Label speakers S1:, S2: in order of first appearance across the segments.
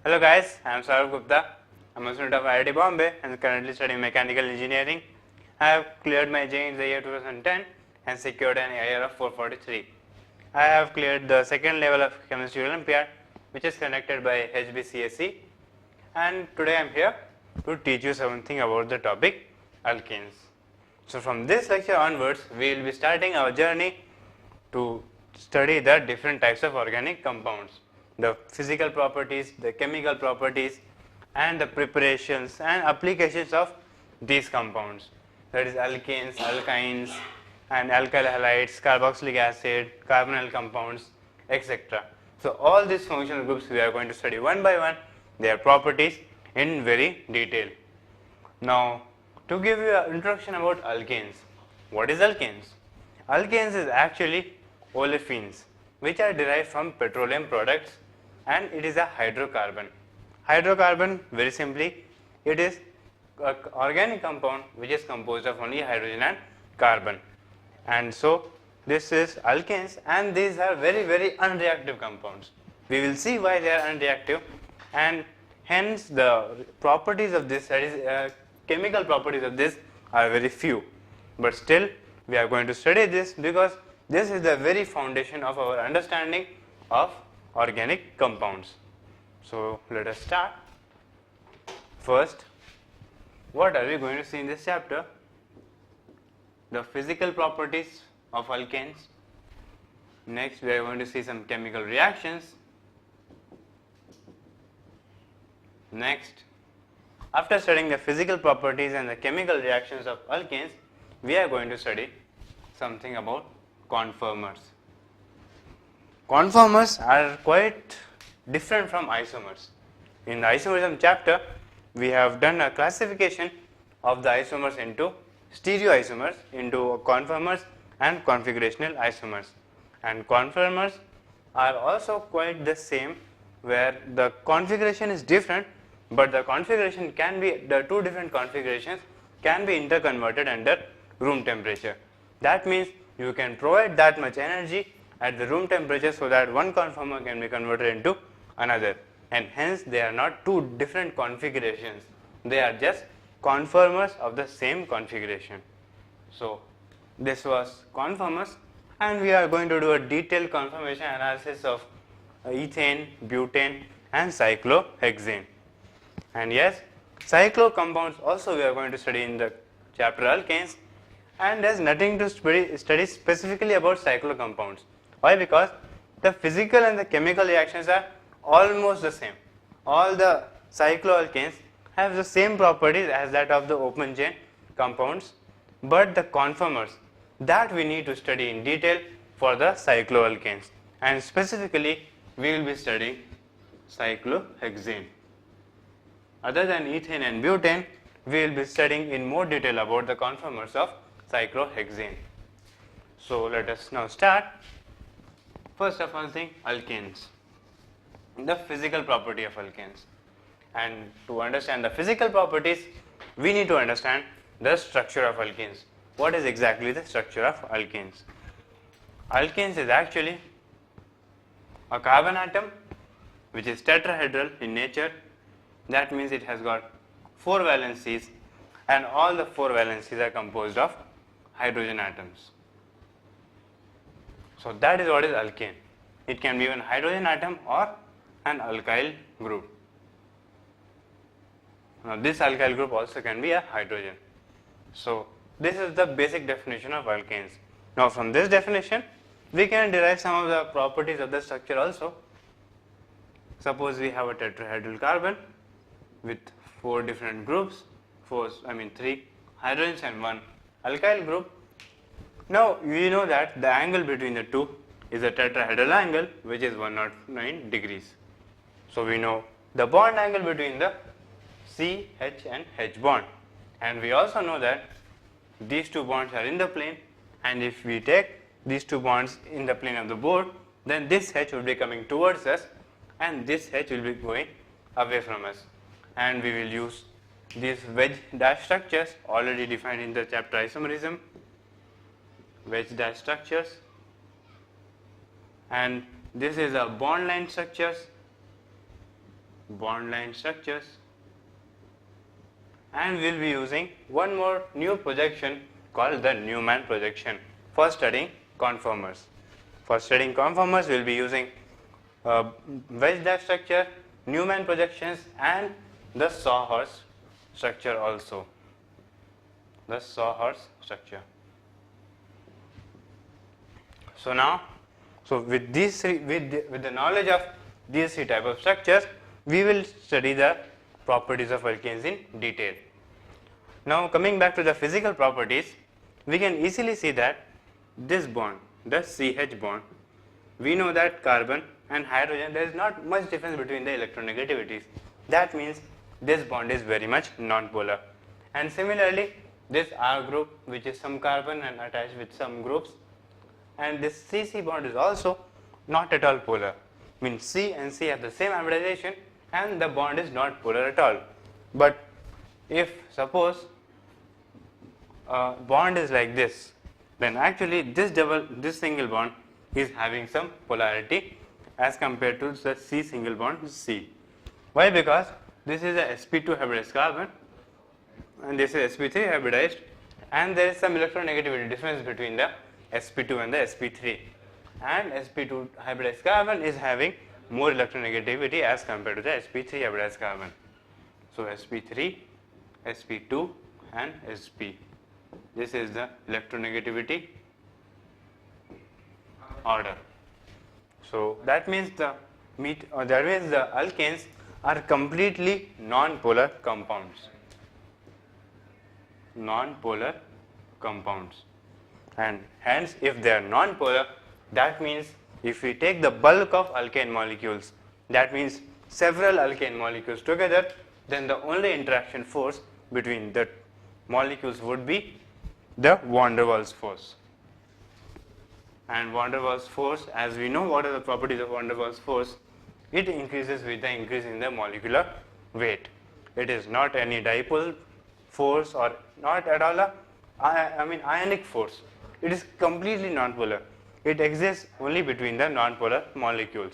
S1: Hello guys, I am Saurav Gupta. I am a student of IIT Bombay and currently studying mechanical engineering. I have cleared my JEE in the year 2010 and secured an AIR of 443. I have cleared the second level of Chemistry Olympiad, which is conducted by HBCSE, and today I am here to teach you something about the topic alkanes. So from this lecture onwards, we will be starting our journey to study the different types of organic compounds, the physical properties, the chemical properties, and the preparations and applications of these compounds, that is alkanes, alkynes, and alkyl halides, carboxylic acid, carbonyl compounds, etc. So all these functional groups we are going to study one by one, their properties in very detail. Now, to give you an introduction about alkanes, what is alkanes? Alkanes is actually olefins which are derived from petroleum products, and it is a hydrocarbon. Hydrocarbon, very simply, it is an organic compound which is composed of only hydrogen and carbon. And so this is alkanes, and these are very unreactive compounds. We will see why they are unreactive, and hence the properties of this, that is chemical properties of this, are very few. But still we are going to study this because this is the very foundation of our understanding of organic compounds. So let us start. First, what are we going to see in this chapter? The physical properties of alkanes. Next, we are going to see some chemical reactions. Next, after studying the physical properties and the chemical reactions of alkanes, we are going to study something about conformers. Conformers are quite different from isomers. In the isomerism chapter, we have done a classification of the isomers into stereoisomers, into conformers and configurational isomers. And conformers are also quite the same, where the configuration is different, but the configuration can be, the two different configurations can be interconverted under room temperature. That means you can provide that much energy at the room temperature so that one conformer can be converted into another, and hence they are not two different configurations, they are just conformers of the same configuration. So this was conformers, and we are going to do a detailed conformation analysis of ethane, butane, and cyclohexane. And yes, cyclo compounds also we are going to study in the chapter alkanes, and there is nothing to study specifically about cyclo compounds. Why? Because the physical and the chemical reactions are almost the same. All the cycloalkanes have the same properties as that of the open chain compounds, but the conformers, that we need to study in detail for the cycloalkanes, and specifically we will be studying cyclohexane. Other than ethane and butane, we will be studying in more detail about the conformers of cyclohexane. So let us now start. First of all thing, alkanes, the physical property of alkanes. And to understand the physical properties, we need to understand the structure of alkanes. What is exactly the structure of alkanes? Alkanes is actually a carbon atom which is tetrahedral in nature. That means it has got 4 valencies, and all the 4 valencies are composed of hydrogen atoms. So that is what is alkane. It can be an hydrogen atom or an alkyl group. Now this alkyl group also can be a hydrogen. So this is the basic definition of alkanes. Now from this definition, we can derive some of the properties of the structure also. Suppose we have a tetrahedral carbon with 4 different groups, 3 hydrogens and 1 alkyl group. Now we know that the angle between the two is a tetrahedral angle, which is 109 degrees. So we know the bond angle between the C, H and H bond, and we also know that these two bonds are in the plane, and if we take these two bonds in the plane of the board, then this H will be coming towards us and this H will be going away from us, and we will use these wedge dash structures already defined in the chapter isomerism, wedge dash structures, and this is a bond line structures, bond line structures, and we will be using one more new projection called the Newman projection for studying conformers. For studying conformers, we will be using wedge depth structure, Newman projections, and the sawhorse structure also. The sawhorse structure. So now, with these three, with the knowledge of these three type of structures, we will study the properties of alkanes in detail. Now coming back to the physical properties, we can easily see that this bond, the CH bond, we know that carbon and hydrogen, there is not much difference between the electronegativities. That means this bond is very much non-polar. And similarly, this R group, which is some carbon and attached with some groups, and this CC bond is also not at all polar. Means C and C have the same hybridization and the bond is not polar at all. But if suppose bond is like this, then actually this single bond is having some polarity as compared to the C single bond C. Why? Because this is a sp2 hybridized carbon and this is sp3 hybridized, and there is some electronegativity difference between the sp2 and the sp3, and sp2 hybridized carbon is having more electronegativity as compared to the sp3 hybridized carbon. So sp3, sp2 and sp. This is the electronegativity order. So that means the alkanes are completely non-polar compounds. Non-polar compounds. And hence, if they are non-polar, that means if we take the bulk of alkane molecules, that means several alkane molecules together, then the only interaction force between the molecules would be the van der Waals force. And van der Waals force, as we know what are the properties of van der Waals force, it increases with the increase in the molecular weight. It is not any dipole force or not at all a ionic force. It is completely non-polar. It exists only between the non-polar molecules.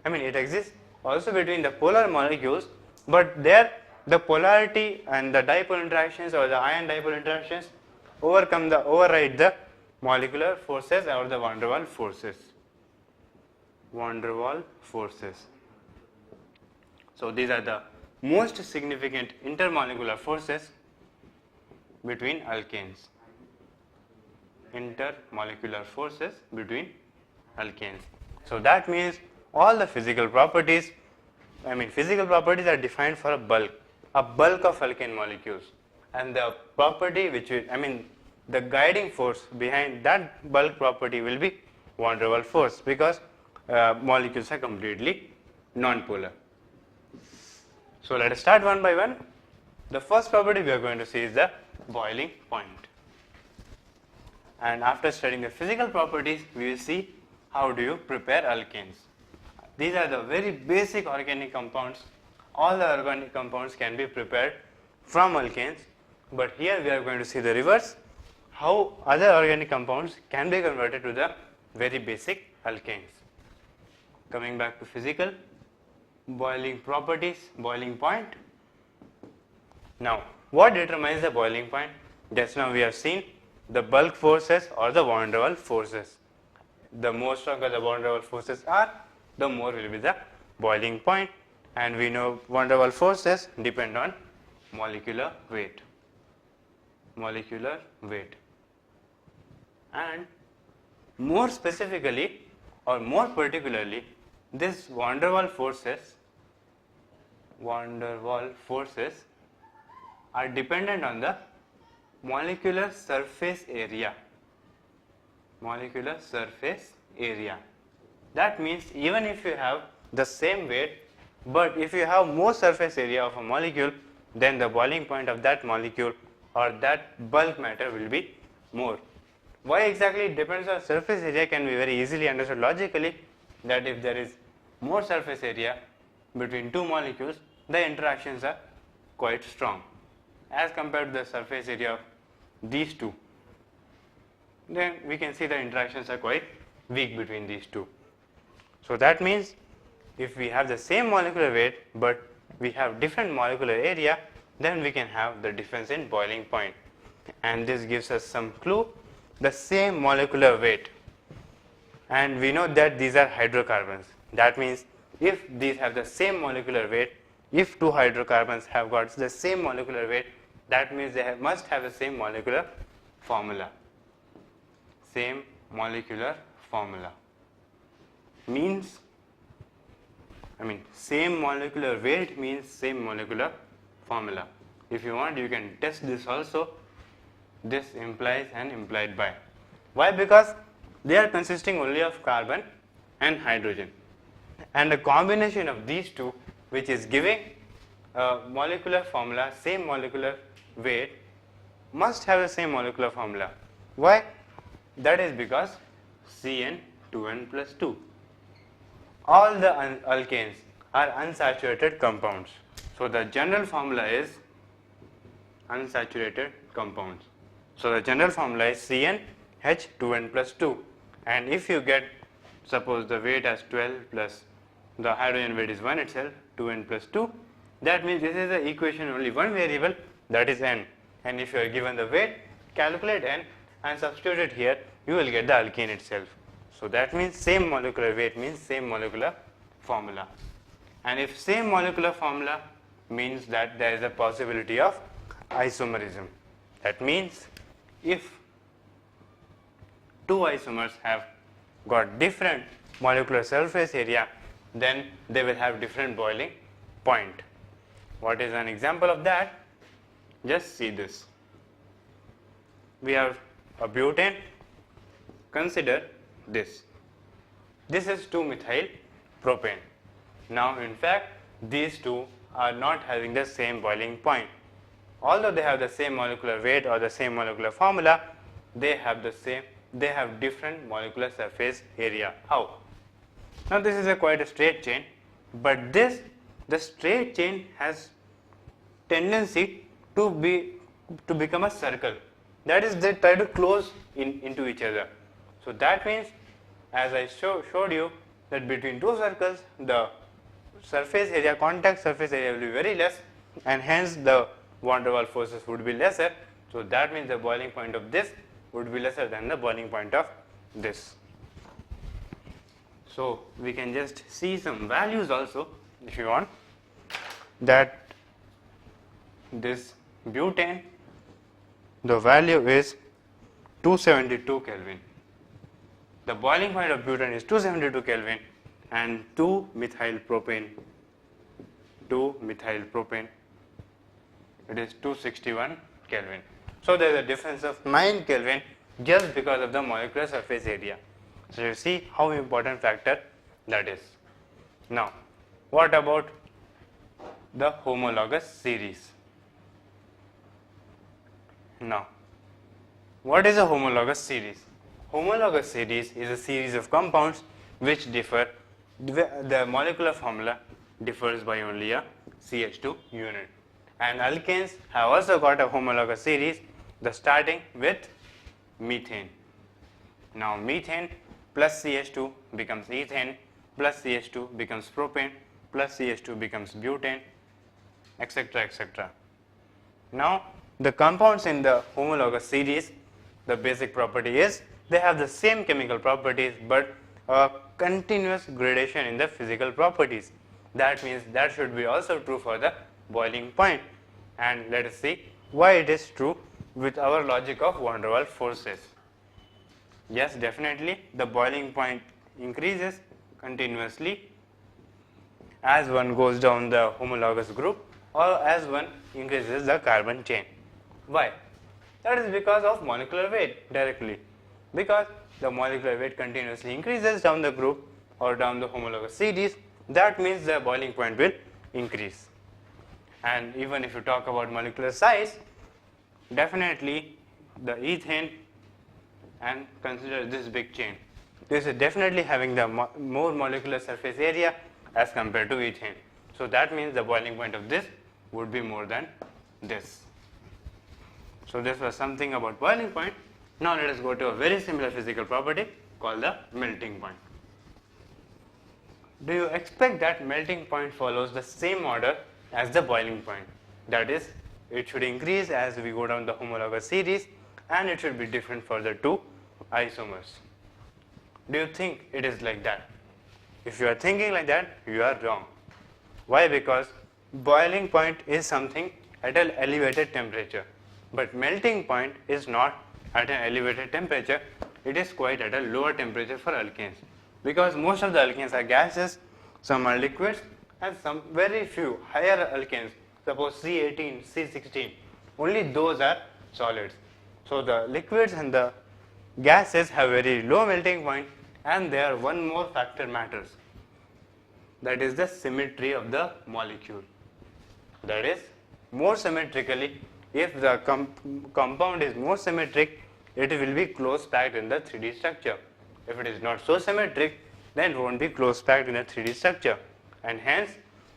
S1: It exists also between the polar molecules, but there the polarity and the dipole interactions or the ion dipole interactions override the molecular forces or the van der Waals forces. Van der Waals forces. So these are the most significant intermolecular forces between alkanes. Intermolecular forces between alkanes. So that means all the physical properties, physical properties are defined for a bulk of alkane molecules, and the property which the guiding force behind that bulk property will be van der Waals force, because molecules are completely non-polar. So let us start one by one. The first property we are going to see is the boiling point. And after studying the physical properties, we will see how do you prepare alkanes. These are the very basic organic compounds. All the organic compounds can be prepared from alkanes, but here we are going to see the reverse, how other organic compounds can be converted to the very basic alkanes. Coming back to physical, boiling properties, boiling point. Now, what determines the boiling point? Just now we have seen the bulk forces or the van der Waals forces. The more stronger the van der Waals forces are, the more will be the boiling point, and we know van der Waals forces depend on molecular weight. Molecular weight. And more specifically or more particularly, this van der Waals forces are dependent on the molecular surface area. Molecular surface area. That means even if you have the same weight, but if you have more surface area of a molecule, then the boiling point of that molecule or that bulk matter will be more. Why exactly it depends on surface area can be very easily understood logically, that if there is more surface area between two molecules, the interactions are quite strong as compared to the surface area of these two. Then we can see the interactions are quite weak between these two. So that means if we have the same molecular weight but we have different molecular area, then we can have the difference in boiling point. And this gives us some clue, the same molecular weight. And we know that these are hydrocarbons. That means if these have the same molecular weight, if two hydrocarbons have got the same molecular weight, that means they must have the same molecular formula. Same molecular formula means, same molecular weight means same molecular formula. If you want, you can test this also. This implies and implied by. Why? Because they are consisting only of carbon and hydrogen. And the combination of these two, which is giving a molecular formula, same molecular weight, must have the same molecular formula. Why? That is because CN2N plus 2. All the alkanes are unsaturated compounds. So the general formula is unsaturated compounds. So the general formula is CnH2n plus 2. And if you get, suppose the weight as 12 plus the hydrogen weight is 1 itself, 2n plus 2, that means this is the equation only one variable, that is n. And if you are given the weight, calculate n and substitute it here, you will get the alkane itself. So that means same molecular weight means same molecular formula. And if same molecular formula means that there is a possibility of isomerism. That means if two isomers have got different molecular surface area, then they will have different boiling point. What is an example of that? Just see this. We have a butane. Consider this. This is 2-methyl propane. Now in fact these two are not having the same boiling point. Although they have the same molecular weight or the same molecular formula, they have different molecular surface area. How? Now this is quite a straight chain, but the straight chain has tendency to become a circle. That is, they try to close into each other. So that means, as I showed you, that between two circles the surface area, contact surface area will be very less, and hence the van der Waals forces would be lesser. So that means the boiling point of this would be lesser than the boiling point of this. So we can just see some values also, if you want, that this butane, the value is 272 Kelvin. The boiling point of butane is 272 Kelvin, and 2-methyl propane, it is 261 Kelvin. So there is a difference of 9 Kelvin just because of the molecular surface area. So you see how important factor that is. Now what about the homologous series? Now what is a homologous series? Homologous series is a series of compounds which differ, the molecular formula differs by only a CH2 unit. And alkanes have also got a homologous series, the starting with methane. Now methane plus CH2 becomes ethane, plus CH2 becomes propane, plus CH2 becomes butane, etc., etc. Now the compounds in the homologous series, the basic property is they have the same chemical properties but a continuous gradation in the physical properties. That means that should be also true for the boiling point. And let us see why it is true with our logic of van der Waals forces. Yes, definitely the boiling point increases continuously as one goes down the homologous group or as one increases the carbon chain. Why? That is because of molecular weight directly. Because the molecular weight continuously increases down the group or down the homologous series, that means the boiling point will increase. And even if you talk about molecular size, definitely the ethane, and consider this big chain, this is definitely having the more molecular surface area as compared to ethane. So that means the boiling point of this would be more than this. So this was something about boiling point. Now let us go to a very similar physical property called the melting point. Do you expect that melting point follows the same order as the boiling point. That is, it should increase as we go down the homologous series, and it should be different for the two isomers. Do you think it is like that? If you are thinking like that, you are wrong. Why? Because boiling point is something at an elevated temperature, but melting point is not at an elevated temperature, it is quite at a lower temperature for alkanes. Because most of the alkanes are gases, some are liquids, and some very few higher alkanes, suppose C18, C16, only those are solids. So the liquids and the gases have very low melting point, and there one more factor matters. That is the symmetry of the molecule. That is, more symmetrically, if the compound is more symmetric, it will be close packed in the 3D structure. If it is not so symmetric, then it won't be close packed in a 3D structure, and hence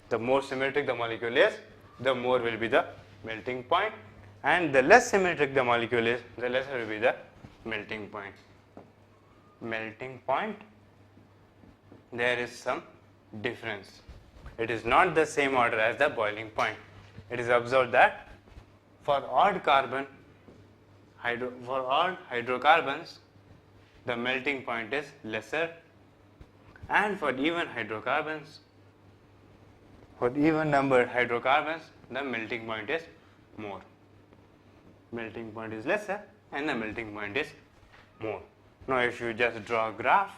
S1: the more symmetric the molecule is, the more will be the melting point, and the less symmetric the molecule is, the lesser will be the melting point. Melting point, there is some difference. It is not the same order as the boiling point. It is observed that for odd carbon, for odd hydrocarbons, the melting point is lesser, and for even hydrocarbons, for even numbered hydrocarbons, the melting point is more. Melting point is lesser and the melting point is more. Now if you just draw a graph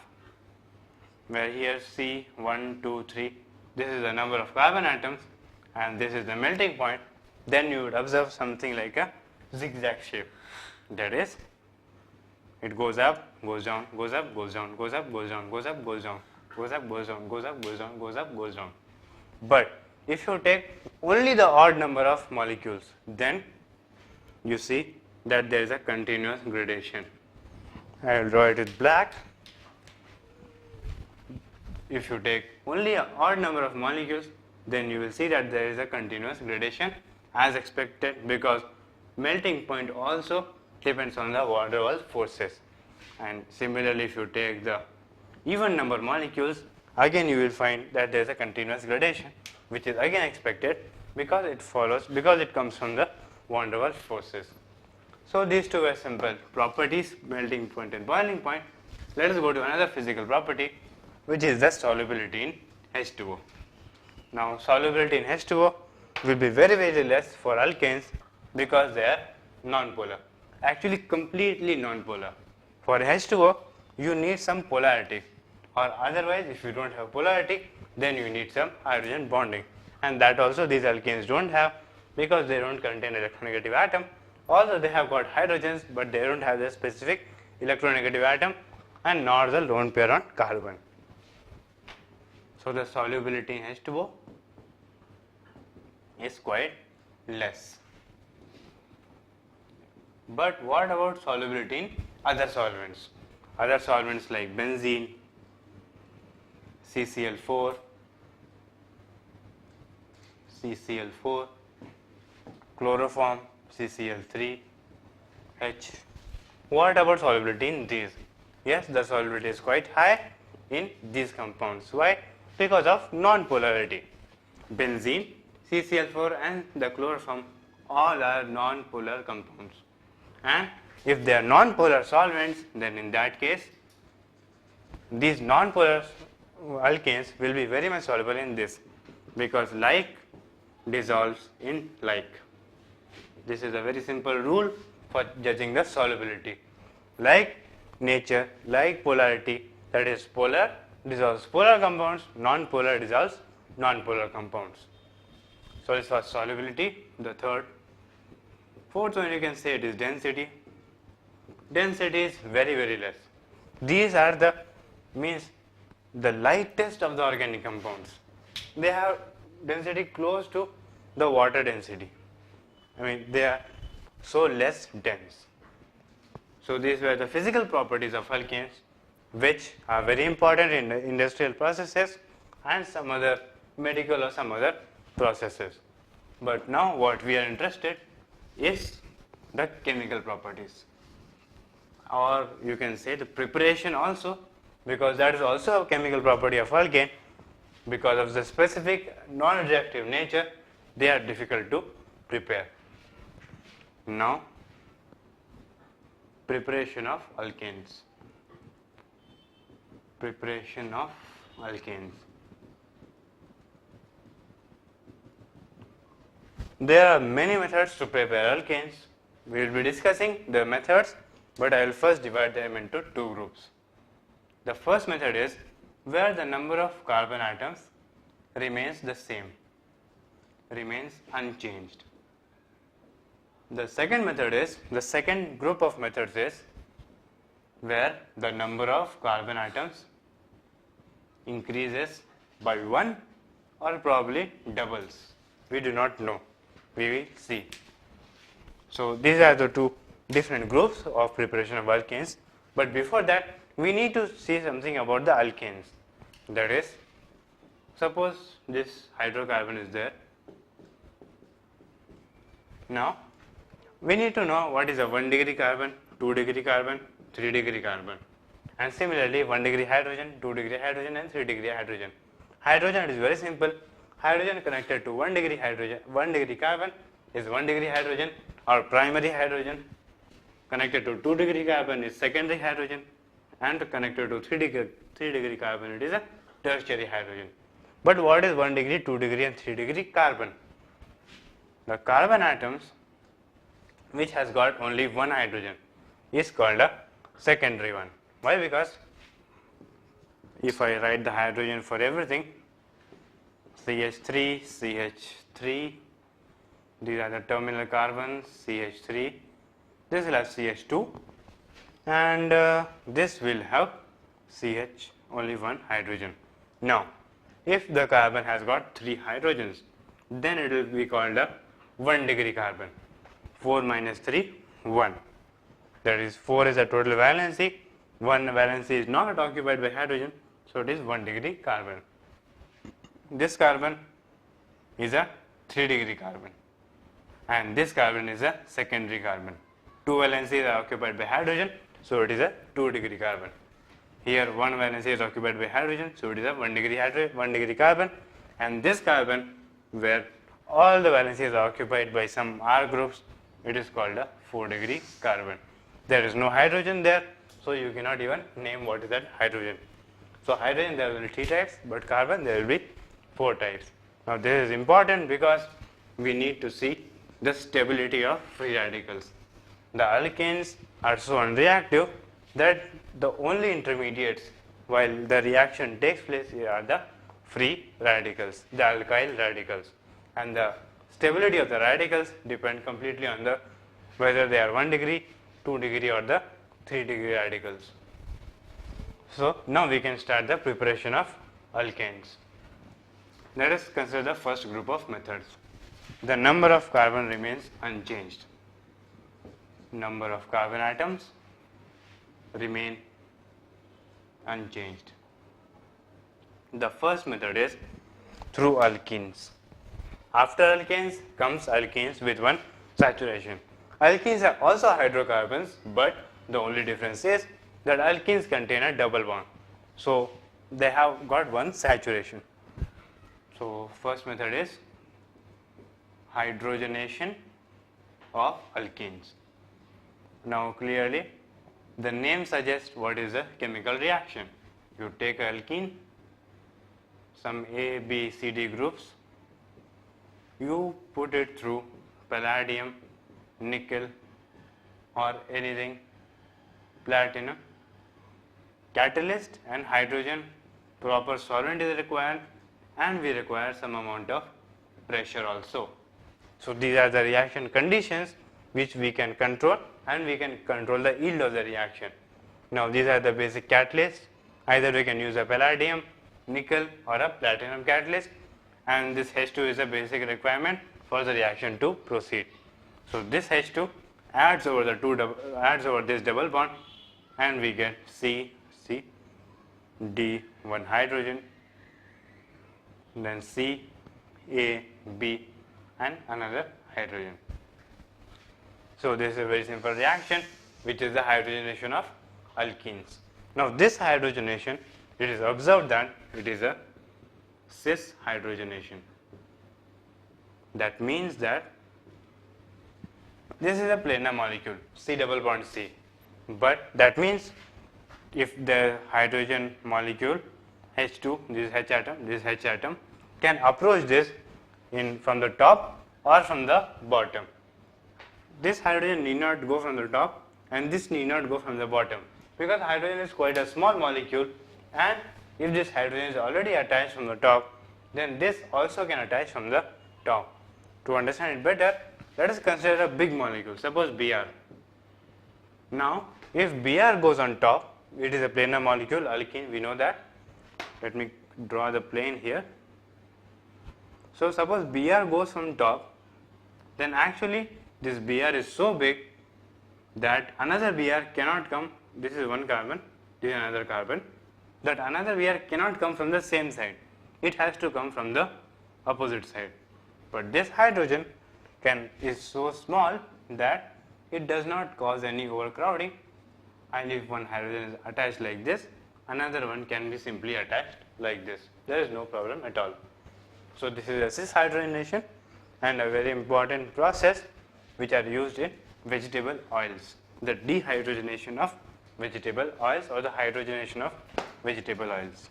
S1: where here C 1, 2, 3, this is the number of carbon atoms and this is the melting point, then you would observe something like a zigzag shape. That is, it goes up, goes down, goes up, goes down, goes up, goes down, goes up, goes down, goes up, goes down, goes up, goes down, goes up, goes down. But if you take only the odd number of molecules, then you see that there is a continuous gradation. I will draw it with black. If you take only an odd number of molecules, then you will see that there is a continuous gradation as expected, because melting point also depends on the van der Waals forces. And similarly, if you take the even number molecules, again you will find that there is a continuous gradation, which is again expected because it comes from the van der Waals forces. So these two were simple properties, melting point and boiling point. Let us go to another physical property, which is the solubility in H2O. Now solubility in H2O will be very, very less for alkanes because they are non-polar, actually completely non-polar. For H2O, you need some polarity, or otherwise if you don't have polarity, then you need some hydrogen bonding, and that also these alkanes don't have because they don't contain electronegative atom. Although they have got hydrogens, but they don't have the specific electronegative atom and nor the lone pair on carbon. So the solubility in H2O is quite less. But what about solubility in other solvents? Other solvents like benzene, CCl4, chloroform, CCl3, H. What about solubility in these? Yes, the solubility is quite high in these compounds. Why? Because of non-polarity. Benzene, CCl4 and the chloroform all are non-polar compounds. And if they are non-polar solvents, then in that case, these non-polar alkanes will be very much soluble in this, because like dissolves in like. This is a very simple rule for judging the solubility. Like nature, like polarity, that is polar dissolves polar compounds, non-polar dissolves non-polar compounds. So this was solubility, the third. Fourth one, you can say it is density. Density is very, very less. These are the lightest of the organic compounds. They have density close to the water density. They are so less dense. So these were the physical properties of alkanes, which are very important in the industrial processes and some other medical or some other processes. But now what we are interested is the chemical properties, or you can say the preparation also, because that is also a chemical property of alkane. Because of the specific non-reactive nature, they are difficult to prepare. Now, preparation of alkanes. Preparation of alkanes. There are many methods to prepare alkanes. We will be discussing the methods, but I will first divide them into two groups. The first method is where the number of carbon atoms remains the same, remains unchanged. The second method is, the second group of methods is where the number of carbon atoms increases by 1 or probably doubles. We do not know. We will see. So these are the two different groups of preparation of alkanes. But before that, we need to see something about the alkanes. That is, suppose this hydrocarbon is there. Now, we need to know what is a 1 degree carbon, 2 degree carbon, 3 degree carbon. And similarly, 1 degree hydrogen, 2 degree hydrogen and 3 degree hydrogen. Hydrogen is very simple. Hydrogen connected to 1 degree hydrogen, 1 degree carbon is 1 degree hydrogen or primary hydrogen. Connected to 2 degree carbon is secondary hydrogen, and connected to 3 degree carbon it is a tertiary hydrogen. But what is 1 degree, 2 degree and 3 degree carbon? The carbon atoms which has got only one hydrogen is called a secondary one. Why? Because if I write the hydrogen for everything, CH3, CH3, these are the terminal carbons, CH3, this will have CH2, and this will have CH, only one hydrogen. Now, if the carbon has got 3 hydrogens, then it will be called a 1 degree carbon. 4 minus 3, 1. That is, 4 is a total valency, 1 valency is not occupied by hydrogen, so it is 1 degree carbon. This carbon is a 3 degree carbon, and this carbon is a secondary carbon. 2 valencies are occupied by hydrogen, so it is a 2 degree carbon. Here 1 valency is occupied by hydrogen, so it is a 1 degree carbon, and this carbon where all the valencies are occupied by some R groups, it is called a 4 degree carbon. There is no hydrogen there, so you cannot even name what is that hydrogen. So hydrogen there will be 3 types, but carbon there will be 4 types. Now this is important because we need to see the stability of free radicals. The alkanes are so unreactive that the only intermediates while the reaction takes place are the free radicals, the alkyl radicals, and the stability of the radicals depend completely on the whether they are 1 degree, 2 degree or the 3 degree radicals. So now we can start the preparation of alkanes. Let us consider the first group of methods. The number of carbon remains unchanged. Number of carbon atoms remain unchanged. The first method is through alkenes. After alkanes comes alkenes with one saturation. Alkenes are also hydrocarbons, but the only difference is that alkenes contain a double bond. So they have got one saturation. So first method is hydrogenation of alkenes. Now clearly the name suggests what is a chemical reaction. You take an alkene, some A, B, C, D groups, you put it through palladium, nickel or anything, platinum, catalyst and hydrogen, proper solvent is required, and we require some amount of pressure also. So these are the reaction conditions which we can control, and we can control the yield of the reaction. Now these are the basic catalysts. Either we can use a palladium, nickel or a platinum catalyst, and this H2 is a basic requirement for the reaction to proceed. So this H2 adds over this double bond, and we get C, D, one hydrogen, then C, A, B and another hydrogen. So this is a very simple reaction which is the hydrogenation of alkenes. Now this hydrogenation, it is observed that it is a cis hydrogenation. That means that this is a planar molecule, C double bond C, but that means if the hydrogen molecule H2, this is H atom, this is H atom, can approach this from the top or from the bottom. This hydrogen need not go from the top and this need not go from the bottom, because hydrogen is quite a small molecule, and if this hydrogen is already attached from the top, then this also can attach from the top. To understand it better, let us consider a big molecule, suppose Br. Now if Br goes on top, it is a planar molecule, alkene, we know that. Let me draw the plane here. So suppose Br goes from top, then actually this Br is so big that another Br cannot come, this is one carbon, this is another carbon, that another Br cannot come from the same side, it has to come from the opposite side. But this hydrogen is so small that it does not cause any overcrowding, and if one hydrogen is attached like this, another one can be simply attached like this. There is no problem at all. So this is a cis hydrogenation and a very important process which are used in vegetable oils, the dehydrogenation of vegetable oils or the hydrogenation of vegetable oils.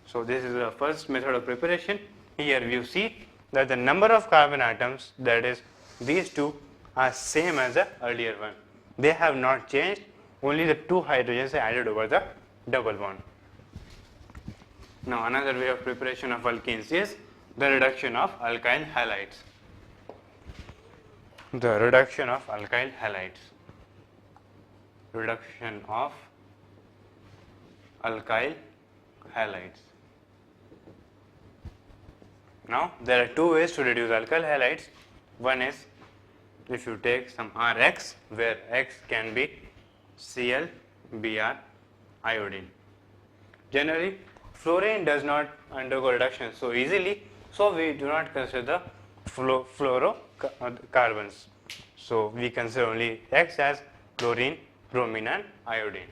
S1: So this is the first method of preparation. Here you see that the number of carbon atoms, that is these two, are same as the earlier one. They have not changed, only the two hydrogens are added over the double bond. Now another way of preparation of alkenes is the reduction of alkyl halides. The reduction of alkyl halides. Reduction of alkyl halides. Now there are two ways to reduce alkyl halides. One is if you take some Rx, where X can be Cl, Br, iodine. Generally fluorine does not undergo reduction so easily, so we do not consider the fluorocarbons. So we consider only X as chlorine, bromine and iodine.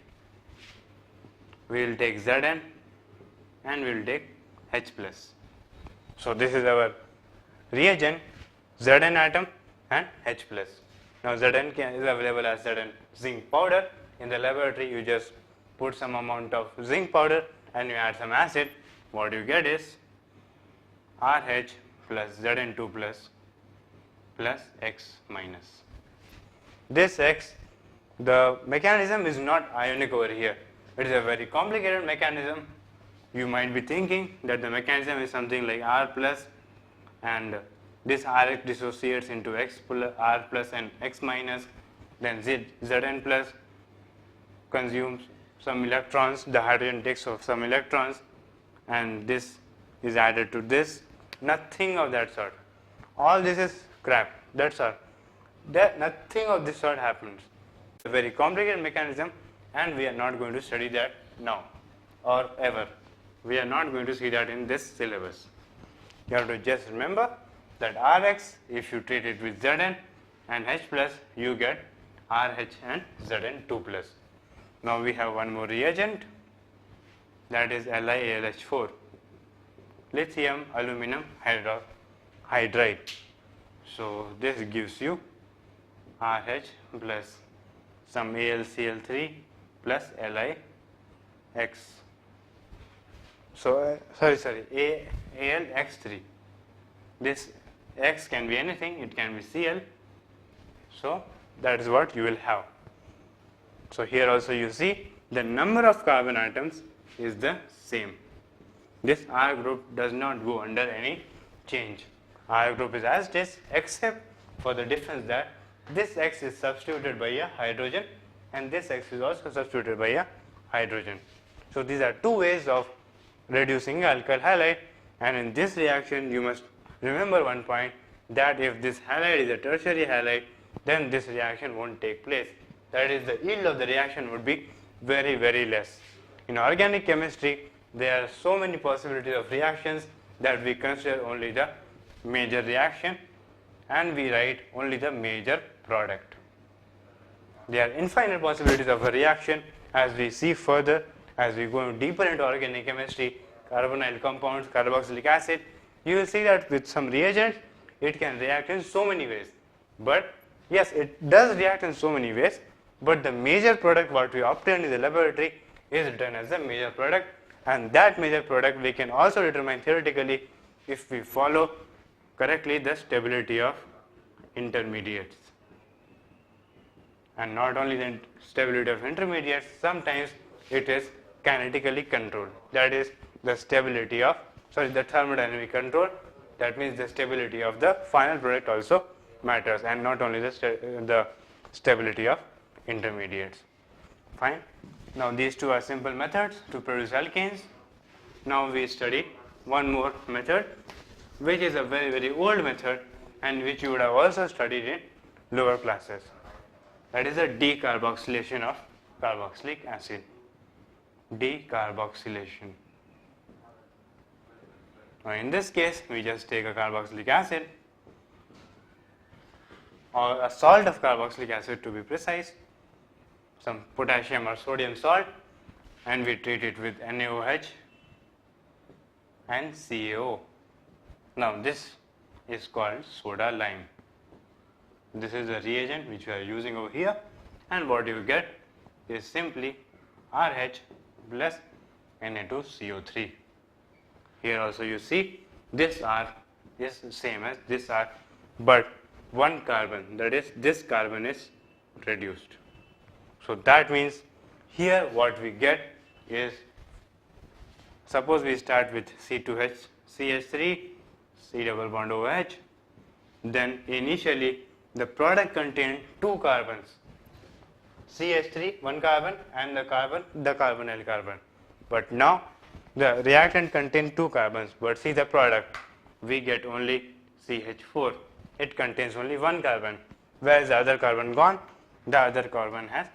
S1: We will take Zn and we will take H plus. So this is our reagent, Zn atom and H plus. Now Zn is available as Zn zinc powder. In the laboratory you just put some amount of zinc powder and you add some acid. What you get is RH plus Zn2 plus X minus. This X, the mechanism is not ionic over here. It is a very complicated mechanism. You might be thinking that the mechanism is something like R plus, and this Rx dissociates into X plus, R plus and X minus, then Zn plus consumes some electrons, the hydrogen takes off some electrons, and this is added to this. Nothing of that sort. All this is crap, that's all. Nothing of this sort happens. It's a very complicated mechanism, and we are not going to study that now or ever. We are not going to see that in this syllabus. You have to just remember that Rx, if you treat it with Zn and H plus, you get RH and Zn2 plus. Now we have one more reagent, that is LiAlH4, lithium aluminum hydride. So this gives you RH plus some AlCl3 plus LiX. So AlX3. This X can be anything, it can be Cl. So that is what you will have. So here also you see the number of carbon atoms is the same. This R group does not go under any change. R group is as it is, except for the difference that this X is substituted by a hydrogen and this X is also substituted by a hydrogen. So these are two ways of reducing alkyl halide, and in this reaction you must remember one point, that if this halide is a tertiary halide, then this reaction won't take place. That is, the yield of the reaction would be very, very less. In organic chemistry, there are so many possibilities of reactions that we consider only the major reaction and we write only the major product. There are infinite possibilities of a reaction. As we see further, as we go deeper into organic chemistry, carbonyl compounds, carboxylic acid, you will see that with some reagents it can react in so many ways. But yes, it does react in so many ways, but the major product what we obtain in the laboratory is written as the major product, and that major product we can also determine theoretically if we follow correctly the stability of intermediates. And not only the stability of intermediates, sometimes it is kinetically controlled. That is the stability of, the thermodynamic control. That means the stability of the final product also matters, and not only the stability of intermediates. Fine. Now these two are simple methods to produce alkanes. Now we study one more method, which is a very, very old method and which you would have also studied in lower classes. That is a decarboxylation of carboxylic acid. Decarboxylation. Now in this case, we just take a carboxylic acid, or a salt of carboxylic acid to be precise, some potassium or sodium salt, and we treat it with NaOH and CaO. Now this is called soda lime. This is the reagent which we are using over here, and what you get is simply RH plus Na2CO3. Here also you see this R is same as this R, but one carbon, that is this carbon, is reduced. So that means here what we get is, suppose we start with C2H CH3 C double bond OH, then initially the product contained two carbons, CH3 one carbon and the carbonyl carbon, but now the reactant contains two carbons, but see the product, we get only CH4, it contains only one carbon. Where is the other carbon gone? The other carbon has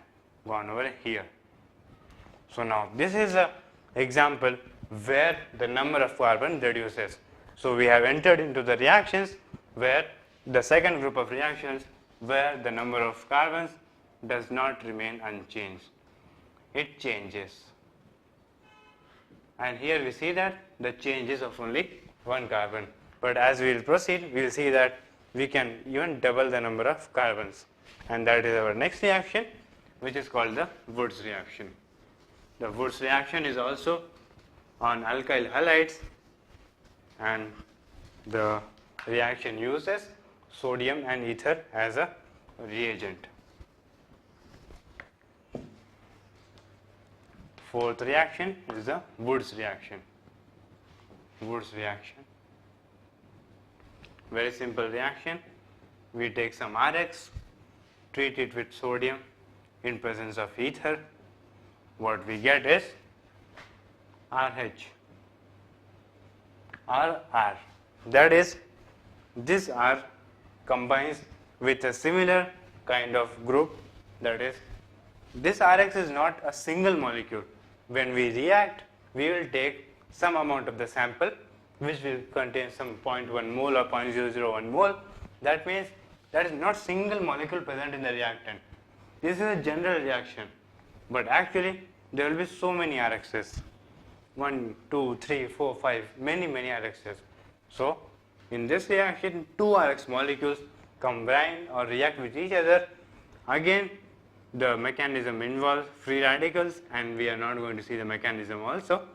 S1: gone over here. So now this is an example where the number of carbon reduces. So we have entered into the reactions where the second group of reactions where the number of carbons does not remain unchanged, it changes. And here we see that the change is of only one carbon, but as we will proceed, we will see that we can even double the number of carbons, and that is our next reaction, which is called the Woods reaction. The Woods reaction is also on alkyl halides, and the reaction uses sodium and ether as a reagent. Fourth reaction is the Woods reaction. Woods reaction. Very simple reaction. We take some RX, treat it with sodium in presence of ether. What we get is RH, RR. That is, this R combines with a similar kind of group. That is, this RX is not a single molecule. When we react, we will take some amount of the sample which will contain some 0.1 mole or 0.001 mole. That means that is not single molecule present in the reactant. This is a general reaction, but actually there will be so many RXs, 1, 2, 3, 4, 5, many RXs. So in this reaction, two RX molecules combine or react with each other. Again, the mechanism involves free radicals, and we are not going to see the mechanism also.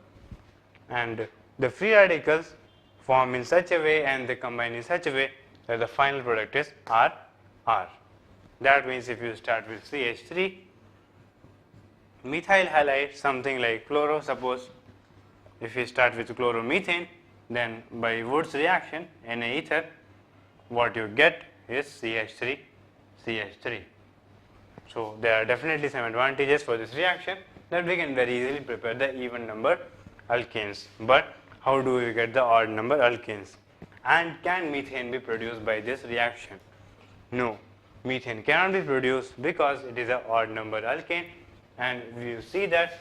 S1: And the free radicals form in such a way and they combine in such a way that the final product is RR. That means if you start with CH3, methyl halide, something like chloro, suppose if we start with chloromethane, then by Woods reaction, Na ether, what you get is CH3, CH3. So there are definitely some advantages for this reaction, that we can very easily prepare the even number alkanes. But how do we get the odd number alkanes? And can methane be produced by this reaction? No, methane cannot be produced because it is an odd number alkane, and you see that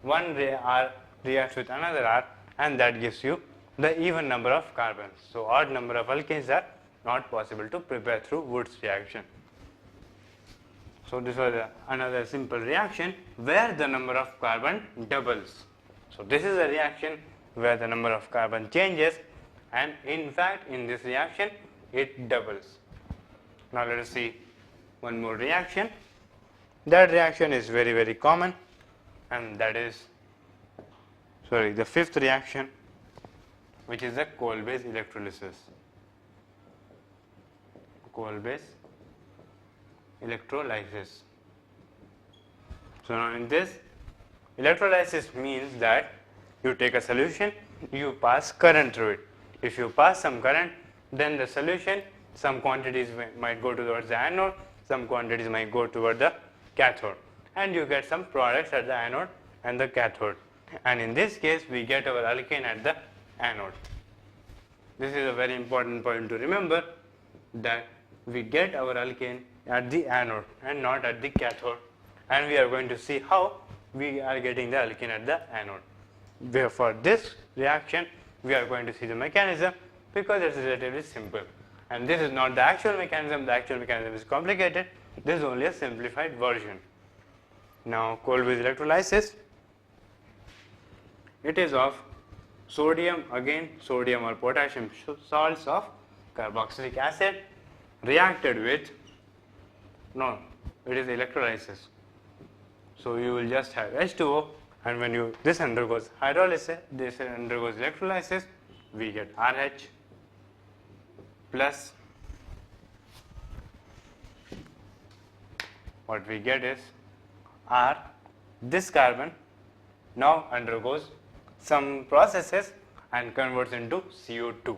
S1: one R reacts with another R, and that gives you the even number of carbons. So odd number of alkanes are not possible to prepare through Woods reaction. So this was another simple reaction where the number of carbon doubles. So this is a reaction where the number of carbon changes, and in fact in this reaction it doubles. Now let us see one more reaction. That reaction is very common, and that is the fifth reaction, which is the coal-based electrolysis. Coal-based electrolysis. So now in this, electrolysis means that you take a solution, you pass current through it. If you pass some current, then the solution, some quantities might go towards the anode, some quantities might go toward the cathode, and you get some products at the anode and the cathode. And in this case, we get our alkane at the anode. This is a very important point to remember, that we get our alkane at the anode and not at the cathode, and we are going to see how we are getting the alkane at the anode. For this reaction, we are going to see the mechanism, because it is relatively simple, and this is not the actual mechanism. The actual mechanism is complicated. This is only a simplified version. Now, coal-based electrolysis, it is of sodium, again sodium or potassium salts of carboxylic acid reacted with, it is electrolysis. So you will just have H2O, and when this undergoes hydrolysis, this undergoes electrolysis, we get RH plus, what we get is R. This carbon now undergoes some processes and converts into CO2.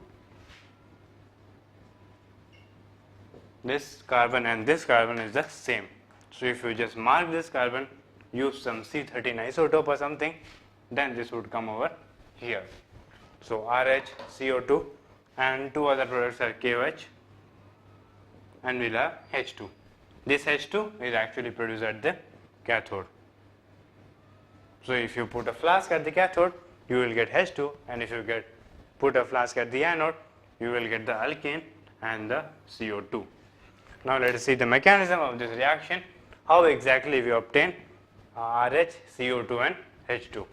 S1: This carbon and this carbon is the same. So if you just mark this carbon, use some C13 isotope or something, then this would come over here. So RH, CO2, and two other products are KOH, and we'll have H2. This H2 is actually produced at the cathode. So if you put a flask at the cathode, you will get H2, and if you put a flask at the anode, you will get the alkane and the CO2. Now let us see the mechanism of this reaction, how exactly we obtain RH, CO2 and H2.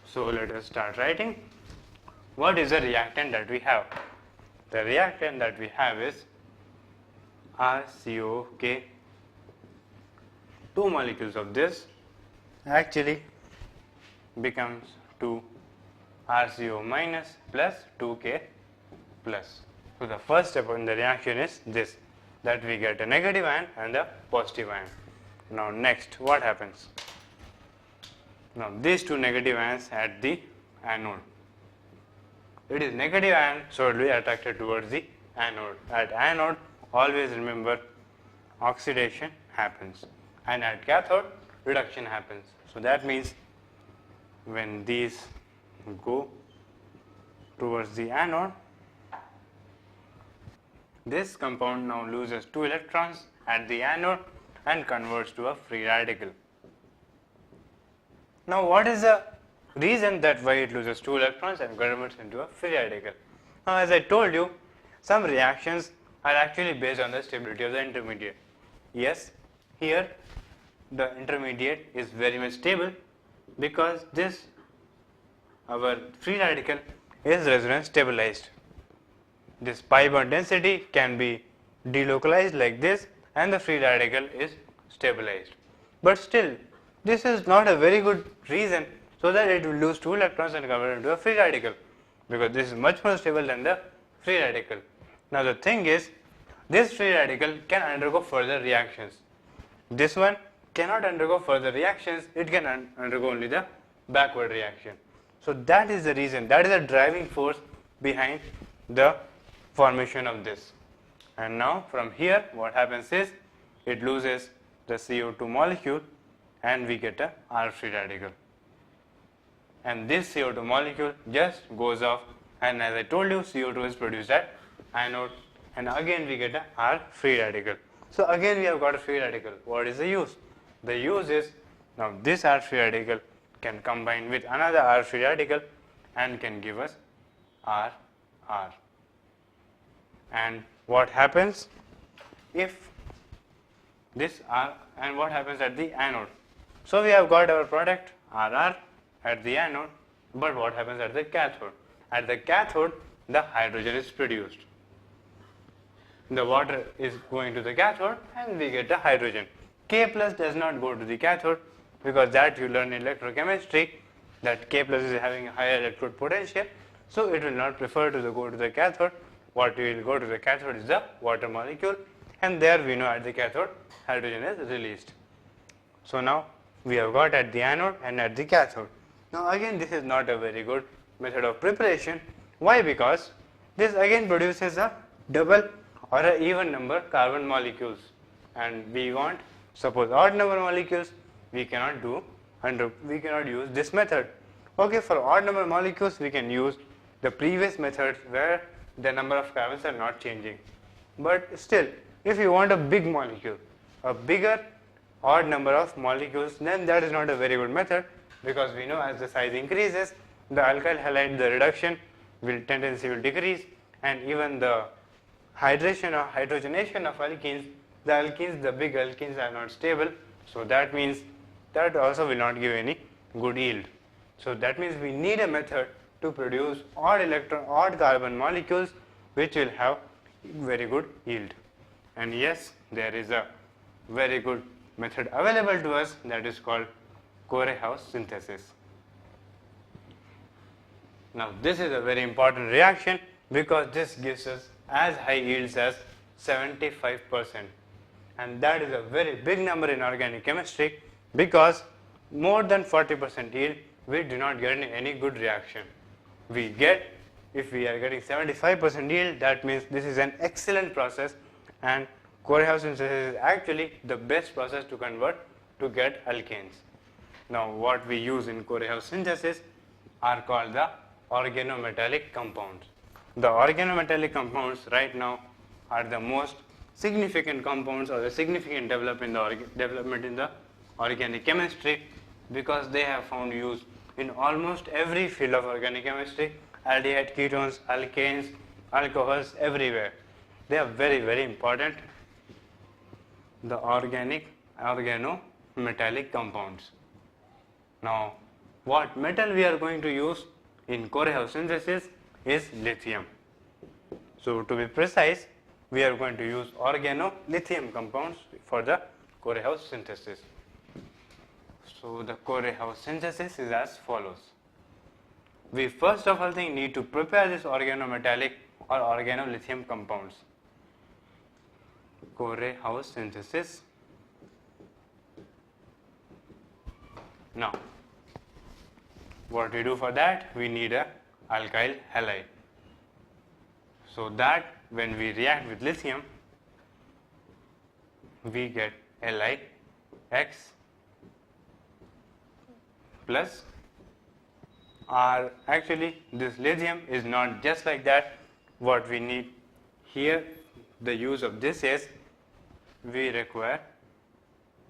S1: So let us start writing. What is the reactant that we have? The reactant that we have is RCOK. Two molecules of this actually becomes 2 RCO minus plus 2K plus. So the first step in the reaction is this, that we get a negative ion and a positive ion. Now next, what happens? Now these two negative ions at the anode. It is negative ion, so it will be attracted towards the anode. At anode, always remember, oxidation happens, and at cathode, reduction happens. So that means when these go towards the anode, this compound now loses 2 electrons at the anode and converts to a free radical. Now what is the reason that why it loses 2 electrons and converts into a free radical? Now as I told you, some reactions are actually based on the stability of the intermediate. Yes, here the intermediate is very much stable, because this, our free radical, is resonance stabilized. This pi bond density can be delocalized like this, and the free radical is stabilized. But still, this is not a very good reason so that it will lose 2 electrons and convert into a free radical, because this is much more stable than the free radical. Now the thing is, this free radical can undergo further reactions. This one cannot undergo further reactions, it can undergo only the backward reaction. So that is the reason, that is the driving force behind the formation of this. And now from here, what happens is, it loses the CO2 molecule and we get a R free radical. And this CO2 molecule just goes off, and as I told you, CO2 is produced at anode, and again we get a R free radical. So again we have got a free radical. What is the use? The use is, now this R free radical can combine with another R free radical and can give us R. And what happens if this R, and what happens at the anode? So we have got our product RR at the anode, but what happens at the cathode? At the cathode, the hydrogen is produced. the water is going to the cathode and we get the hydrogen. K plus does not go to the cathode because that you learn in electrochemistry that K plus is having a higher electrode potential, so it will not prefer to go to the cathode. What will go to the cathode is the water molecule, and there we know at the cathode hydrogen is released. So now we have got at the anode and at the cathode. Now again this is not a very good method of preparation. Why? Because this again produces a double or an even number carbon molecules, and we want suppose odd number molecules, we cannot use this method. Okay, for odd number molecules we can use the previous methods where the number of carbons are not changing. But still, if you want a big molecule, a bigger odd number of molecules, then that is not a very good method, because we know as the size increases, the alkyl halide, the reduction tendency will decrease, and even the hydrogenation of alkenes, the big alkenes are not stable, so that means that also will not give any good yield. So that means we need a method to produce odd carbon molecules which will have very good yield. And yes, there is a very good method available to us, that is called Core-House synthesis. Now this is a very important reaction because this gives us as high yields as 75%, and that is a very big number in organic chemistry, because more than 40% yield we do not get any good reaction. If we are getting 75% yield, that means this is an excellent process, and Core-House synthesis is actually the best process to convert to get alkanes. Now what we use in Core-House synthesis are called the organometallic compounds. The organometallic compounds right now are the most significant compounds or the significant development in the organic chemistry, because they have found use in almost every field of organic chemistry, aldehyde, ketones, alkanes, alcohols, everywhere. They are very, very important. The organometallic compounds. Now, what metal we are going to use in Core-House synthesis is lithium. So, to be precise, we are going to use organolithium compounds for the Core-House synthesis. So, the Core-House synthesis is as follows. We first of all need to prepare this organometallic or organolithium compounds. Core-House synthesis. Now, what we do for that? We need a alkyl halide. So that when we react with lithium, we get LiX plus R. Actually, this lithium is not just like that. What we need here, the use of this is we require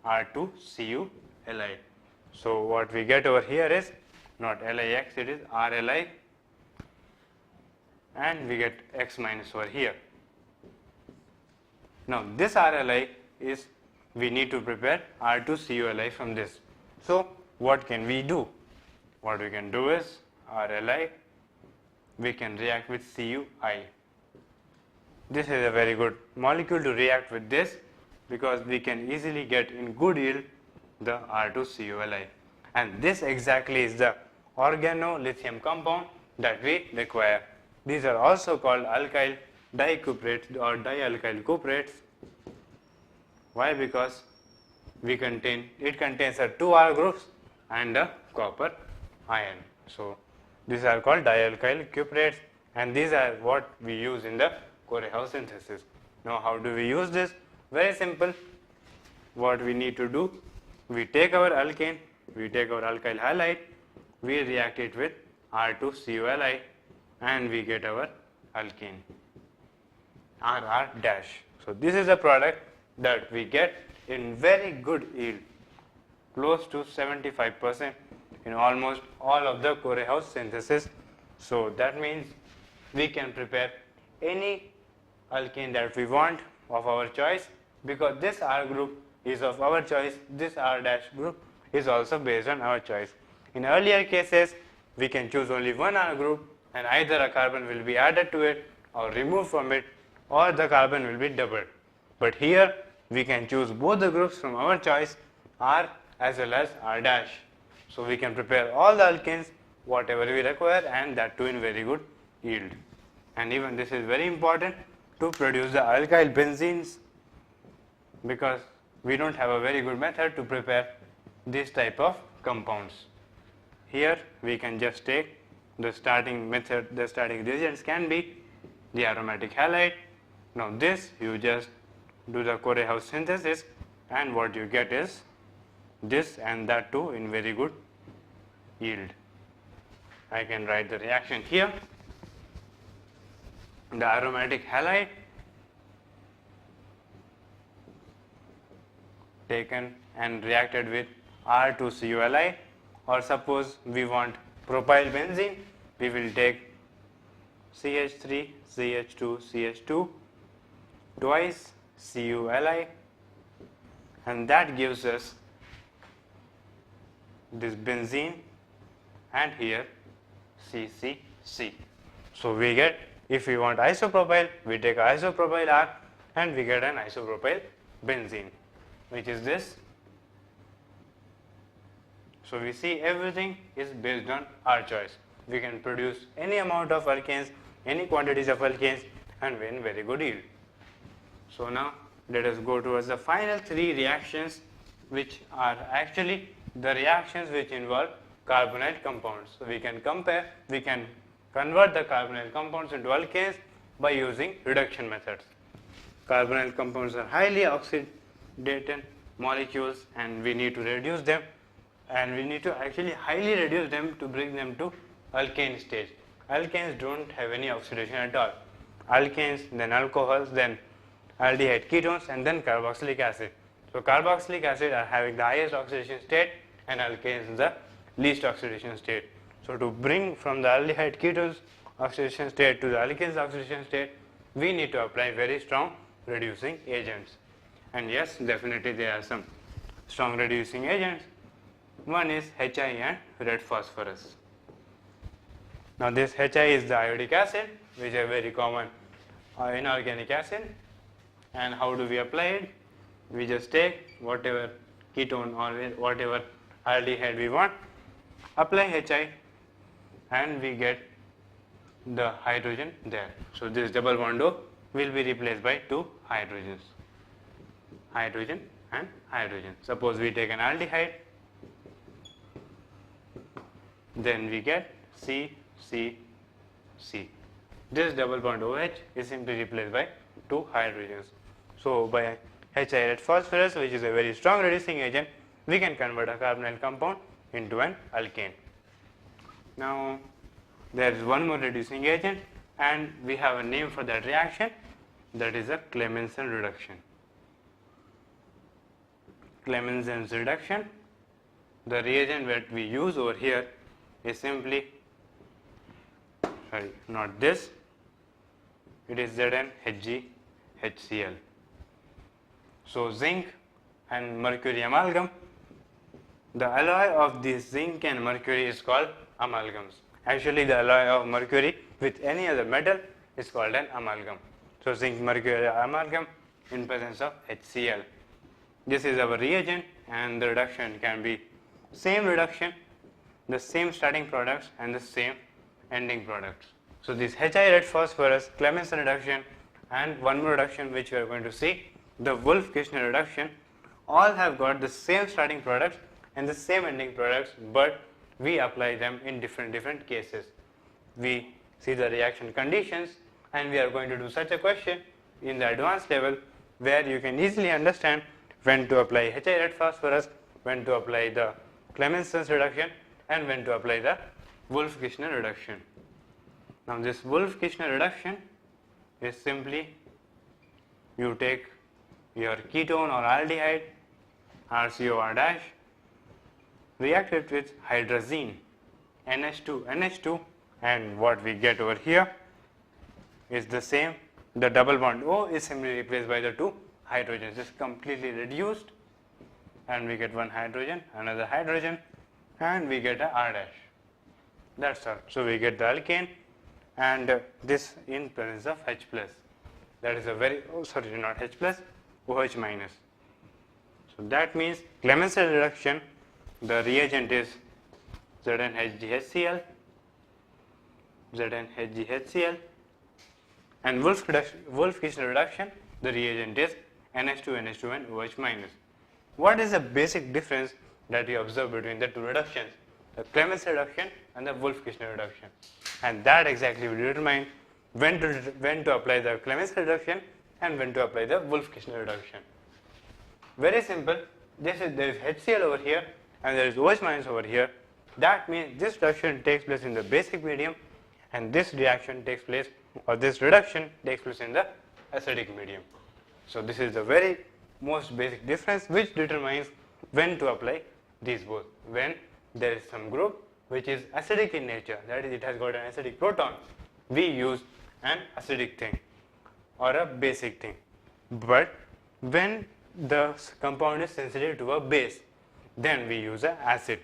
S1: R2Cu Li. So what we get over here is not LiX, it is RLi, and we get X minus over here. Now this RLi is, we need to prepare R2CuLi from this. So what can we do? What we can do is RLi, we can react with CuI. This is a very good molecule to react with this, because we can easily get in good yield the R2CuLi, and this exactly is the organolithium compound that we require. These are also called alkyl dicuprates or dialkyl cuprates. Why? Because it contains a 2R groups and a copper ion. So these are called dialkyl cuprates, and these are what we use in the Core-House synthesis. Now how do we use this? Very simple. What we need to do, we take our alkane, we take our alkyl halide, we react it with R2CuLi, and we get our alkane, RR dash. So this is a product that we get in very good yield, close to 75% in almost all of the Core-House synthesis. So that means we can prepare any alkane that we want of our choice, because this R group is of our choice, this R dash group is also based on our choice. In earlier cases, we can choose only one R group, and either a carbon will be added to it or removed from it, or the carbon will be doubled. But here we can choose both the groups from our choice, R as well as R dash. So we can prepare all the alkanes whatever we require, and that too in very good yield. And even this is very important to produce the alkyl benzenes, because we don't have a very good method to prepare this type of compounds. Here we can just take the starting method, the starting reagents can be the aromatic halide. Now this you just do the Corey-House synthesis, and what you get is this, and that too in very good yield. I can write the reaction here. The aromatic halide taken and reacted with R2CuLi, or suppose we want propyl benzene, we will take CH3, CH2, CH2 twice CuLi, and that gives us this benzene, and here CCC. So we get, if we want isopropyl, we take isopropyl R and we get an isopropyl benzene, which is this. So we see everything is based on our choice. We can produce any amount of alkanes, any quantities of alkanes, and win very good yield. So now let us go towards the final three reactions, which are actually the reactions which involve carbonyl compounds. So we can convert the carbonyl compounds into alkanes by using reduction methods. Carbonyl compounds are highly oxidated molecules, and we need to reduce them, and we need to actually highly reduce them to bring them to alkane stage. Alkanes don't have any oxidation at all. Alkanes, then alcohols, then aldehyde ketones, and then carboxylic acid. So carboxylic acid are having the highest oxidation state, and alkanes the least oxidation state. So to bring from the aldehyde ketones oxidation state to the alkanes oxidation state, we need to apply very strong reducing agents. And yes, definitely there are some strong reducing agents. One is HI and red phosphorus. Now this HI is the iodic acid, which is a very common inorganic acid. And how do we apply it? We just take whatever ketone or whatever aldehyde we want, apply HI, and we get the hydrogen there. So this double bond O will be replaced by two hydrogens, hydrogen and hydrogen. Suppose we take an aldehyde, then we get C, C, C. This double bond OH is simply replaced by two hydrogens. So by HI red phosphorus, which is a very strong reducing agent, we can convert a carbonyl compound into an alkane. Now there is one more reducing agent, and we have a name for that reaction, that is a Clemmensen reduction. Clemmensen's reduction, the reagent that we use over here is simply, sorry, not this, it is ZnHgHCl. So zinc and mercury amalgam, the alloy of this zinc and mercury is called amalgams. Actually the alloy of mercury with any other metal is called an amalgam. So zinc mercury amalgam in presence of HCl. This is our reagent, and the reduction can be same reduction, the same starting products and the same ending products. So this HI red phosphorus, Clemmensen reduction, and one more reduction which we are going to see, the Wolff-Kishner reduction, all have got the same starting products and the same ending products, but we apply them in different cases. We see the reaction conditions, and we are going to do such a question in the advanced level where you can easily understand when to apply HI red phosphorus, when to apply the Clemmensen's reduction, and when to apply the Wolff-Kishner reduction. Now this Wolff-Kishner reduction is simply, you take your ketone or aldehyde, RCOR dash, react it with hydrazine, NH2, and what we get over here is the same. The double bond O is simply replaced by the two hydrogens, just completely reduced, and we get one hydrogen, another hydrogen, and we get a R dash. That's all. So we get the alkane, and this in presence of H plus. that is a very, not H plus, OH minus. So that means Clemens's reduction, the reagent is ZnHgHCl, ZnHgHCl, and Wolff-Kishner reduction, the reagent is NH2NH2 and OH minus. What is the basic difference that you observe between the two reductions? The Clemens reduction and the Wolff-Kishner reduction. And that exactly will determine when to apply the Clemens reduction and when to apply the Wolff-Kishner reduction. Very simple. There is HCl over here and there is OH minus over here. That means this reduction takes place in the basic medium and this reaction takes place, or this reduction takes place in the acidic medium. So this is the very most basic difference which determines when to apply these both. When there is some group which is acidic in nature, that is it has got an acidic proton, we use an acidic thing or a basic thing. But when the compound is sensitive to a base, then we use an acid.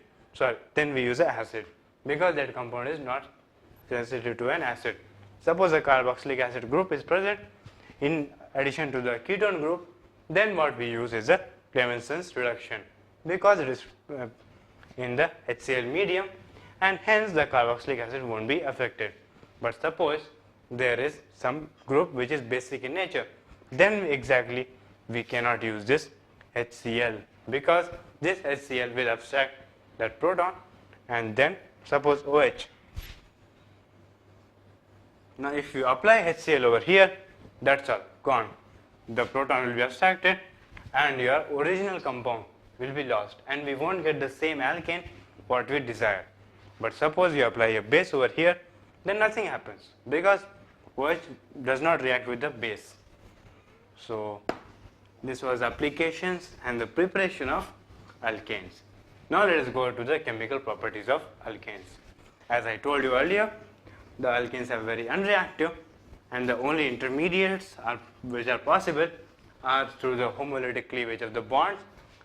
S1: Because that compound is not sensitive to an acid. Suppose a carboxylic acid group is present in addition to the ketone group, then what we use is a Clemenson's reduction, because it is in the HCl medium and hence the carboxylic acid won't be affected. But suppose there is some group which is basic in nature, then exactly we cannot use this HCl, because this HCl will abstract that proton, and then suppose OH. Now if you apply HCl over here, that's all gone. The proton will be abstracted and your original compound will be lost and we won't get the same alkane what we desire. But suppose you apply a base over here, then nothing happens because OH does not react with the base. So this was applications and the preparation of alkanes. Now let us go to the chemical properties of alkanes. As I told you earlier, the alkanes are very unreactive and the only intermediates which are possible are through the homolytic cleavage of the bonds,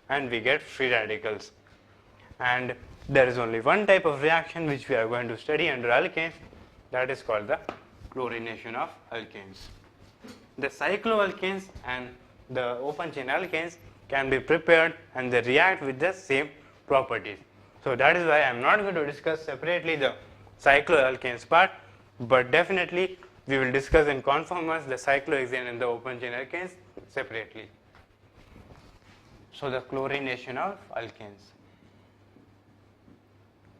S1: and we get free radicals. And there is only one type of reaction which we are going to study under alkanes, that is called the chlorination of alkanes. The cycloalkanes and the open chain alkanes can be prepared and they react with the same properties. So that is why I am not going to discuss separately the cycloalkanes part, but definitely we will discuss in conformers the cyclohexane and the open chain alkanes separately. So the chlorination of alkanes.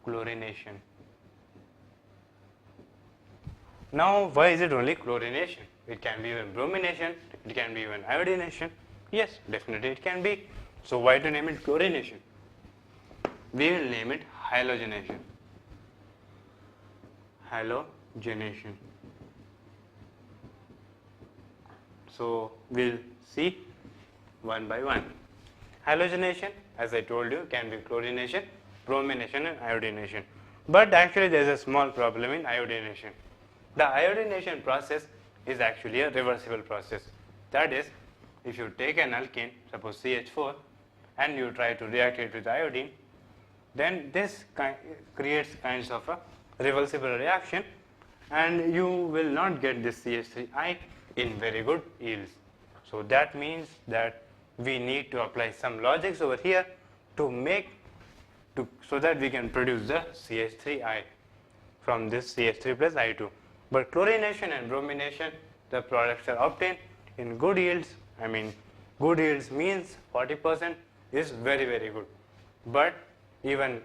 S1: Chlorination. Now why is it only chlorination? It can be even bromination, it can be even iodination. Yes, definitely it can be. So why to name it chlorination? We will name it halogenation. Halogenation. So we'll see one by one. Halogenation, as I told you, can be chlorination, bromination and iodination. But actually there is a small problem in iodination. The iodination process is actually a reversible process. That is, if you take an alkane, suppose CH4, and you try to react it with iodine, then this creates kinds of a reversible reaction and you will not get this CH3I in very good yields. So that means that we need to apply some logics over here so that we can produce the CH3I from this CH3 plus I2. But chlorination and bromination, the products are obtained in good yields. I mean, good yields means 40% is very, very good. But even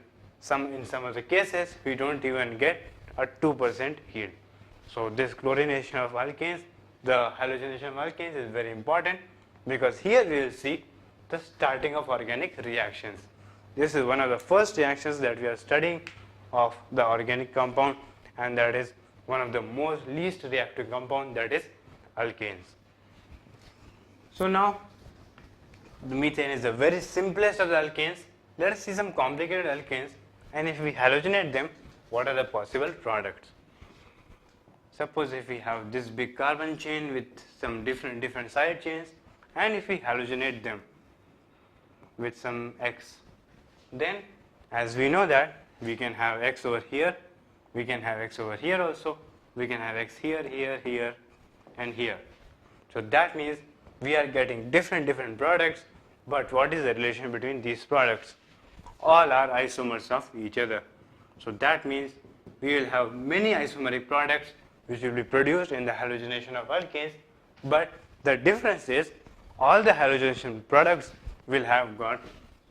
S1: in some of the cases, we don't even get a 2% yield. So this chlorination of alkanes, the halogenation of alkanes is very important, because here we will see the starting of organic reactions. This is one of the first reactions that we are studying of the organic compound, and that is one of the most least reactive compound, that is alkanes. So now the methane is the very simplest of the alkanes. Let us see some complicated alkanes, and if we halogenate them, what are the possible products? Suppose if we have this big carbon chain with some different side chains, and if we halogenate them with some X, then as we know that we can have X over here, we can have X over here also, we can have X here, here, here and here. So that means we are getting different products, but what is the relation between these products? All are isomers of each other. So that means we will have many isomeric products which will be produced in the halogenation of alkanes, but the difference is all the halogenation products will have got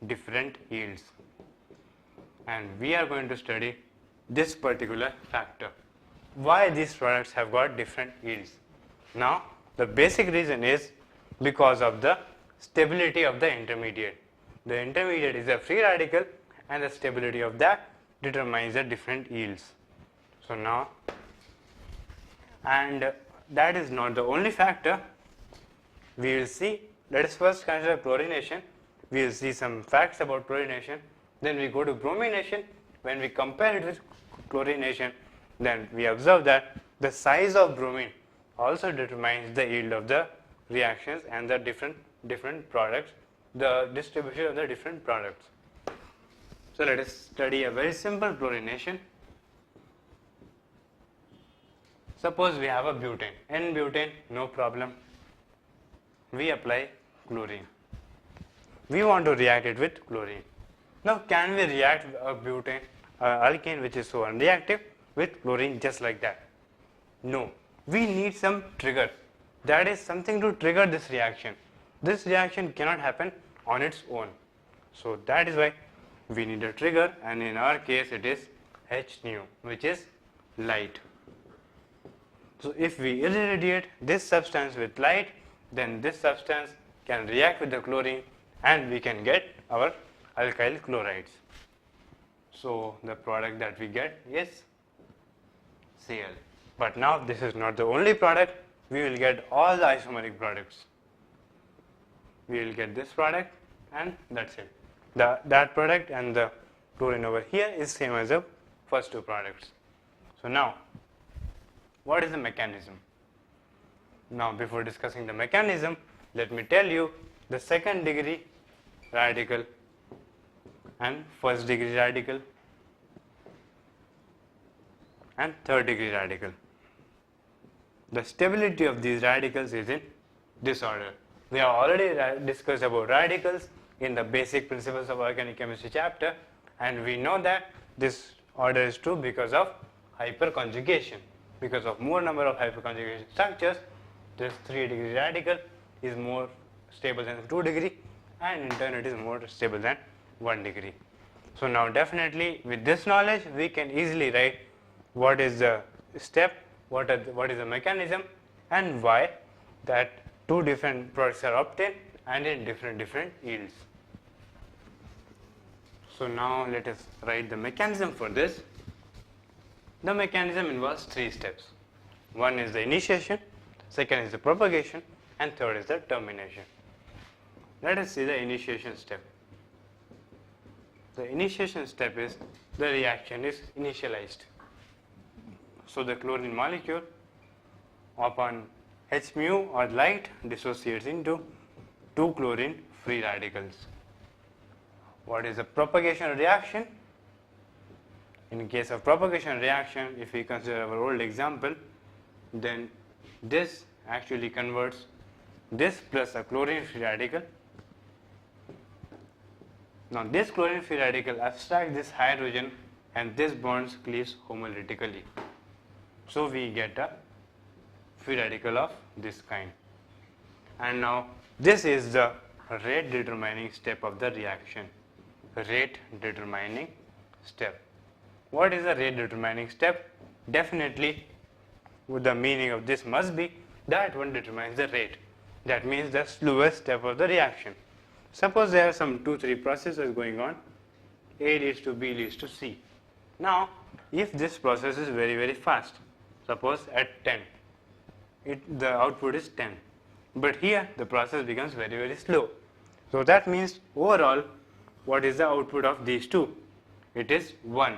S1: different yields. And we are going to study this particular factor, why these products have got different yields. Now, the basic reason is because of the stability of the intermediate. The intermediate is a free radical, and the stability of that determines the different yields. So now, and that is not the only factor. We will see, let us first consider chlorination. We will see some facts about chlorination. Then we go to bromination. When we compare it with chlorination, then we observe that the size of bromine also determines the yield of the reactions and the different products, the distribution of the different products. So let us study a very simple chlorination. Suppose we have a butane, N-butane, no problem. We apply chlorine. We want to react it with chlorine. Now, can we react a butane, alkane which is so unreactive, with chlorine just like that? No. We need some trigger. That is something to trigger this reaction. This reaction cannot happen on its own. So that is why we need a trigger, and in our case it is H nu, which is light. So if we irradiate this substance with light, then this substance can react with the chlorine and we can get our alkyl chlorides. So the product that we get is Cl. But now this is not the only product, we will get all the isomeric products. We will get this product and that's it. That product and the chlorine over here is same as the first two products. So now, what is the mechanism? Now before discussing the mechanism, let me tell you the second degree radical and first degree radical and third degree radical. The stability of these radicals is in this order. We have already discussed about radicals in the basic principles of organic chemistry chapter, and we know that this order is true because of hyperconjugation. Because of more number of hyperconjugation structures, this 3 degree radical is more stable than 2 degree, and in turn it is more stable than 1 degree. So now definitely with this knowledge we can easily write what is the step, what is the mechanism, and why that two different products are obtained and in different yields. So now let us write the mechanism for this. The mechanism involves 3 steps. One is the initiation, second is the propagation, and third is the termination. Let us see the initiation step. The initiation step is the reaction is initialized. So the chlorine molecule upon H mu or light dissociates into 2 chlorine free radicals. What is the propagation reaction? In case of propagation reaction, if we consider our old example, then this actually converts this plus a chlorine free radical. Now this chlorine free radical abstracts this hydrogen and this bonds cleaves homolytically. So we get a free radical of this kind. And now this is the rate determining step of the reaction. Rate determining step. What is the rate determining step? Definitely the meaning of this must be that one determines the rate. That means the slowest step of the reaction. Suppose there are some 2-3 processes going on. A leads to B leads to C. Now if this process is very fast, suppose at 10, the output is 10. But here the process becomes very slow. So that means overall what is the output of these two? It is 1.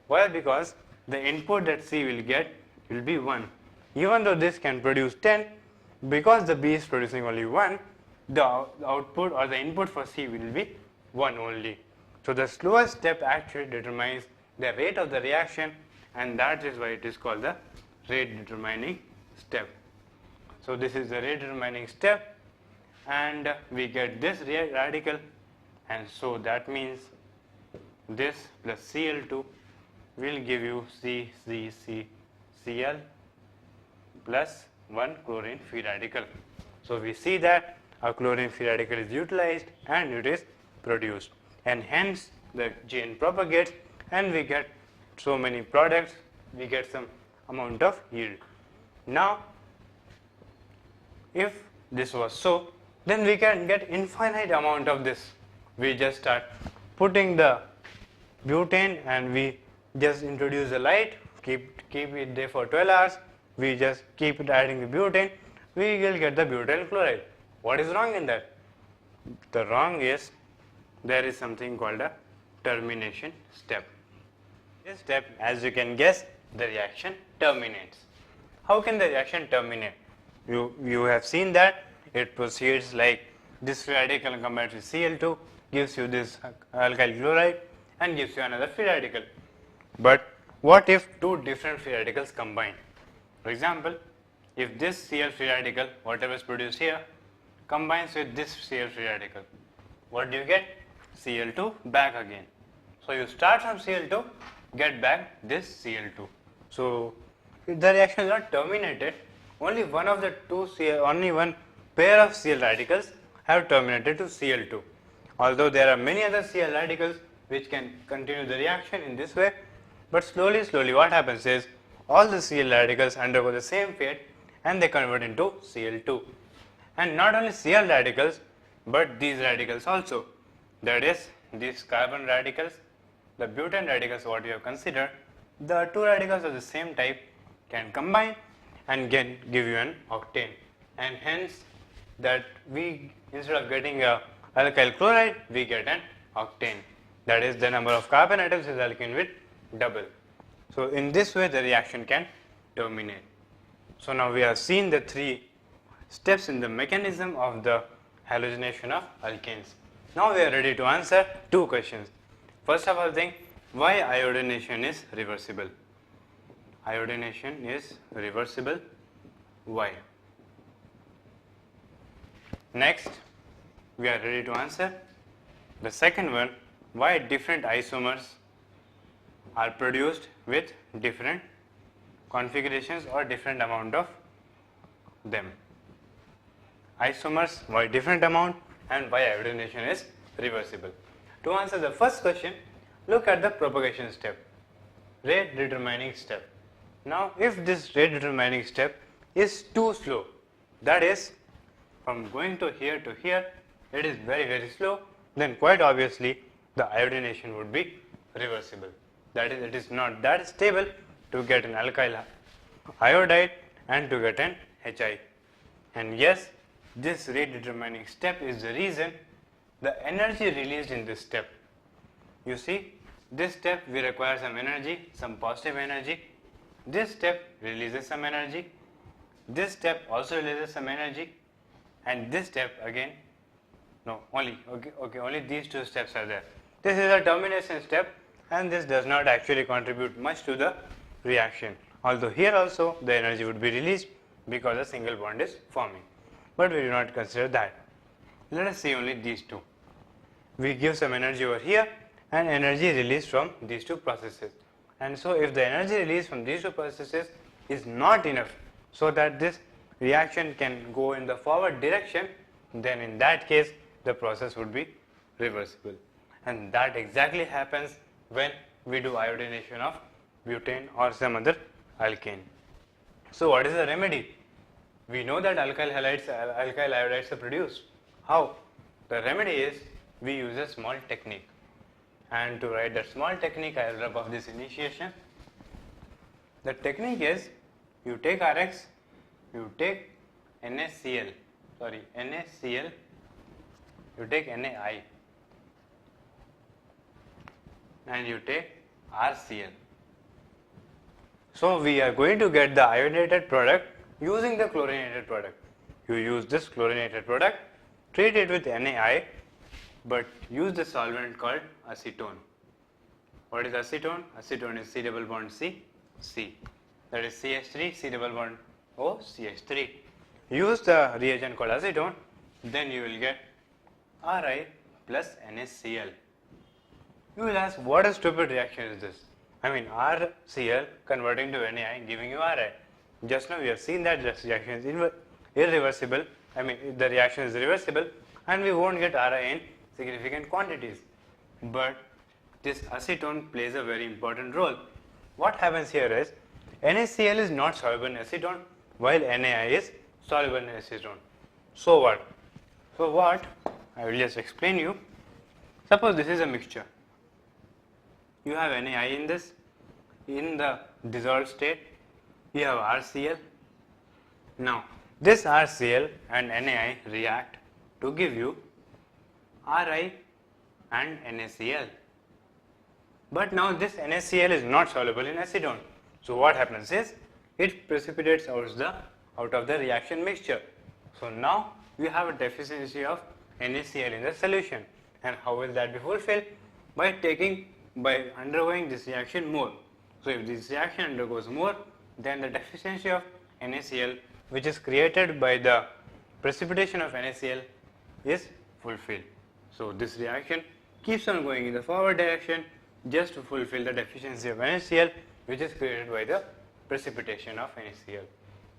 S1: Why? Because the input that C will get will be 1. Even though this can produce 10, because the B is producing only 1, the output or the input for C will be 1 only. So the slowest step actually determines the rate of the reaction, and that is why it is called the rate determining step. So this is the rate determining step, and we get this radical, and so that means this plus Cl2 will give you CCCCl plus 1 chlorine free radical. So we see that a chlorine free radical is utilized and it is produced, and hence the chain propagates and we get so many products, we get some amount of yield. Now if this was so, then we can get infinite amount of this. We just start putting the butane and we just introduce the light, keep it there for 12 hours, we just keep adding the butane, we will get the butyl chloride. What is wrong in that? The wrong is there is something called a termination step. This step, as you can guess, the reaction terminates. How can the reaction terminate? You have seen that it proceeds like this free radical combined with Cl2 gives you this alkyl chloride and gives you another free radical. But what if two different free radicals combine? For example, if this Cl free radical, whatever is produced here, combines with this Cl free radical, what do you get? Cl2 back again. So you start from Cl2, get back this Cl2. So the reaction is not terminated. Only one of the two only one pair of Cl radicals have terminated to Cl2. Although there are many other Cl radicals which can continue the reaction in this way, but slowly what happens is all the Cl radicals undergo the same fate and they convert into Cl2. And not only Cl radicals, but these radicals also, that is these carbon radicals, the butane radicals what we have considered, the two radicals of the same type can combine and give you an octane, and hence that we, instead of getting a alkyl chloride, we get an octane, that is the number of carbon atoms is alkene with double. So in this way the reaction can terminate. So now we have seen the three steps in the mechanism of the halogenation of alkanes. Now we are ready to answer two questions. First of all thing, why iodination is reversible? Iodination is reversible. Why? Next, we are ready to answer the second one, why different isomers are produced with different configurations or different amount of them. Isomers, why different amount, and why iodination is reversible. To answer the first question, look at the propagation step, rate determining step. Now if this rate determining step is too slow, that is from going to here, it is very slow, then quite obviously the iodination would be reversible. That is, it is not that stable to get an alkyl iodide and to get an HI. And yes, this rate determining step is the reason the energy released in this step. You see, this step we require some energy, some positive energy. This step releases some energy. This step also releases some energy, and this step again, no, only only these two steps are there. This is a termination step, and this does not actually contribute much to the reaction. Although here also the energy would be released because a single bond is forming, but we do not consider that. Let us see only these two. We give some energy over here and energy released from these two processes, and so if the energy released from these two processes is not enough so that this reaction can go in the forward direction, then in that case the process would be reversible, and that exactly happens when we do iodination of butane or some other alkane. So what is the remedy? We know that alkyl iodides are produced. How? The remedy is we use a small technique, and to write that small technique I will rub off this initiation. The technique is you take Rx, you take NaCl, you take NaI, and you take RCl. So we are going to get the iodinated product using the chlorinated product. You use this chlorinated product, treat it with NaI, but use the solvent called acetone. What is acetone? Acetone is C double bond C, C. That is CH3, C double bond O, CH3. use the reagent called acetone, then you will get Ri plus NaCl. You will ask, what a stupid reaction is this? I mean, RCl converting to Na giving you Ri. Just now we have seen that this reaction is irreversible. I mean, the reaction is reversible and we won't get Ri in significant quantities. But this acetone plays a very important role. What happens here is NaCl is not soluble in acetone while NaI is soluble in acetone. So what? I will just explain you. Suppose this is a mixture. You have NaI in this. In the dissolved state, you have RCl. Now, this RCl and NaI react to give you Ri and NaCl. But now this NaCl is not soluble in acetone. So what happens is, it precipitates out of the reaction mixture. So now you have a deficiency of NaCl in the solution. And how will that be fulfilled? By undergoing this reaction more. So if this reaction undergoes more, then the deficiency of NaCl, which is created by the precipitation of NaCl, is fulfilled. So this reaction keeps on going in the forward direction just to fulfill the deficiency of NaCl, which is created by the precipitation of NaCl.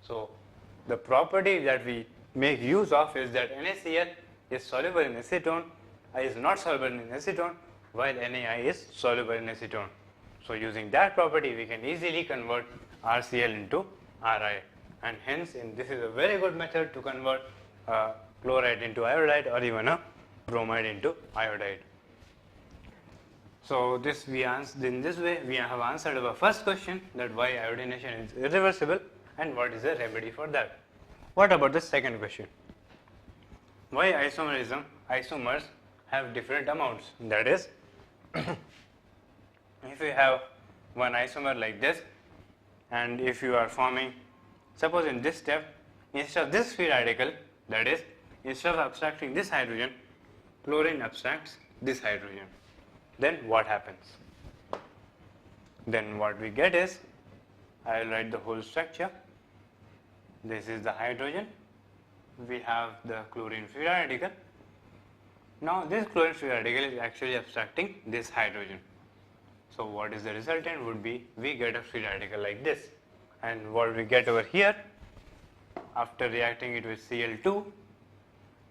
S1: So the property that we make use of is that NaCl is soluble in acetone, is not soluble in acetone, while NaI is soluble in acetone. So using that property, we can easily convert RCl into Ri, and hence this is a very good method to convert chloride into iodide or even a bromide into iodide. So in this way we have answered our first question, that why iodination is irreversible and what is the remedy for that. What about the second question? Why isomers have different amounts? That is, if you have one isomer like this, and if you are forming, suppose in this step, instead of this free radical, that is, instead of abstracting this hydrogen, chlorine abstracts this hydrogen. Then what happens? Then what we get is, I will write the whole structure. This is the hydrogen. We have the chlorine free radical. Now this chlorine free radical is actually abstracting this hydrogen. So what is the resultant would be, we get a free radical like this. And what we get over here, after reacting it with Cl2,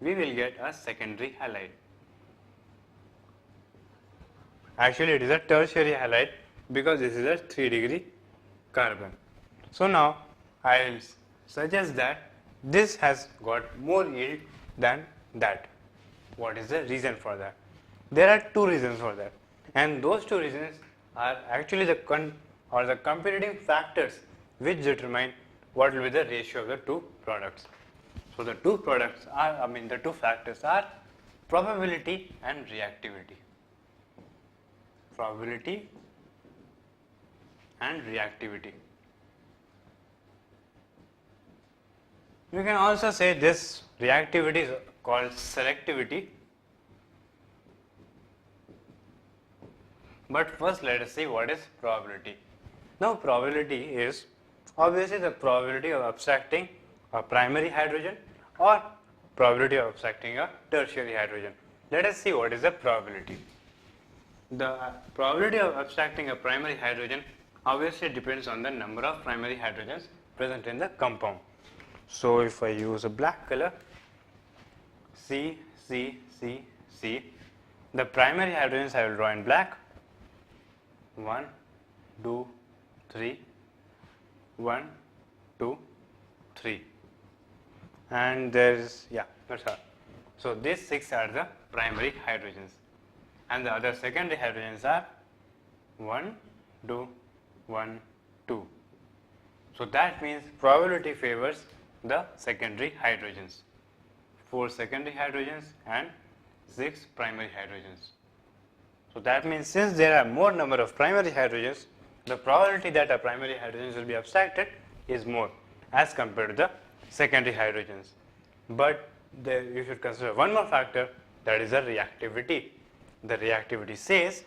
S1: we will get a secondary halide. Actually it is a tertiary halide because this is a 3-degree carbon. So now I will suggest that this has got more yield than that. What is the reason for that? There are two reasons for that, and those two reasons are actually the competing factors which determine what will be the ratio of the two products. So the two factors are probability and reactivity. Probability and reactivity. You can also say this reactivity is called selectivity. But first let us see what is probability. Now probability is obviously the probability of abstracting a primary hydrogen or probability of abstracting a tertiary hydrogen. Let us see what is the probability. The probability of abstracting a primary hydrogen obviously depends on the number of primary hydrogens present in the compound. So if I use a black color, C, C, C, C, the primary hydrogens I will draw in black. 1, 2, 3, 1, 2, 3, and there is, that's all. So these 6 are the primary hydrogens, and the other secondary hydrogens are 1, 2, 1, 2. So that means probability favors the secondary hydrogens. 4 secondary hydrogens and 6 primary hydrogens. So that means since there are more number of primary hydrogens, the probability that a primary hydrogens will be abstracted is more as compared to the secondary hydrogens. But you should consider one more factor, that is the reactivity. The reactivity says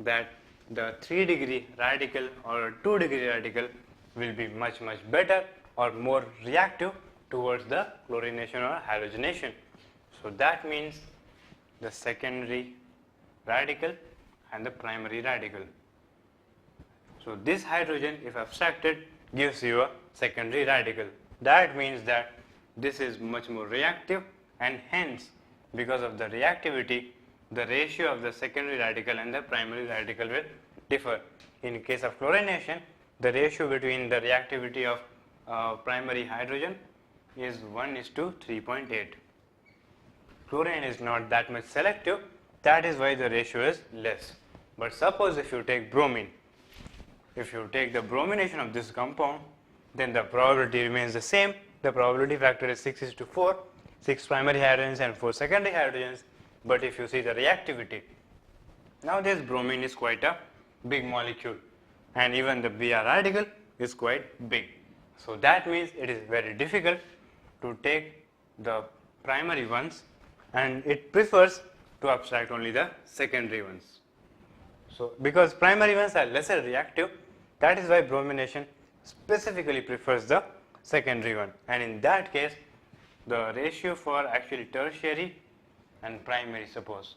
S1: that the 3-degree radical or 2-degree radical will be much better or more reactive towards the chlorination or halogenation. So that means the secondary radical and the primary radical. So this hydrogen, if abstracted, gives you a secondary radical. That means that this is much more reactive, and hence because of the reactivity, the ratio of the secondary radical and the primary radical will differ. In case of chlorination, the ratio between the reactivity of primary hydrogen is 1:3.8. Chlorine is not that much selective, that is why the ratio is less. But suppose if you take bromine, if you take the bromination of this compound, then the probability remains the same. The probability factor is 6:4, 6 primary hydrogens and 4 secondary hydrogens. But if you see the reactivity, now this bromine is quite a big molecule, and even the Br radical is quite big. So that means it is very difficult to take the primary ones, and it prefers to abstract only the secondary ones. So because primary ones are lesser reactive, that is why bromination specifically prefers the secondary one, and in that case the ratio for actually tertiary and primary, suppose.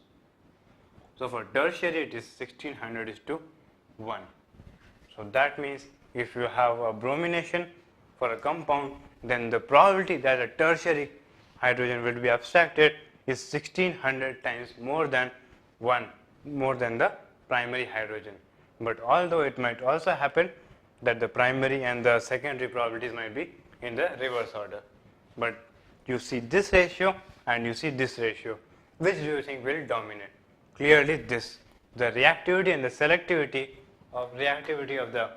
S1: So for tertiary it is 1600:1. So that means if you have a bromination for a compound, then the probability that a tertiary hydrogen will be abstracted is 1600 times more than the primary hydrogen. But although it might also happen that the primary and the secondary probabilities might be in the reverse order. But you see this ratio and you see this ratio. Which do you think will dominate? Clearly this. The reactivity and the selectivity of the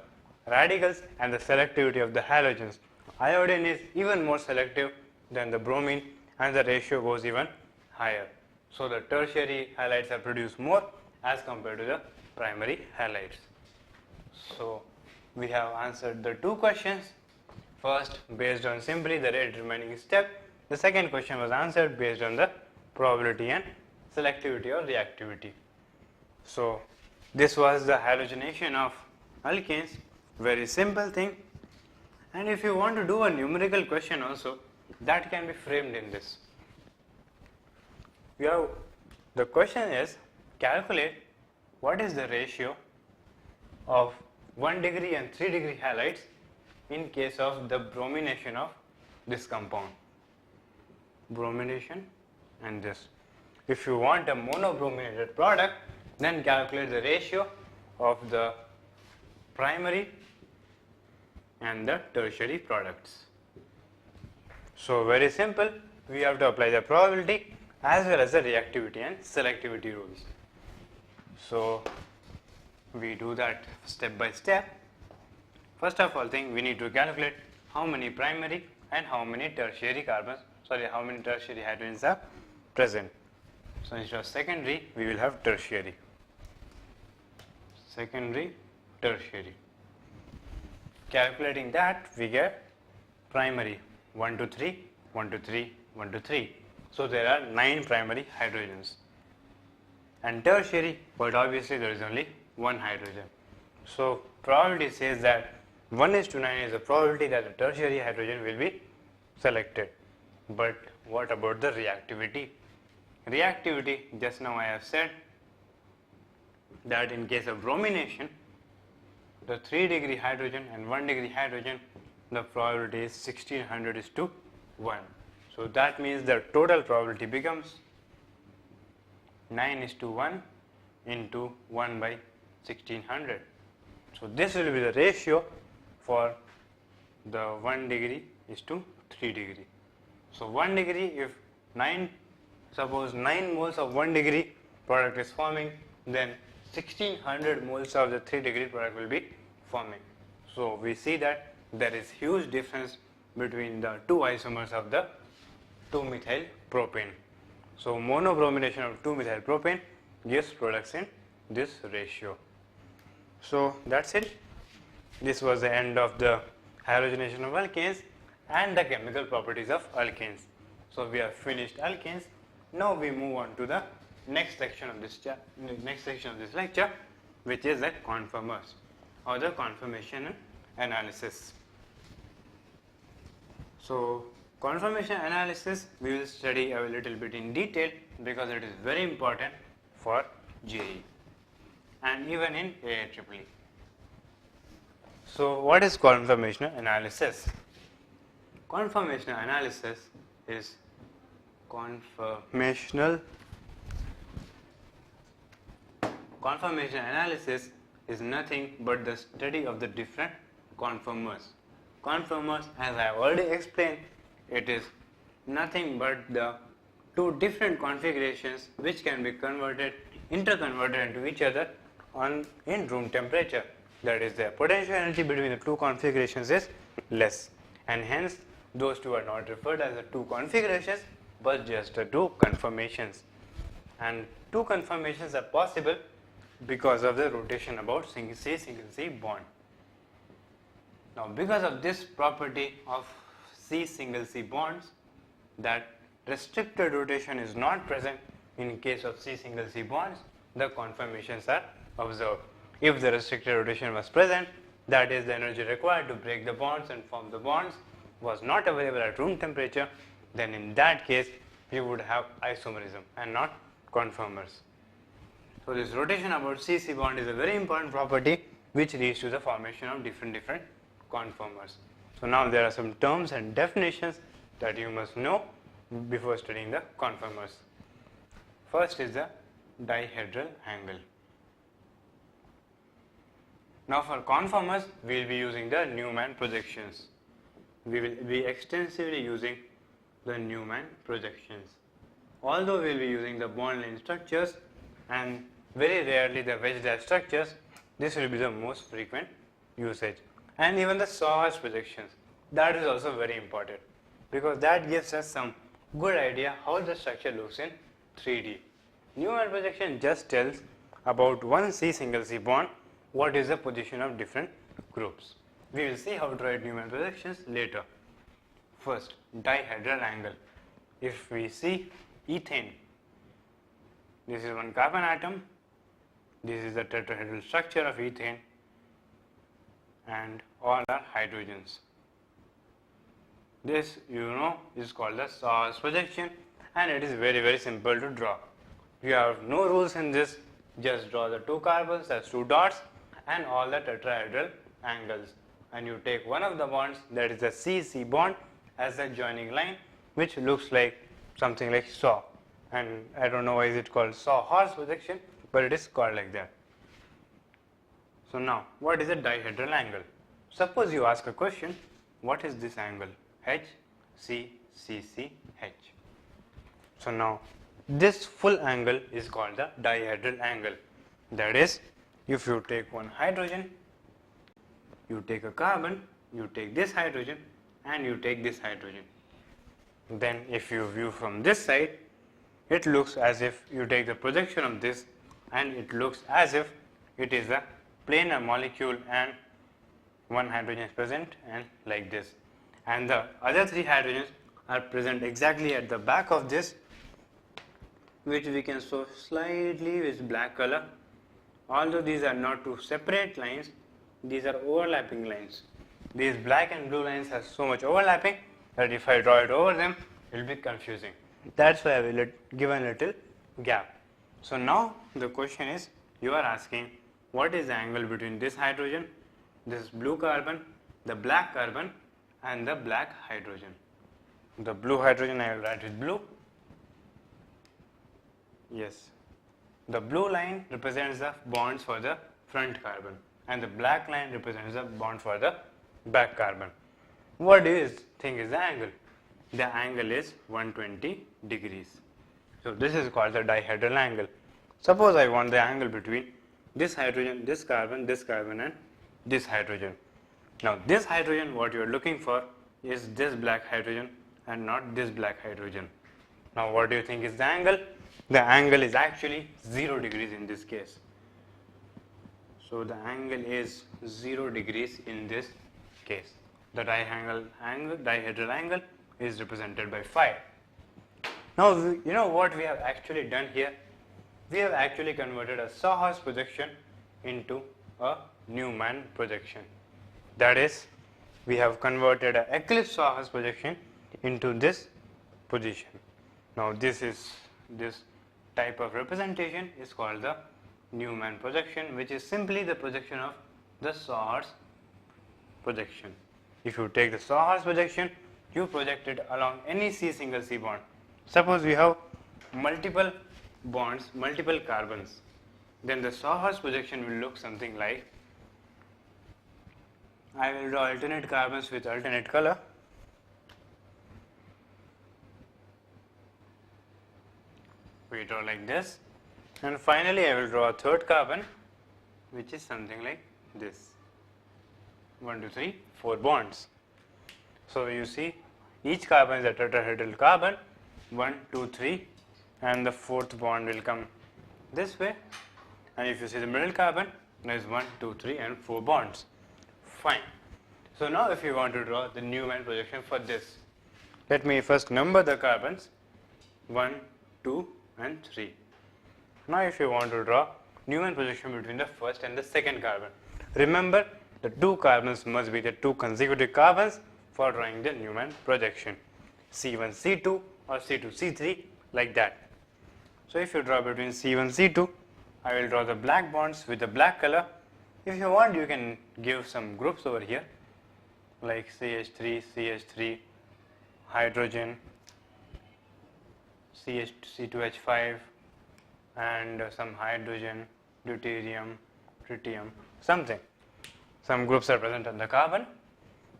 S1: radicals and the selectivity of the halogens. Iodine is even more selective than the bromine, and the ratio goes even higher. So the tertiary halides are produced more as compared to the primary halides. So we have answered the two questions. First, based on simply the rate determining step. The second question was answered based on the probability and selectivity or reactivity. So this was the halogenation of alkanes. Very simple thing. And if you want to do a numerical question also, that can be framed in this. The question is, calculate what is the ratio of 1 degree and 3 degree halides in case of the bromination of this compound. Bromination and this. If you want a monobrominated product, then calculate the ratio of the primary and the tertiary products. So very simple, we have to apply the probability as well as the reactivity and selectivity rules. So we do that step by step. First of all we need to calculate how many primary and how many tertiary hydrogens are present. So instead of secondary, we will have tertiary. Secondary, tertiary. Calculating that, we get primary 1 to 3, 1 to 3, 1 to 3. So there are 9 primary hydrogens. And tertiary, but obviously there is only 1 hydrogen. So probability says that 1:9 is the probability that a tertiary hydrogen will be selected. But what about the reactivity? Reactivity, just now I have said that in case of bromination, the 3 degree hydrogen and 1 degree hydrogen, the probability is 1600:1. So that means the total probability becomes 9:1 into 1 by 1600. So this will be the ratio for the 1 degree is to 3 degree. So 1 degree, if suppose 9 moles of 1 degree product is forming, then 1600 moles of the 3 degree product will be forming. So we see that there is huge difference between the two isomers of the 2-methyl propane. So monobromination of 2-methyl propane gives products in this ratio. So that's it. This was the end of the halogenation of alkanes and the chemical properties of alkanes. So we have finished alkanes. Now we move on to the next section of this lecture, which is the conformers or the conformation analysis. So Conformation analysis we will study a little bit in detail because it is very important for JEE and even in AIEEE. So what is conformational analysis? Conformational analysis is conformational analysis is nothing but the study of the different conformers. Conformers, as I have already explained, it is nothing but the two different configurations which can be interconverted into each other in room temperature. That is, the potential energy between the two configurations is less, and hence those two are not referred as the two configurations but just the two conformations. And two conformations are possible because of the rotation about C bond. Now, because of this property of C bonds, that restricted rotation is not present in case of C bonds, the conformations are observed. If the restricted rotation was present, that is, the energy required to break the bonds and form the bonds was not available at room temperature, then in that case you would have isomerism and not conformers. So this rotation about C bond is a very important property which leads to the formation of different conformers. So now there are some terms and definitions that you must know before studying the conformers. First is the dihedral angle. Now for conformers we will be using the Newman projections. We will be extensively using the Newman projections. Although we will be using the bond line structures and very rarely the wedge structures, this will be the most frequent usage. And even the Sawhorse projections, that is also very important because that gives us some good idea how the structure looks in 3D. Newman projection just tells about one C bond, what is the position of different groups. We will see how to write Newman projections later. First, dihedral angle. If we see ethane, this is one carbon atom, this is the tetrahedral structure of ethane, and all are hydrogens. This is called the Sawhorse projection, and it is very simple to draw. You have no rules in this, just draw the two carbons as two dots and all the tetrahedral angles, and you take one of the bonds, that is the C bond, as a joining line which looks like something like saw, and I don't know why is it called Sawhorse projection, but it is called like that. So now, what is a dihedral angle? Suppose you ask a question, what is this angle? H, C, C, C, H. So now, this full angle is called the dihedral angle. That is, if you take one hydrogen, you take a carbon, you take this hydrogen, and you take this hydrogen. Then if you view from this side, it looks as if you take the projection of this, and it looks as if it is a planar molecule and one hydrogen is present and like this, and the other three hydrogens are present exactly at the back of this, which we can show slightly with black color. Although these are not two separate lines, these are overlapping lines. These black and blue lines have so much overlapping that if I draw it over them, it will be confusing. That's why I will give a little gap. So now the question is, you are asking, what is the angle between this hydrogen, this blue carbon, the black carbon, and the black hydrogen? The blue hydrogen I will write with blue. Yes. The blue line represents the bonds for the front carbon, and the black line represents the bond for the back carbon. What do you think is the angle? The angle is 120 degrees. So this is called the dihedral angle. Suppose I want the angle between this hydrogen, this carbon, and this hydrogen. Now this hydrogen, what you are looking for is this black hydrogen and not this black hydrogen. Now what do you think is the angle? The angle is actually 0 degrees in this case. So the angle is 0 degrees in this case. The dihedral angle is represented by phi. Now you know what we have actually done here? We have actually converted a Sawhorse projection into a Newman projection. That is, we have converted an eclipse Sawhorse projection into this position. Now this type of representation is called the Newman projection, which is simply the projection of the Sawhorse projection. If you take the Sawhorse projection, you project it along any single C bond. Suppose we have multiple bonds, multiple carbons, then the Sawhorse projection will look something like, I will draw alternate carbons with alternate color. We draw like this, and finally I will draw a third carbon, which is something like this. 1, 2, 3, 4 bonds. So you see each carbon is a tetrahedral carbon, 1, 2, 3, and the fourth bond will come this way. And if you see the middle carbon, there is 1, 2, 3 and 4 bonds. Fine. So now if you want to draw the Newman projection for this, let me first number the carbons, 1, 2 and 3. Now if you want to draw Newman projection between the first and the second carbon, remember the two carbons must be the two consecutive carbons for drawing the Newman projection, C1, C2 or C2, C3, like that. So if you draw between C1, C2, I will draw the black bonds with the black color. If you want, you can give some groups over here like CH3, CH3, hydrogen, C2H5 and some hydrogen, deuterium, tritium, something. Some groups are present on the carbon.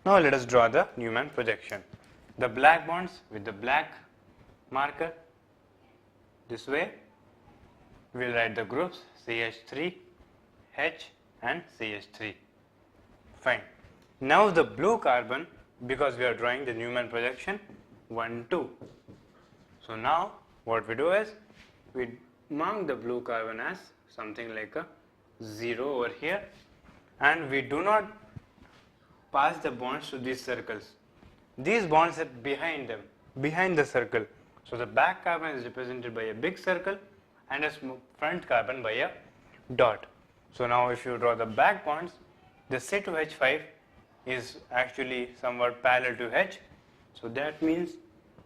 S1: Now let us draw the Newman projection. The black bonds with the black marker this way. We will write the groups CH3, H and CH3. Fine. Now the blue carbon, because we are drawing the Newman projection 1, 2. So now what we do is we mark the blue carbon as something like a 0 over here, and we do not pass the bonds to these circles. These bonds are behind them, behind the circle. So the back carbon is represented by a big circle and a front carbon by a dot. So now if you draw the back bonds, the C2H5 is actually somewhat parallel to H. So that means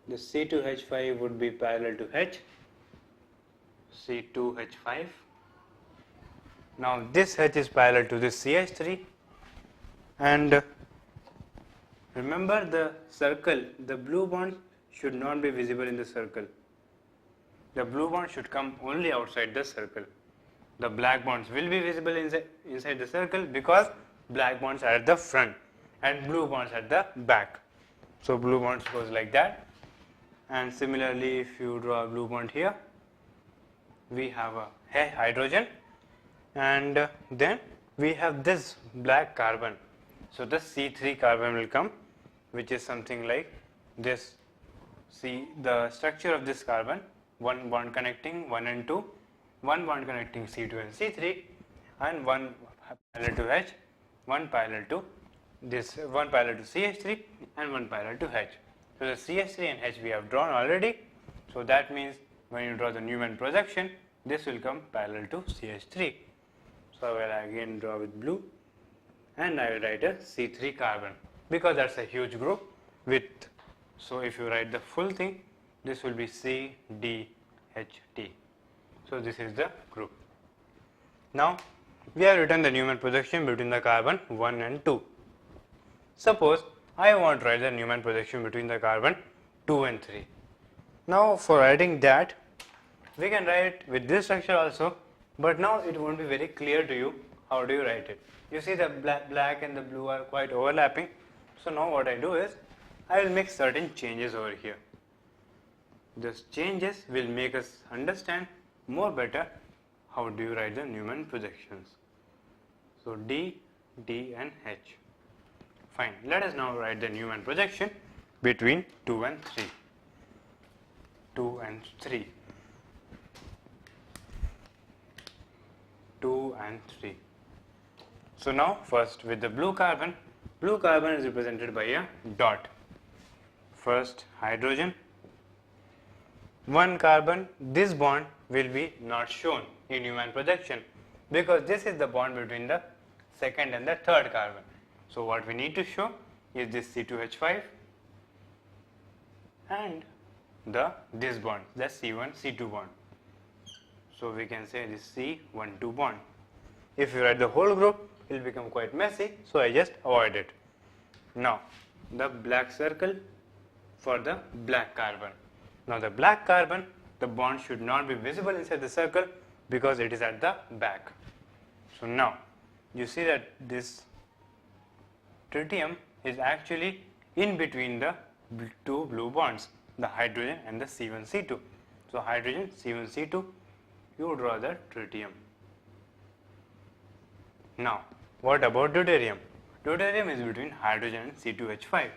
S1: the C2H5 would be parallel to H, C2H5. Now this H is parallel to this CH3, and remember the circle, the blue bonds should not be visible in the circle. The blue bond should come only outside the circle. The black bonds will be visible inside the circle because black bonds are at the front and blue bonds at the back. So blue bonds goes like that. And similarly, if you draw a blue bond here, we have a hydrogen, and then we have this black carbon. So the C3 carbon will come, which is something like this. See the structure of this carbon: one bond connecting 1 and 2, one bond connecting C2 and C3, and one parallel to H, one parallel to this, one parallel to CH3 and one parallel to H. So the CH3 and H we have drawn already. So that means when you draw the Newman projection, this will come parallel to CH3. So I will again draw with blue, and I will write a C3 carbon because that's a huge group with. So if you write the full thing, this will be C, D, H, T. So this is the group. Now we have written the Newman projection between the carbon 1 and 2. Suppose I want to write the Newman projection between the carbon 2 and 3. Now for writing that, we can write with this structure also, but now it won't be very clear to you how do you write it. You see the black and the blue are quite overlapping. So now what I do is, I will make certain changes over here. These changes will make us understand more better how do you write the Newman projections. So D, D and H. Fine. Let us now write the Newman projection between 2 and 3. 2 and 3. 2 and 3. So now first with the blue carbon is represented by a dot. First hydrogen, one carbon, this bond will be not shown in Newman projection because this is the bond between the second and the third carbon. So what we need to show is this C2H5 and this bond, the C1 C2 bond. So we can say this C12 bond. If you write the whole group, it will become quite messy, so I just avoid it. Now the black circle for the black carbon. Now the black carbon, the bond should not be visible inside the circle because it is at the back. So now you see that this tritium is actually in between the two blue bonds, the hydrogen and the C1 C2. So hydrogen C1 C2, you draw the tritium. Now what about deuterium? Deuterium is between hydrogen and C2H5.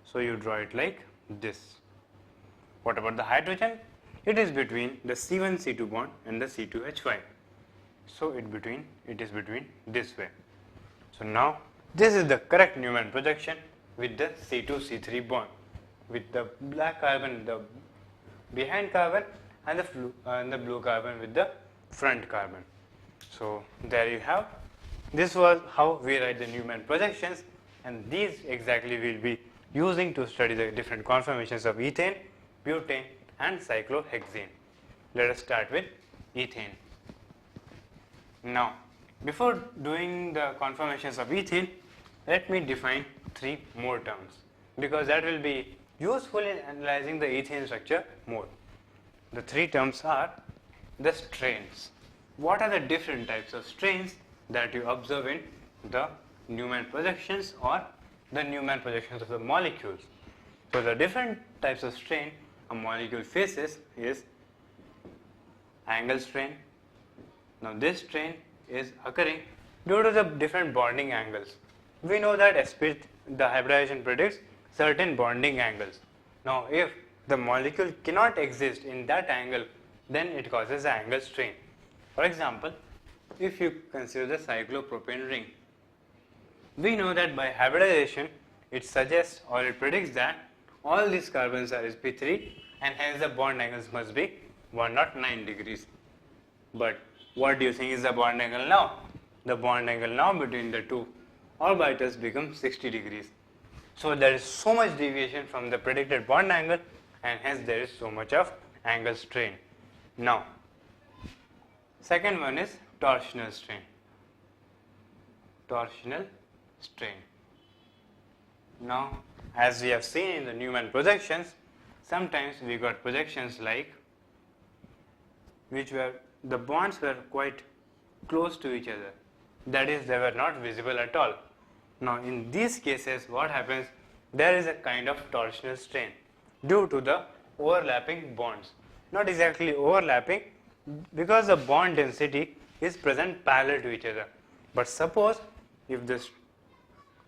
S1: So you draw it like this. What about the hydrogen? It is between the C1 C2 bond and the C2H5. So it is between this way. So now this is the correct Newman projection with the C2 C3 bond, with the black carbon the behind carbon and the blue carbon with the front carbon. So there you have. This was how we write the Newman projections, and these exactly we will be using to study the different conformations of ethane, butane and cyclohexane. Let us start with ethane. Now before doing the conformations of ethane, let me define 3 more terms, because that will be useful in analyzing the ethane structure more. The 3 terms are the strains. What are the different types of strains that you observe in the Newman projections or the Newman projections of the molecules? So the different types of strain a molecule faces is angle strain. Now this strain is occurring due to the different bonding angles. We know that the hybridization predicts certain bonding angles. Now if the molecule cannot exist in that angle, then it causes the angle strain. For example, if you consider the cyclopropane ring, we know that by hybridization it suggests or it predicts that all these carbons are sp3 and hence the bond angles must be 109 degrees. But what do you think is the bond angle now? The bond angle now between the two orbitals becomes 60 degrees. So there is so much deviation from the predicted bond angle, and hence there is so much of angle strain. Now second one is torsional strain. Torsional strain. Now as we have seen in the Newman projections, sometimes we got projections like which were the bonds were quite close to each other, that is they were not visible at all. Now in these cases what happens, there is a kind of torsional strain due to the overlapping bonds. Not exactly overlapping, because the bond density is present parallel to each other. But suppose if this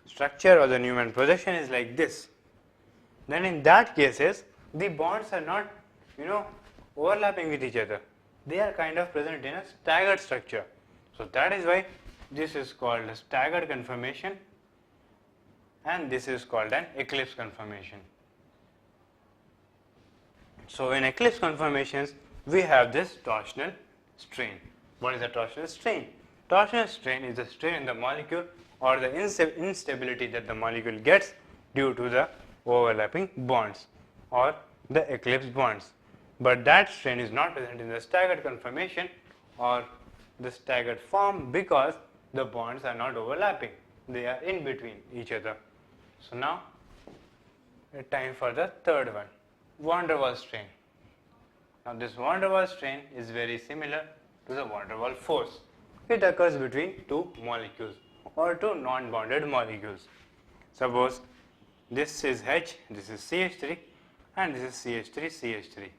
S1: structure or the Newman projection is like this, then in that cases the bonds are not overlapping with each other. They are kind of present in a staggered structure. So that is why this is called a staggered conformation and this is called an eclipse conformation. So in eclipse conformations we have this torsional strain. What is a torsional strain? Torsional strain is the strain in the molecule or the instability that the molecule gets due to the overlapping bonds or the eclipse bonds. But that strain is not present in the staggered conformation or the staggered form because the bonds are not overlapping, they are in between each other. So now time for the third one, van der Waals strain. Now this van der Waals strain is very similar to the van der Waals force. It occurs between two molecules or two non-bonded molecules. Suppose this is H, this is CH3 and this is CH3, CH3.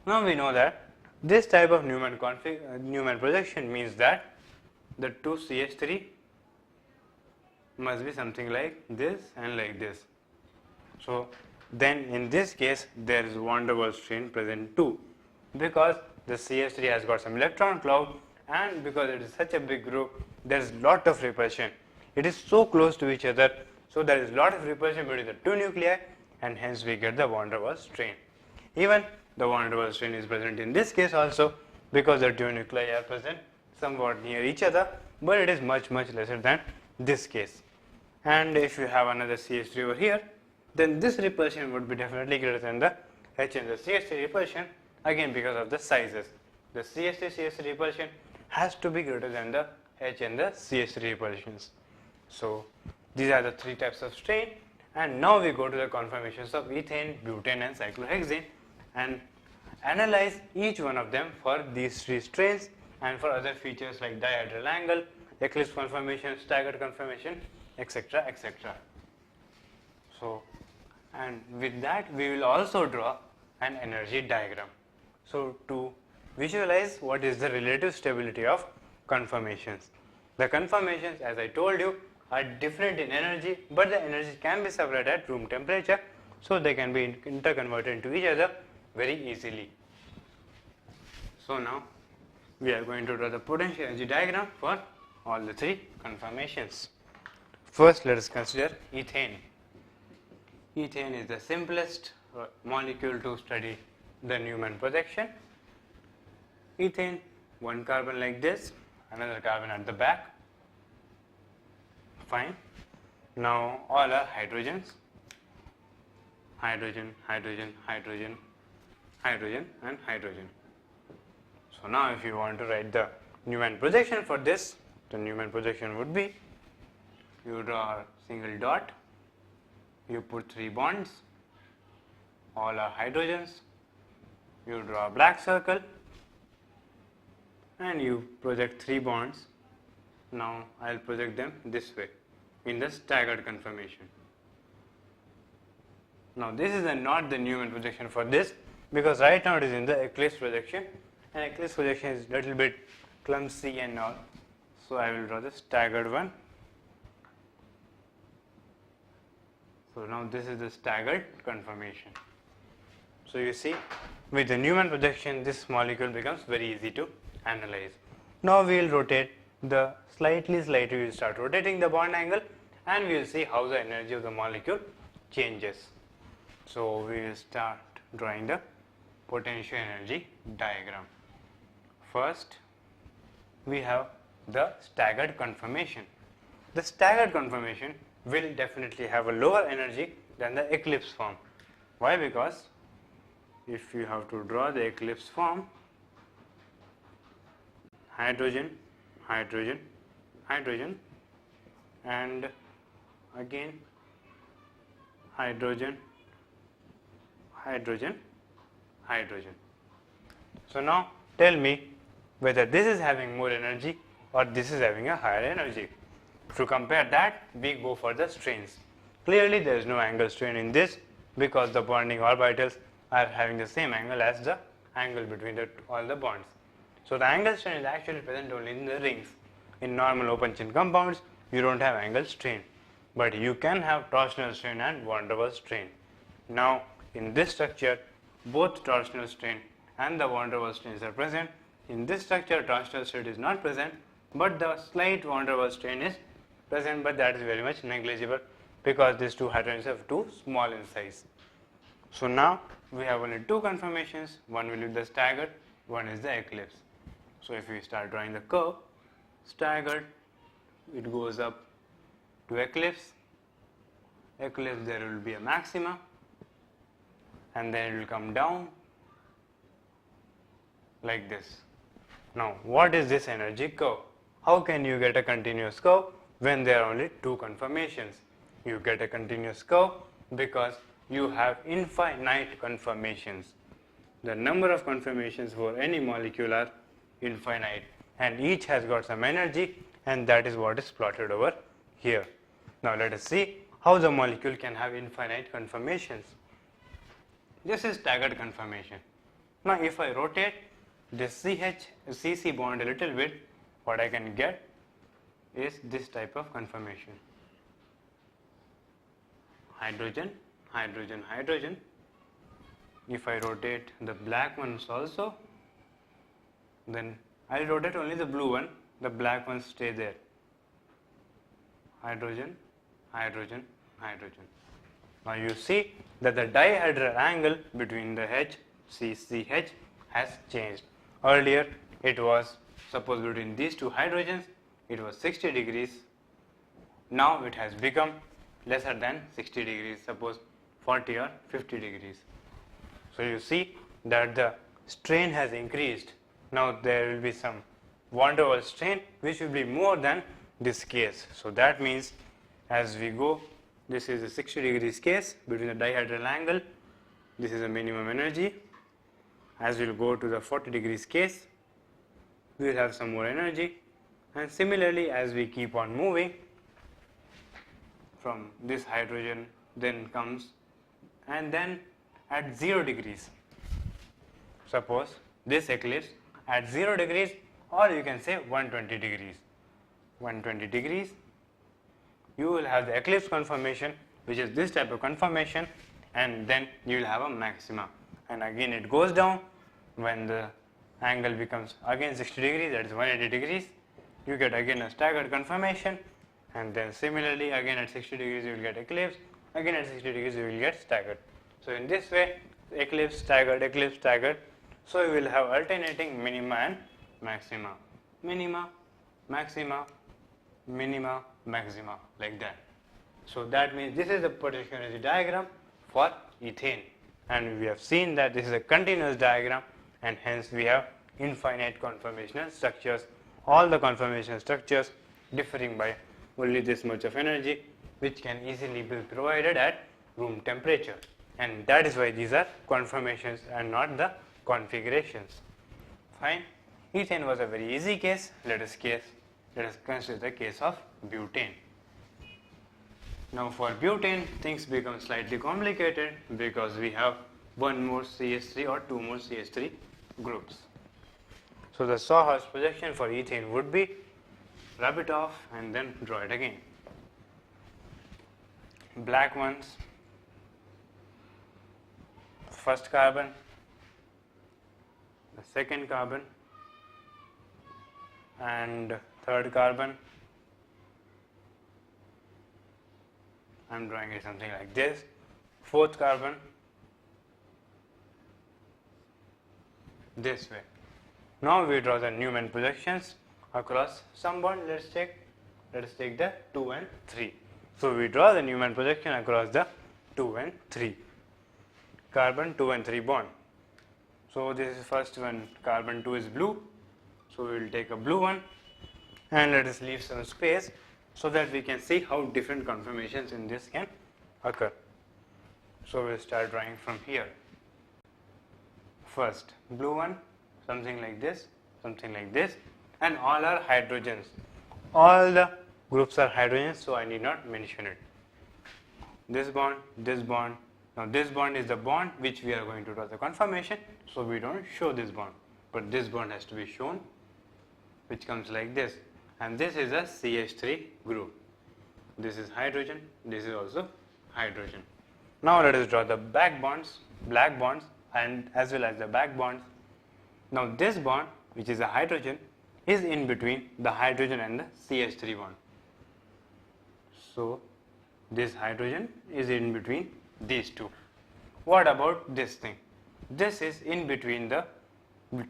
S1: Now we know that this type of Newman projection means that the two CH3 must be something like this and like this. So then in this case there is van der Waals strain present too, because the CH3 has got some electron cloud and because it is such a big group there is lot of repulsion. It is so close to each other, so there is lot of repulsion between the two nuclei and hence we get the van der Waals strain. Even the van der Waals strain is present in this case also because the two nuclei are present somewhat near each other, but it is much lesser than this case. And if you have another CH3 over here, then this repulsion would be definitely greater than the H and the CH3 repulsion, again because of the sizes. The CH3-CH3 repulsion has to be greater than the H and the CH3 repulsions. So these are the three types of strain, and now we go to the conformations of ethane, butane and cyclohexane and analyze each one of them for these three strains and for other features like dihedral angle, eclipse conformation, staggered conformation, etc., etc. So, and with that we will also draw an energy diagram. So, to visualize what is the relative stability of conformations. The conformations, as I told you, are different in energy, but the energy can be supplied at room temperature, so they can be interconverted into each other very easily. So now we are going to draw the potential energy diagram for all the three conformations. First, let us consider ethane. Ethane is the simplest molecule to study the Newman projection. Ethane, one carbon like this, another carbon at the back. Fine. Now all are hydrogens. Hydrogen, hydrogen, hydrogen, hydrogen and hydrogen. So now if you want to write the Newman projection for this, the Newman projection would be, you draw a single dot, you put 3 bonds, all are hydrogens, you draw a black circle and you project 3 bonds. Now I will project them this way in the staggered conformation. Now this is not the Newman projection for this, because right now it is in the eclipse projection, and eclipse projection is little bit clumsy and all. So I will draw the staggered one. So now this is the staggered conformation. So you see, with the Newman projection this molecule becomes very easy to analyze. Now we will rotate the slightly we will start rotating the bond angle, and we will see how the energy of the molecule changes. So we will start drawing the potential energy diagram. First we have the staggered conformation. The staggered conformation will definitely have a lower energy than the eclipse form. Why? Because if you have to draw the eclipse form, hydrogen, hydrogen, hydrogen and again hydrogen, hydrogen, hydrogen. So now tell me whether this is having more energy or this is having a higher energy. To compare that, we go for the strains. Clearly there is no angle strain in this, because the bonding orbitals are having the same angle as the angle between all the bonds. So the angle strain is actually present only in the rings. In normal open chain compounds you don't have angle strain, but you can have torsional strain and van der Waals strain. Now in this structure both torsional strain and the van der Waals strains are present. In this structure torsional strain is not present, but the slight van der Waals strain is present, but that is very much negligible because these two hydrogens are too small in size. So now we have only 2 conformations, one will be the staggered, one is the eclipse. So if we start drawing the curve, staggered, it goes up to eclipse, eclipse there will be a maxima and then it will come down like this. Now what is this energy curve? How can you get a continuous curve when there are only 2 conformations? You get a continuous curve because you have infinite conformations. The number of conformations for any molecule are infinite, and each has got some energy, and that is what is plotted over here. Now let us see how the molecule can have infinite conformations. This is staggered conformation. Now if I rotate this CC bond a little bit, what I can get is this type of conformation. Hydrogen, hydrogen, hydrogen. If I rotate the black ones also, then I will rotate only the blue one, the black ones stay there. Hydrogen, hydrogen, hydrogen. Now you see that the dihedral angle between the HCCH has changed. Earlier it was, suppose between these 2 hydrogens, it was 60 degrees. Now it has become lesser than 60 degrees. Suppose 40 or 50 degrees. So you see that the strain has increased. Now there will be some van der Waals strain which will be more than this case. So that means as we go, this is a 60 degrees case between the dihedral angle, this is a minimum energy. As we will go to the 40 degrees case, we will have some more energy, and similarly as we keep on moving from this hydrogen then comes, and then at 0 degrees, suppose this eclipse at 0 degrees, or you can say 120 degrees. 120 degrees, you will have the eclipse conformation, which is this type of conformation, and then you will have a maxima. And again it goes down when the angle becomes again 60 degrees, that is 180 degrees. You get again a staggered conformation, and then similarly again at 60 degrees you will get eclipse, again at 60 degrees you will get staggered. So in this way, eclipse, staggered, eclipse, staggered. So you will have alternating minima and maxima, minima, maxima, minima, maxima, like that. So that means this is the potential energy diagram for ethane, and we have seen that this is a continuous diagram, and hence we have infinite conformational structures, all the conformational structures differing by only this much of energy, which can easily be provided at room temperature, and that is why these are conformations and not the configurations. Fine. Ethane was a very easy case. Let us consider the case of butane. Now for butane, things become slightly complicated because we have one more CH3 or two more CH3 groups. So the Sawhorse projection for ethane would be rub it off and then draw it again. Black ones, first carbon, the second carbon, and third carbon. I am drawing it something like this. Fourth carbon, this way. Now we draw the Newman projections across some bond. Let us take the 2 and 3. So we draw the Newman projection across the 2 and 3. Carbon 2 and 3 bond. So this is first one, carbon 2 is blue. So we will take a blue one, and let us leave some space so that we can see how different conformations in this can occur. So we will start drawing from here. First blue one, something like this, and all are hydrogens. All the groups are hydrogens, so I need not mention it. This bond, this bond. Now this bond is the bond which we are going to draw the conformation, so we don't show this bond, but this bond has to be shown, which comes like this, and this is a CH3 group. This is hydrogen, this is also hydrogen. Now let us draw the back bonds, black bonds, and as well as the back bonds. Now this bond, which is a hydrogen, is in between the hydrogen and the CH3 bond. So this hydrogen is in between these two. What about this thing? This is in between the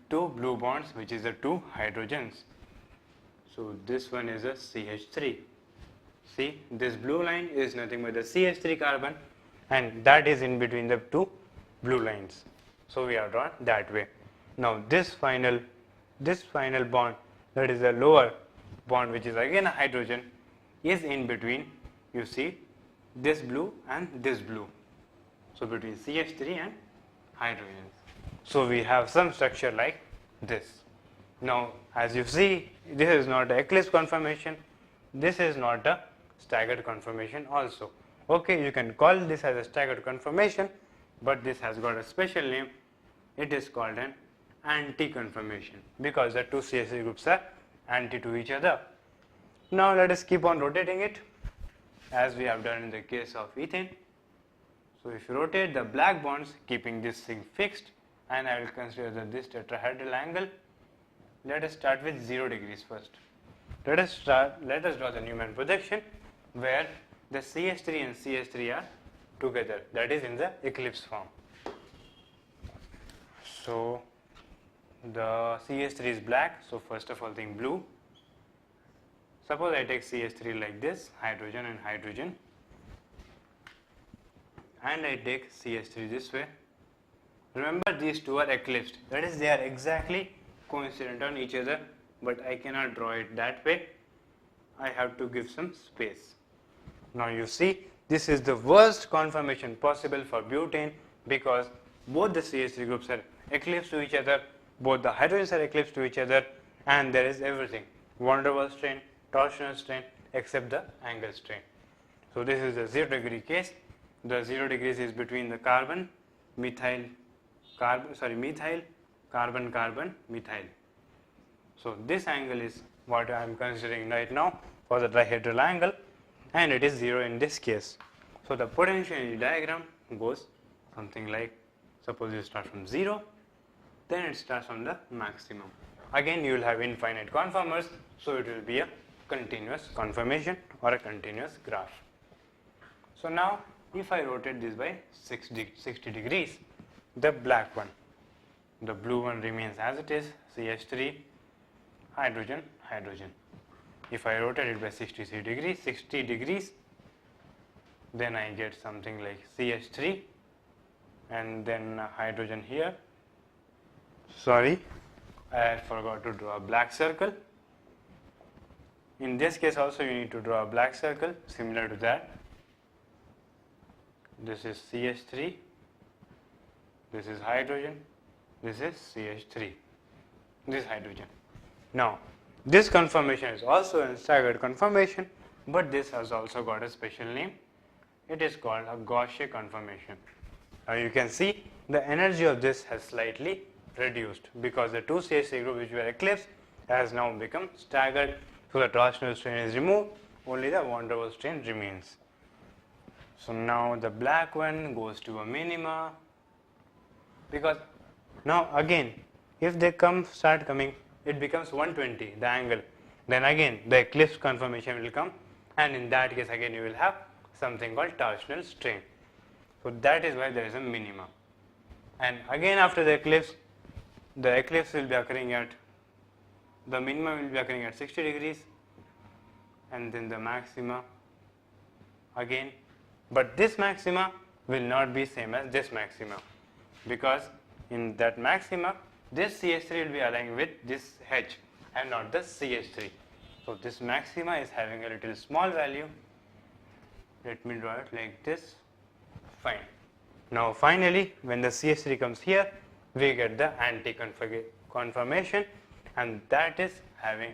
S1: two blue bonds, which is the two hydrogens. So this one is a CH3. See, this blue line is nothing but the CH3 carbon, and that is in between the two blue lines. So we are drawn that way. Now this final bond, that is the lower bond, which is again a hydrogen, is in between, you see, this blue and this blue. So between CH3 and hydrogens. So we have some structure like this. Now as you see, this is not an eclipse conformation, this is not a staggered conformation also. Okay, you can call this as a staggered conformation, but this has got a special name. It is called an anti-conformation because the two CH3 groups are anti to each other. Now let us keep on rotating it as we have done in the case of ethane. So if you rotate the black bonds, keeping this thing fixed, and I will consider this tetrahedral angle. Let us start with 0 degrees first. Let us draw the Newman projection where the CH3 and CH3 are together, that is in the eclipse form. So the CH3 is black, so first of all think blue. Suppose I take CH3 like this, hydrogen and hydrogen, and I take CH3 this way. Remember, these two are eclipsed, that is they are exactly coincident on each other, but I cannot draw it that way. I have to give some space. Now you see, this is the worst conformation possible for butane because both the CH3 groups are eclipsed to each other, both the hydrogens are eclipsed to each other, and there is everything, van der Waals strain, torsional strain, except the angle strain. So this is the 0 degree case. The 0 degrees is between the carbon, methyl, carbon, methyl. So this angle is what I am considering right now for the dihedral angle, and it is 0 in this case. So the potential energy diagram goes something like, suppose you start from 0, then it starts from the maximum. Again you will have infinite conformers, so it will be a continuous conformation or a continuous graph. So now if I rotate this by 60 degrees, the black one, the blue one remains as it is, CH3, hydrogen, hydrogen. If I rotate it by 60 degrees, then I get something like CH3 and then hydrogen here. Sorry, I forgot to draw a black circle. In this case also you need to draw a black circle similar to that. This is CH3, this is hydrogen, this is CH3, this is hydrogen. Now this conformation is also a staggered conformation, but this has also got a special name. It is called a Gaussian conformation. Now you can see the energy of this has slightly reduced because the two CH3 groups which were eclipsed has now become staggered. So the torsional strain is removed, only the van der Waals strain remains. So now the black one goes to a minima, because now again if they start coming, it becomes 120 the angle, then again the eclipse conformation will come, and in that case again you will have something called torsional strain. So that is why there is a minima, and again after the eclipse will be occurring at, the minima will be occurring at 60 degrees and then the maxima again, but this maxima will not be same as this maxima, because in that maxima this CH3 will be aligning with this H and not the CH3. So this maxima is having a little small value. Let me draw it like this. Fine. Now finally when the CH3 comes here, we get the anti-conformation, and that is having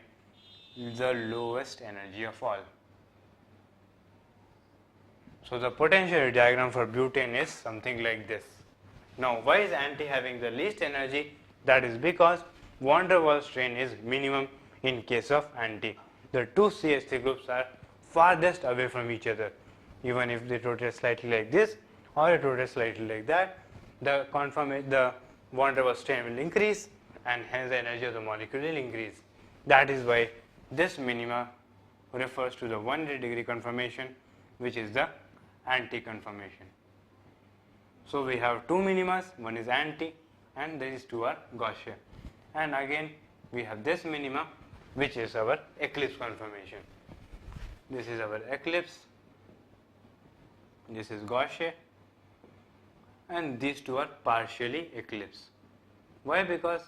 S1: the lowest energy of all. So the potential diagram for butane is something like this. Now why is anti having the least energy? That is because van der Waals strain is minimum in case of anti. The two CH3 groups are farthest away from each other. Even if they rotate slightly like this or it rotates slightly like that, the van der Waals strain will increase, and hence the energy of the molecule will increase. That is why this minima refers to the 180 degree conformation, which is the anti-conformation. So we have two minimas, one is anti and these two are Gaussian, and again we have this minima which is our eclipse conformation. This is our eclipse, this is Gaussian, and these two are partially eclipsed. Why? Because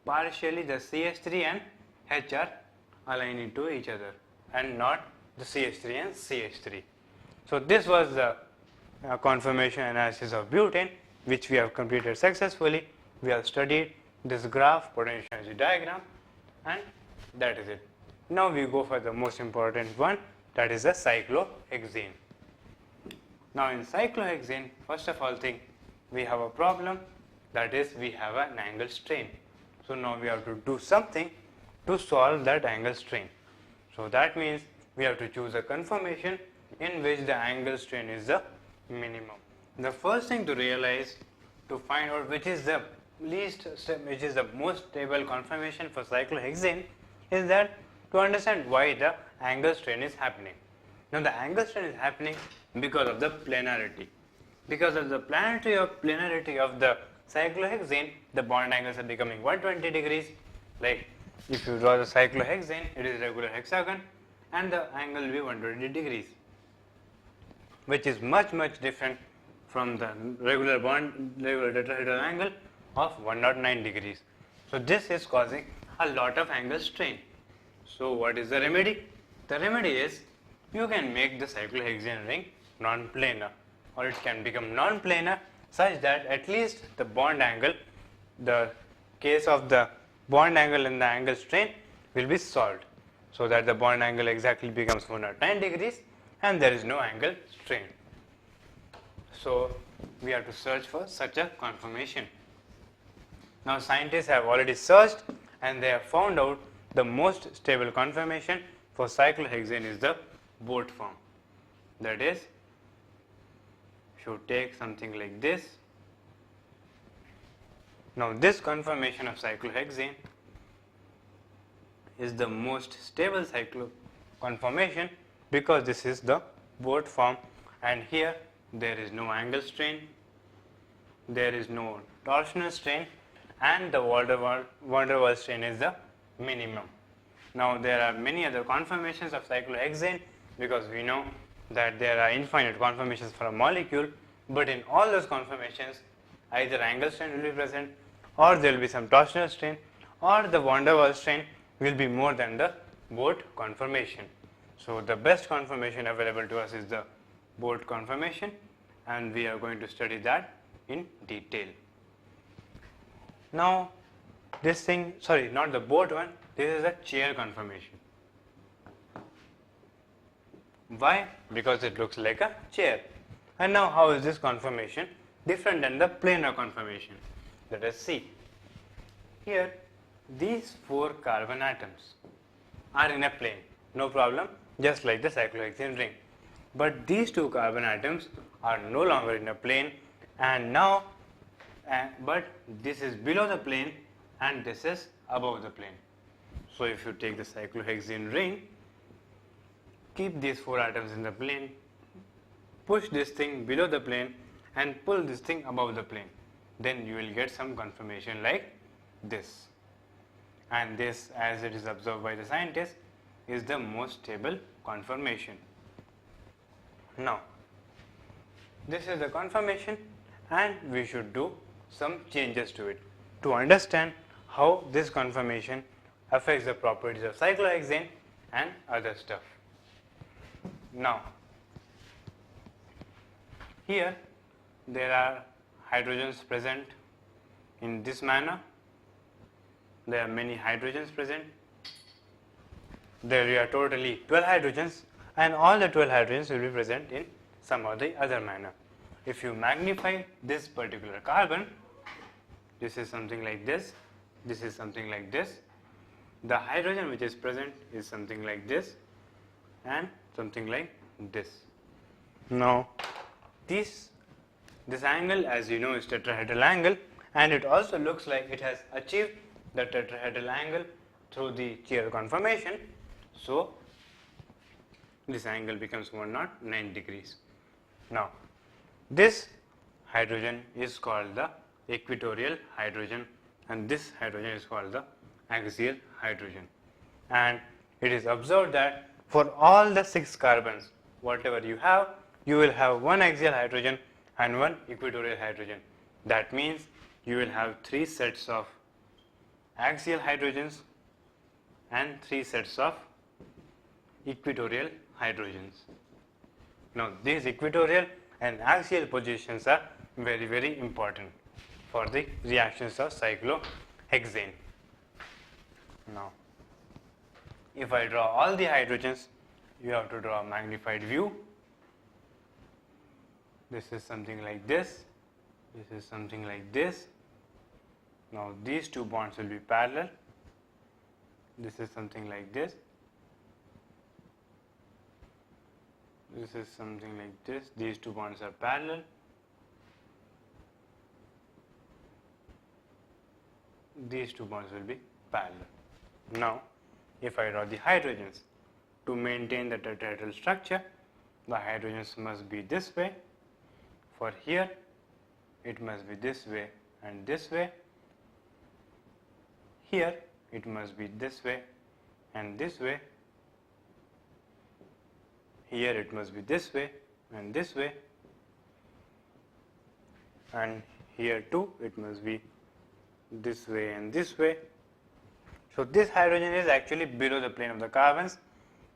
S1: partially the CH3 and H are aligned to each other and not the CH3 and CH3. So this was the conformation analysis of butane, which we have completed successfully. We have studied this graph, potential energy diagram, and that is it. Now we go for the most important one, that is the cyclohexane. Now in cyclohexane, first of all thing, we have a problem, that is we have an angle strain. So now we have to do something to solve that angle strain. So that means we have to choose a conformation in which the angle strain is the minimum. The first thing to realize, to find out which is the which is the most stable conformation for cyclohexane, is that to understand why the angle strain is happening. Now the angle strain is happening because of the planarity. Because of the planarity of the cyclohexane, the bond angles are becoming 120 degrees. Like if you draw the cyclohexane, it is regular hexagon and the angle will be 120 degrees, which is much different from the regular tetrahedral angle of 109 degrees. So this is causing a lot of angle strain. So what is the remedy? The remedy is you can make the cyclohexane ring non-planar, or it can become non-planar such that at least the bond angle, the case of the bond angle and the angle strain will be solved, so that the bond angle exactly becomes 109 degrees and there is no angle strain. So we have to search for such a conformation. Now scientists have already searched and they have found out the most stable conformation for cyclohexane is the boat form. That is, should take something like this. Now this conformation of cyclohexane is the most stable conformation because this is the boat form, and here there is no angle strain, there is no torsional strain, and the van der Waals strain is the minimum. Now there are many other conformations of cyclohexane because we know that there are infinite conformations for a molecule, but in all those conformations either angle strain will be present, or there will be some torsional strain, or the van der Waals strain will be more than the boat conformation. So the best conformation available to us is the boat conformation, and we are going to study that in detail. Now this thing, sorry, not the boat one, this is a chair conformation. Why? Because it looks like a chair. And now how is this conformation different than the planar conformation? Let us see. Here these 4 carbon atoms are in a plane, no problem, just like the cyclohexane ring. But these 2 carbon atoms are no longer in a plane, and now but this is below the plane and this is above the plane. So if you take the cyclohexane ring, keep these 4 atoms in the plane, push this thing below the plane and pull this thing above the plane, then you will get some conformation like this. And this, as it is observed by the scientists, is the most stable conformation. Now this is the conformation, and we should do some changes to it to understand how this conformation affects the properties of cyclohexane and other stuff. Now here there are hydrogens present in this manner. There are many hydrogens present. There are totally 12 hydrogens, and all the 12 hydrogens will be present in some or the other manner. If you magnify this particular carbon, this is something like this, this is something like this. The hydrogen which is present is something like this and something like this. Now this angle, as you know, is tetrahedral angle, and it also looks like it has achieved the tetrahedral angle through the chair conformation. So this angle becomes 109 degrees. Now this hydrogen is called the equatorial hydrogen, and this hydrogen is called the axial hydrogen. And it is observed that for all the 6 carbons, whatever you have, you will have 1 axial hydrogen and 1 equatorial hydrogen. That means you will have 3 sets of axial hydrogens and 3 sets of equatorial hydrogens. Now these equatorial and axial positions are very, very important for the reactions of cyclohexane. Now if I draw all the hydrogens, you have to draw a magnified view. This is something like this, this is something like this. Now these 2 bonds will be parallel. This is something like this. This is something like this. These 2 bonds are parallel. These 2 bonds will be parallel. Now if I draw the hydrogens, to maintain the tetrahedral structure, the hydrogens must be this way. For here it must be this way and this way. Here it must be this way and this way. Here it must be this way and this way. and here too it must be this way and this way. So this hydrogen is actually below the plane of the carbons,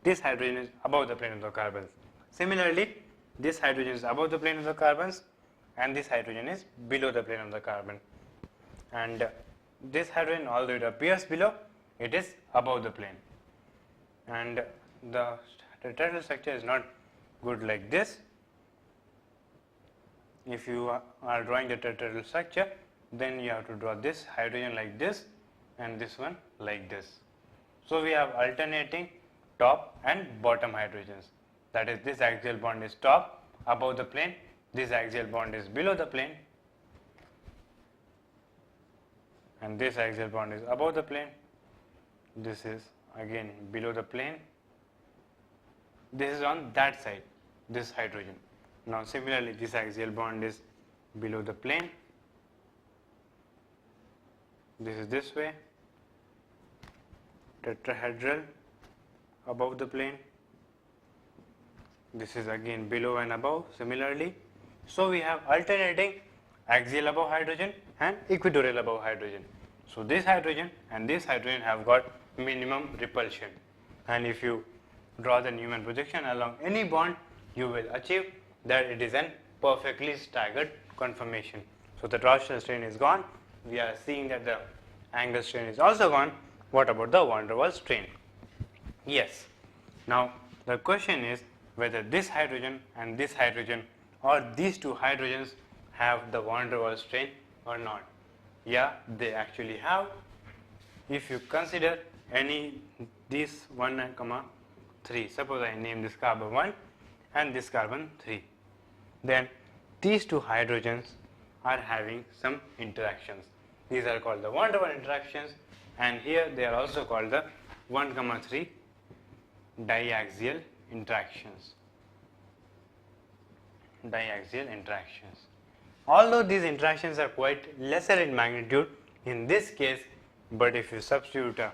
S1: this hydrogen is above the plane of the carbons. Similarly, this hydrogen is above the plane of the carbons and this hydrogen is below the plane of the carbon. And this hydrogen, although it appears below, it is above the plane. And the tetrahedral structure is not good like this. If you are drawing the tetrahedral structure, then you have to draw this hydrogen like this and this one like this. So we have alternating top and bottom hydrogens. That is, this axial bond is top above the plane, this axial bond is below the plane, and this axial bond is above the plane, this is again below the plane, this is on that side, this hydrogen. Now similarly, this axial bond is below the plane, this is this way, tetrahedral above the plane, this is again below and above similarly. So we have alternating axial above hydrogen and equatorial above hydrogen. So this hydrogen and this hydrogen have got minimum repulsion, and if you draw the Newman projection along any bond, you will achieve that it is an perfectly staggered conformation. So the torsional strain is gone, we are seeing that the angle strain is also gone. What about the van der Waals strain? Yes. Now the question is whether this hydrogen and this hydrogen or these two hydrogens have the van der Waals strain or not. Yeah, they actually have. If you consider any these 1, 3, suppose I name this carbon 1 and this carbon 3, then these two hydrogens are having some interactions. These are called the van der Waals interactions, and here they are also called the 1, 3 diaxial interactions. Diaxial interactions. Although these interactions are quite lesser in magnitude in this case, but if you substitute a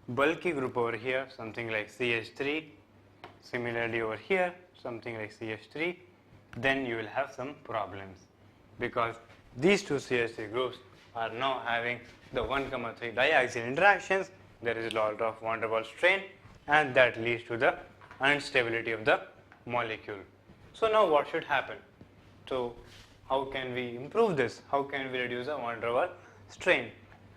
S1: bulky group over here, something like CH3, similarly over here, something like CH3, then you will have some problems, because these two CH3 groups are now having the 1, 3 diaxial interactions. There is a lot of van der Waals strain, and that leads to the instability of the molecule. So now what should happen? So how can we improve this? How can we reduce the van der Waals strain?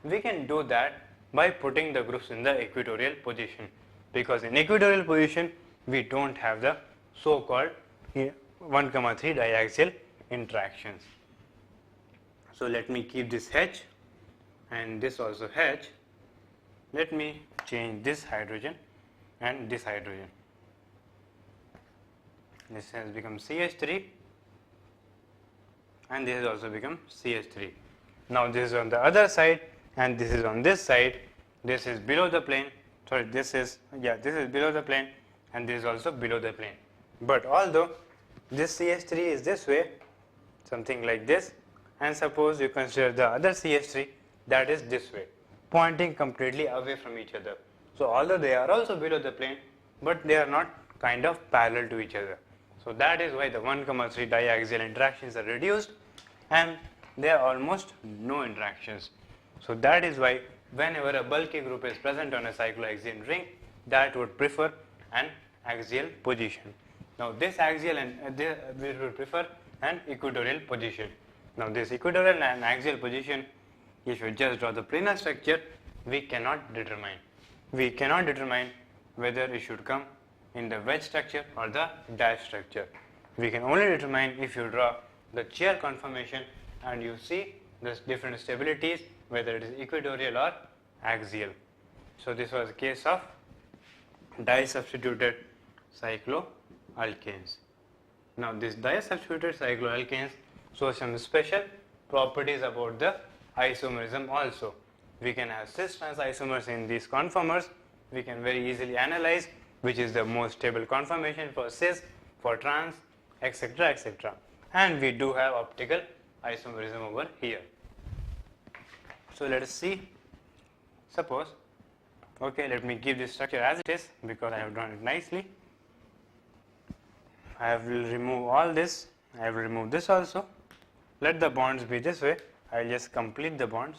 S1: We can do that by putting the groups in the equatorial position, because in equatorial position we don't have the so-called 1, 3 diaxial interactions. So let me keep this H and this also H. Let me change this hydrogen and this hydrogen. This has become CH3 and this has also become CH3. Now this is on the other side and this is on this side. This is below the plane, sorry, this is below the plane and this is also below the plane. But although this CH3 is this way, something like this, and suppose you consider the other CH3 that is this way, pointing completely away from each other. So although they are also below the plane, but they are not kind of parallel to each other. So that is why the 1, 3 diaxial interactions are reduced and there are almost no interactions. So that is why whenever a bulky group is present on a cyclohexane ring, that would prefer an axial position. Now this axial and we would prefer an equatorial position. Now this equatorial and axial position, if you just draw the planar structure, we cannot determine. We cannot determine whether it should come in the wedge structure or the dash structure. We can only determine if you draw the chair conformation and you see the different stabilities, whether it is equatorial or axial. So this was a case of disubstituted cycloalkanes. Now this disubstituted cycloalkanes show some special properties about the isomerism also. We can have cis trans isomers in these conformers. We can very easily analyze which is the most stable conformation for cis, for trans, etc., etc. And we do have optical isomerism over here. So let us see. Suppose, okay, let me give this structure as it is because I have drawn it nicely. I will remove all this. I will remove this also. let the bonds be this way. I will just complete the bonds,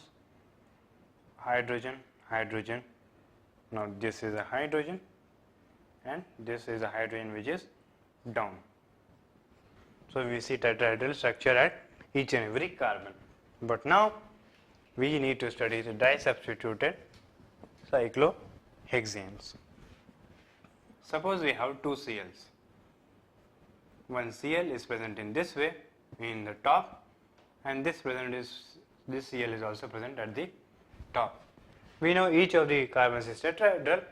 S1: hydrogen, hydrogen. Now this is a hydrogen and this is a hydrogen which is down. So we see tetrahedral structure at each and every carbon. But now we need to study the disubstituted cyclohexanes. Suppose we have two Cls. One Cl is present in this way in the top, and this Cl is also present at the top. We know each of the carbons is tetrahedral.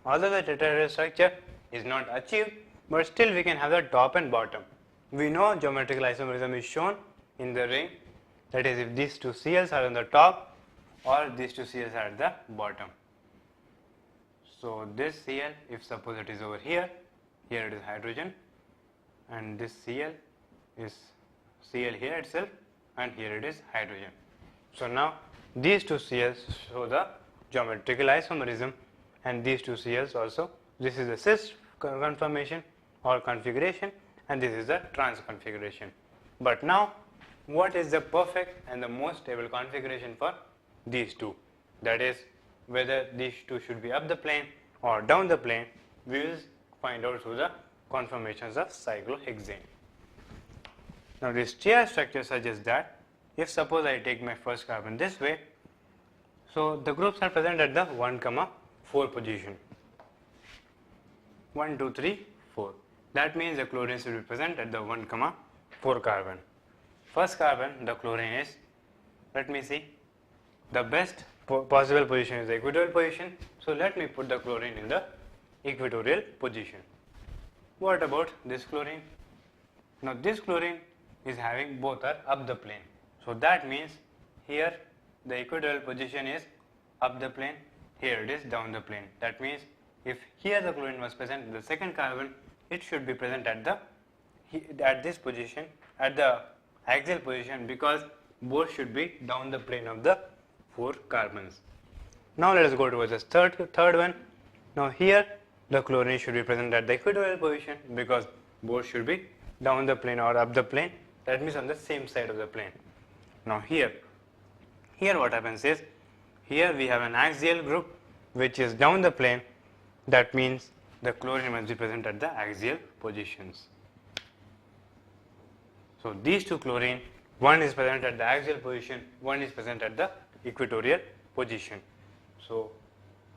S1: Although the tetrahedral structure is not achieved, but still we can have the top and bottom. We know geometrical isomerism is shown in the ring, that is if these two Cls are on the top or these two Cls are at the bottom. So this Cl, if suppose it is over here, here it is hydrogen, and this Cl is Cl here itself, and here it is hydrogen. So now these two Cls show the geometrical isomerism, and these two Cls also, this is the cis conformation or configuration, and this is the trans configuration. But now what is the perfect and the most stable configuration for these two? That is, whether these two should be up the plane or down the plane, we will find out through the conformations of cyclohexane. Now this chair structure suggests that if suppose I take my first carbon this way, so the groups are present at the 1, 4 position. 1, 2, 3, 4. That means the chlorine should be present at the 1, 4 carbon. First carbon, the chlorine is, let me see, the best possible position is the equatorial position. So let me put the chlorine in the equatorial position. What about this chlorine? Now this chlorine is having both are up the plane. So that means here the equatorial position is up the plane, here it is down the plane. That means if here the chlorine was present in the second carbon, it should be present at this position, at the axial position, because both should be down the plane of the 4 carbons. Now let us go towards the third one. Now here the chlorine should be present at the equatorial position, because both should be down the plane or up the plane, that means on the same side of the plane. Now here what happens is, here we have an axial group which is down the plane, that means the chlorine must be present at the axial positions. So these two chlorine, one is present at the axial position, one is present at the equatorial position. So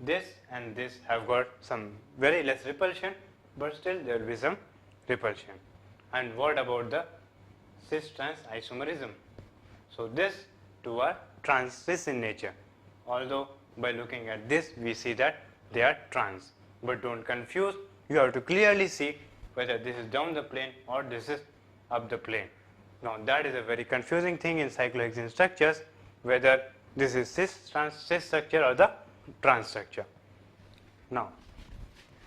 S1: this and this have got some very less repulsion, but still there will be some repulsion. And what about the cis-trans isomerism? So this two are trans-cis in nature, although by looking at this we see that they are trans. But don't confuse, you have to clearly see whether this is down the plane or this is up the plane. Now that is a very confusing thing in cyclohexane structures, whether this is cis structure or the trans structure. Now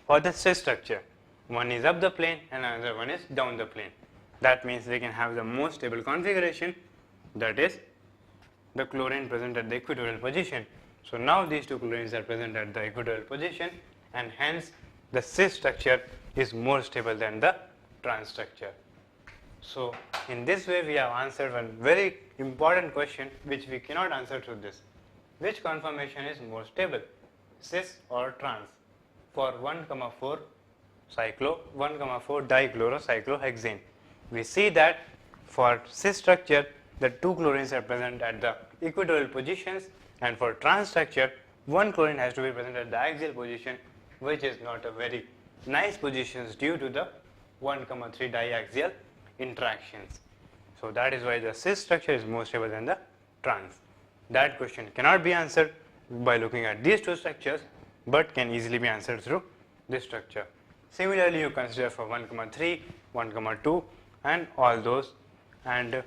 S1: for the cis structure, one is up the plane and another one is down the plane. That means they can have the most stable configuration, that is the chlorine present at the equatorial position. So now these two chlorines are present at the equatorial position, and hence the cis structure is more stable than the trans structure. So in this way we have answered one very important question which we cannot answer through this. Which conformation is more stable, cis or trans, for 1, 4 dichlorocyclohexane? We see that for cis structure the two chlorines are present at the equatorial positions, and for trans structure one chlorine has to be present at the axial position, which is not a very nice position due to the 1, 3 diaxial interactions. So that is why the cis structure is more stable than the trans. That question cannot be answered by looking at these two structures, but can easily be answered through this structure. Similarly, you consider for 1, 3, 1, 2 and all those, and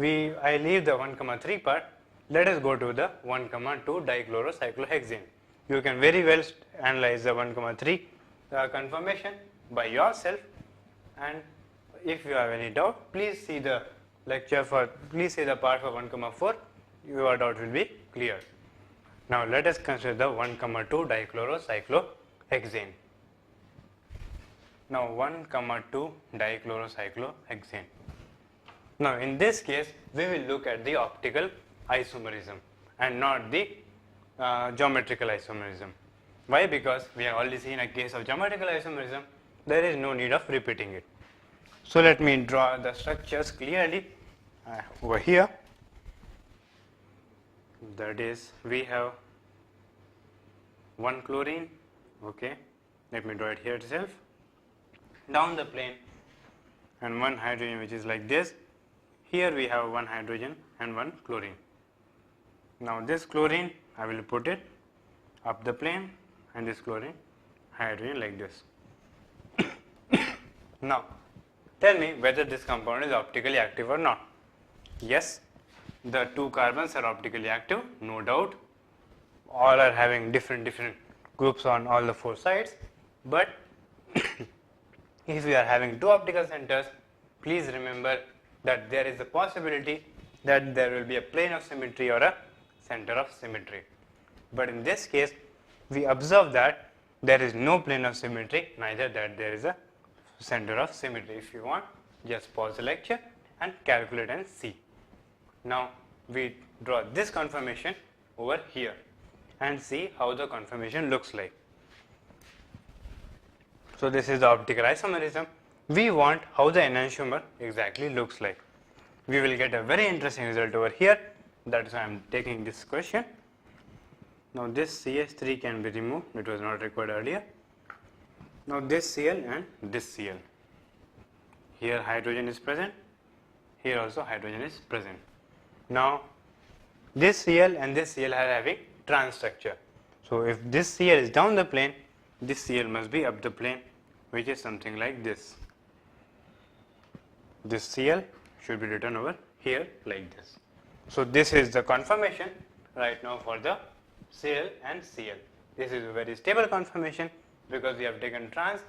S1: I leave the 1, 3 part. Let us go to the 1, 2 dichlorocyclohexane. You can very well analyze the 1, 3 conformation by yourself, and if you have any doubt, please see the part for 1, 4, your doubt will be clear. Now let us consider the 1, 2 dichlorocyclohexane. Now 1, 2 dichlorocyclohexane. Now in this case we will look at the optical isomerism and not the geometrical isomerism. Why? Because we have already seen a case of geometrical isomerism, there is no need of repeating it. So let me draw the structures clearly over here. That is, we have one chlorine, okay, let me draw it here itself, down the plane, and one hydrogen which is like this. Here we have one hydrogen and one chlorine. Now this chlorine I will put it up the plane, and this chlorine hydrogen like this. Now tell me whether this compound is optically active or not. Yes, the two carbons are optically active, no doubt. All are having different groups on all the four sides, but if we are having two optical centers, please remember that there is a possibility that there will be a plane of symmetry or a center of symmetry. But in this case, we observe that there is no plane of symmetry, neither that there is a center of symmetry. If you want, just pause the lecture and calculate and see. Now we draw this conformation over here and see how the conformation looks like. So this is the optical isomerism. We want how the enantiomer exactly looks like. We will get a very interesting result over here. That is why I am taking this question. Now this CH3 can be removed, it was not required earlier. Now this Cl and this Cl. Here hydrogen is present, here also hydrogen is present. Now this Cl and this Cl are having trans structure. So if this Cl is down the plane, this Cl must be up the plane, which is something like this. This Cl should be written over here like this. So this is the conformation right now for the Cl and Cl. This is a very stable conformation because we have taken trans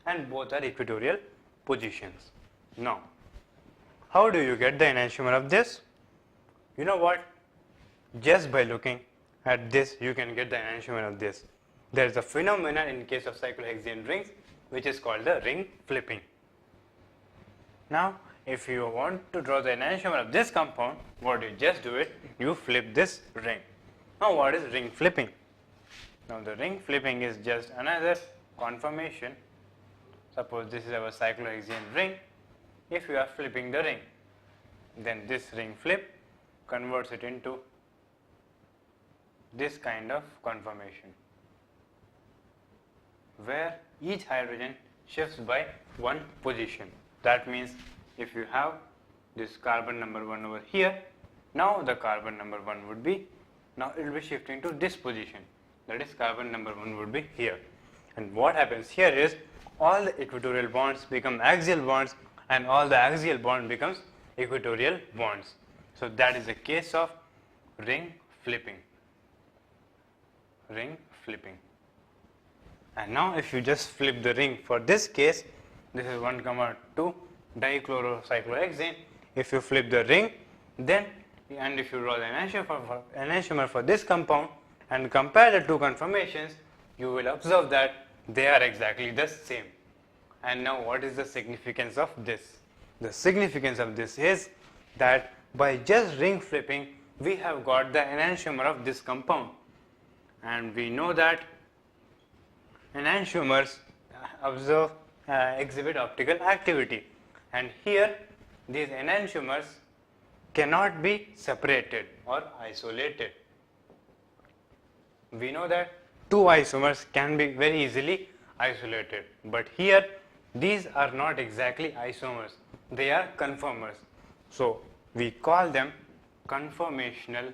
S1: and both are equatorial positions. Now, how do you get the enantiomer of this? You know what? Just by looking at this, you can get the enantiomer of this. There is a phenomenon in case of cyclohexane rings which is called the ring flipping. Now, if you want to draw the enantiomer of this compound, what you just do it, you flip this ring. Now, what is ring flipping? Now, the ring flipping is just another conformation. Suppose this is our cyclohexane ring. If you are flipping the ring, then this ring flip converts it into this kind of conformation, where each hydrogen shifts by one position. That means if you have this carbon number 1 over here, now the carbon number 1 would be, now it will be shifting to this position, that is carbon number 1 would be here. And what happens here is all the equatorial bonds become axial bonds and all the axial bond becomes equatorial bonds. So that is the case of ring flipping. Ring flipping. And now if you just flip the ring for this case, this is 1,2 dichlorocyclohexane. If you flip the ring, then and if you draw the enantiomer for this compound and compare the two conformations, you will observe that they are exactly the same. And now what is the significance of this? The significance of this is that by just ring flipping, we have got the enantiomer of this compound. And we know that enantiomers exhibit optical activity. And here these enantiomers cannot be separated or isolated. We know that two isomers can be very easily isolated, but here these are not exactly isomers, they are conformers. So we call them conformational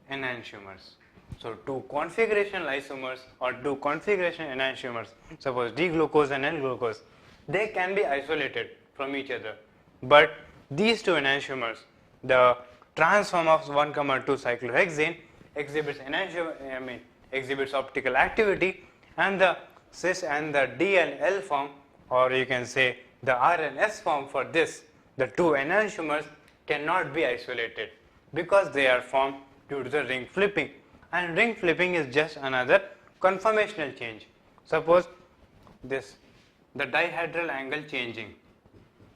S1: enantiomers. So two configurational isomers or two configuration enantiomers, suppose D-glucose and N-glucose, they can be isolated from each other. But these two enantiomers, the trans form of 1,2 cyclohexane exhibits optical activity, and the cis and the D and L form, or you can say the R and S form for this, the two enantiomers cannot be isolated because they are formed due to the ring flipping. And ring flipping is just another conformational change. Suppose this the dihedral angle changing.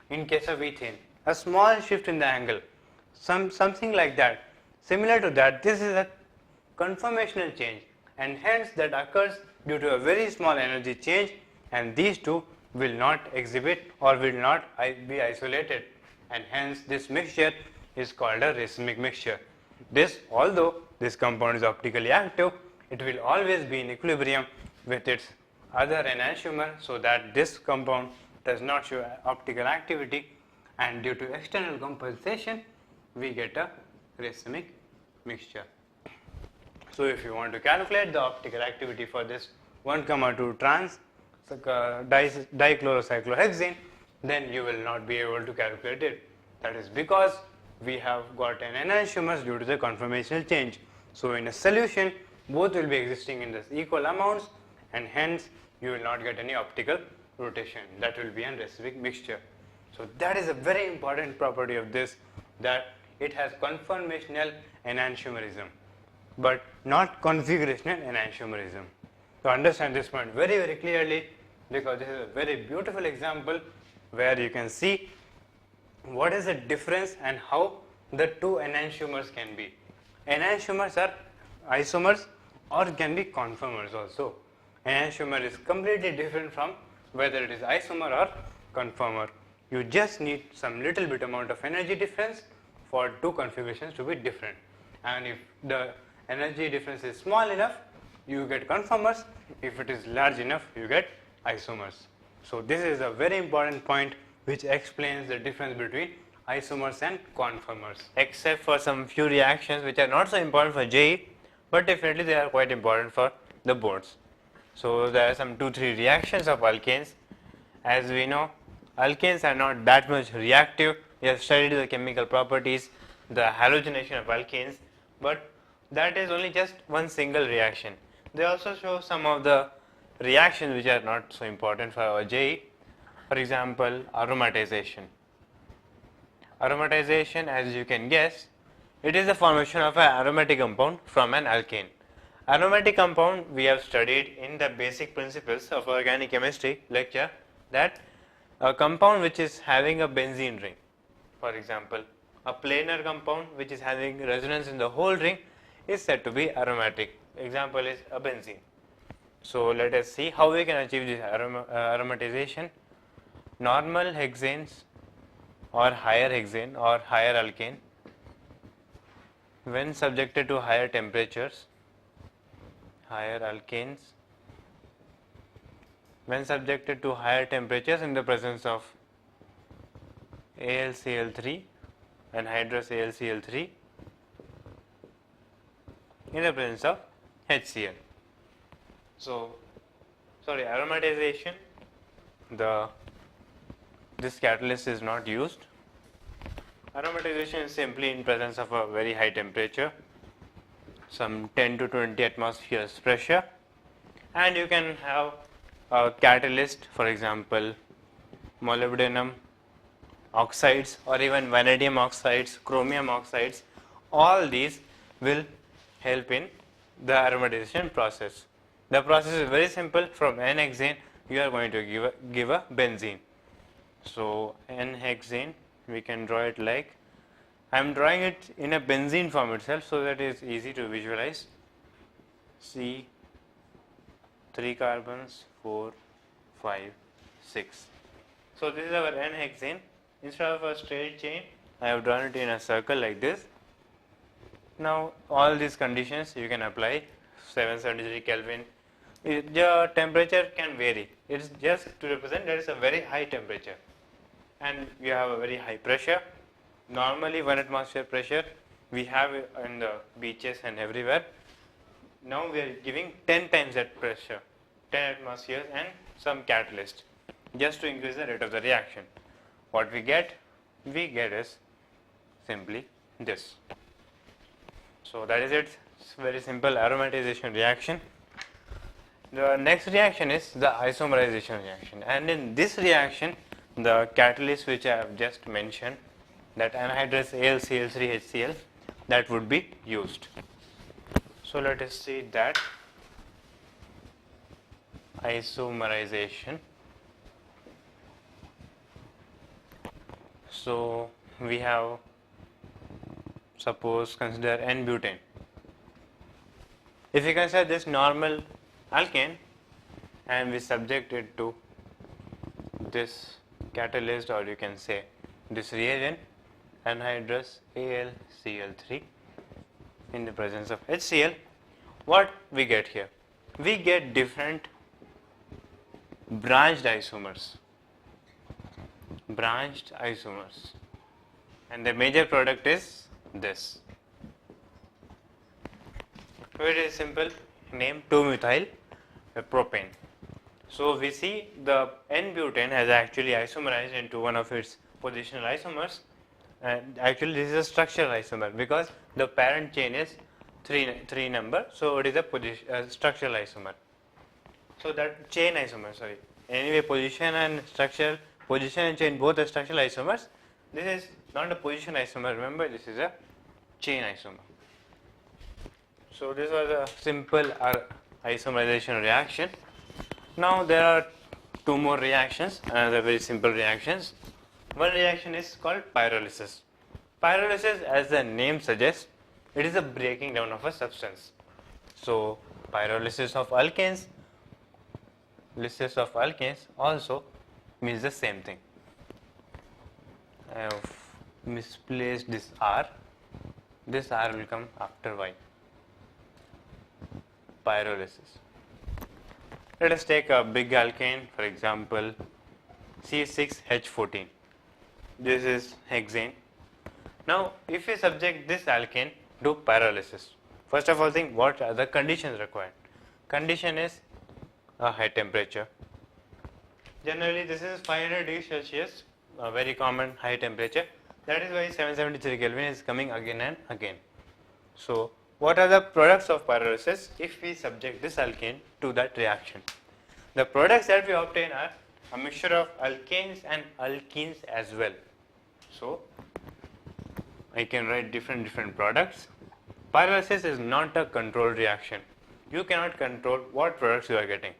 S1: In case of ethane, a small shift in the angle, something like that. Similar to that, this is a conformational change, and hence that occurs due to a very small energy change, and these two will not exhibit or will not be isolated, and hence this mixture is called a racemic mixture. This, although this compound is optically active, it will always be in equilibrium with its other enantiomer, so that this compound does not show optical activity, and due to external compensation we get a racemic mixture. So if you want to calculate the optical activity for this 1,2 trans dichlorocyclohexane, then you will not be able to calculate it. That is because we have got an enantiomers due to the conformational change. So in a solution, both will be existing in this equal amounts, and hence you will not get any optical rotation. That will be a racemic mixture. So that is a very important property of this, that it has conformational enantiomerism, but not configurational enantiomerism. To understand this point very, very clearly, because this is a very beautiful example where you can see what is the difference and how the two enantiomers can be. Enantiomers are isomers or can be conformers also. Enantiomer is completely different from whether it is isomer or conformer. You just need some little bit amount of energy difference for two configurations to be different, and if the energy difference is small enough, you get conformers. If it is large enough, you get isomers. So this is a very important point which explains the difference between isomers and conformers, except for some few reactions which are not so important for JEE, but definitely they are quite important for the boards. So there are some 2-3 reactions of alkanes. As we know, alkanes are not that much reactive. We have studied the chemical properties, the halogenation of alkanes, but that is only just one single reaction. They also show some of the reactions which are not so important for our JEE. For example, aromatization. Aromatization, as you can guess, it is the formation of an aromatic compound from an alkane. Aromatic compound we have studied in the basic principles of organic chemistry lecture, that a compound which is having a benzene ring, for example, a planar compound which is having resonance in the whole ring is said to be aromatic. Example is a benzene. So let us see how we can achieve this aromatization. Normal hexanes or higher hexane or higher alkane, when subjected to higher temperatures, higher alkanes, when subjected to higher temperatures in the presence of AlCl3 and hydrous AlCl3 in the presence of HCl. So, aromatization, this catalyst is not used. Aromatization is simply in presence of a very high temperature, some 10 to 20 atmospheres pressure, and you can have a catalyst, for example, molybdenum oxides or even vanadium oxides, chromium oxides. All these will help in the aromatization process. The process is very simple. From N-hexane you are going to give a benzene. So N-hexane, we can draw it like, I am drawing it in a benzene form itself so that it is easy to visualize. C, 3 carbons, 4, 5, 6. So this is our N-hexane. Instead of a straight chain, I have drawn it in a circle like this. Now all these conditions you can apply. 773 Kelvin. The temperature can vary. It is just to represent there is a very high temperature, and you have a very high pressure. Normally 1 atmosphere pressure we have in the beaches and everywhere. Now we are giving 10 times that pressure, 10 atmospheres and some catalyst, just to increase the rate of the reaction. What we get is simply this. So that is it. It's very simple aromatization reaction. The next reaction is the isomerization reaction, and in this reaction the catalyst which I have just mentioned, that anhydrous AlCl3 HCl, that would be used. So let us see that isomerization So we have, suppose consider N-butane. If we consider this normal alkane and we subject it to this catalyst, or you can say this reagent, anhydrous AlCl3 in the presence of HCl, what we get here? We get different branched isomers, and the major product is this. Very simple name, 2-methyl propane. So we see the N-butane has actually isomerized into one of its positional isomers, and actually this is a structural isomer because the parent chain is 3 number, so it is a structural isomer. So that chain isomer, sorry. Anyway, position and chain both are structural isomers. This is not a position isomer, remember, this is a chain isomer. So this was a simple isomerization reaction. Now there are 2 more reactions, another very simple reactions. One reaction is called pyrolysis. Pyrolysis, as the name suggests, it is a breaking down of a substance. So pyrolysis of alkanes, also means the same thing. I have misplaced this R. This R will come after Y. Pyrolysis. Let us take a big alkane, for example C6H14. This is hexane. Now if we subject this alkane to pyrolysis, first of all think what are the conditions required. Condition is a high temperature. Generally this is 500 degrees Celsius, a very common high temperature. That is why 773 Kelvin is coming again and again. So what are the products of pyrolysis if we subject this alkane to that reaction? The products that we obtain are a mixture of alkanes and alkenes as well. So I can write different products. Pyrolysis is not a controlled reaction. You cannot control what products you are getting.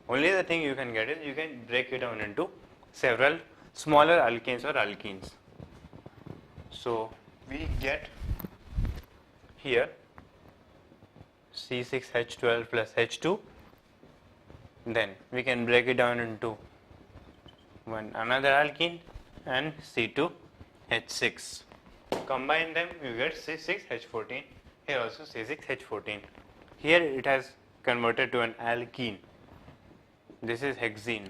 S1: Only the thing you can get is you can break it down into several smaller alkanes or alkenes. So we get here C6H12 plus H2, then we can break it down into another alkene and C2H6. Combine them, you get C6H14. Here also C6H14. Here it has converted to an alkene. This is hexene.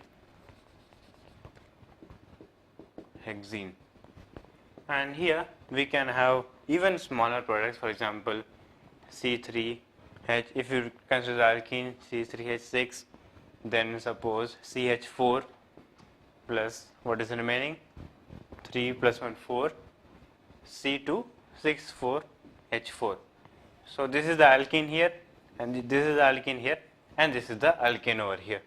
S1: And here we can have even smaller products, for example C3H, if you consider alkene C3H6, then suppose CH4 plus what is remaining, 3 plus 1 4, C264H4. So this is the alkene here, and this is the alkene here, and this is the alkane over here.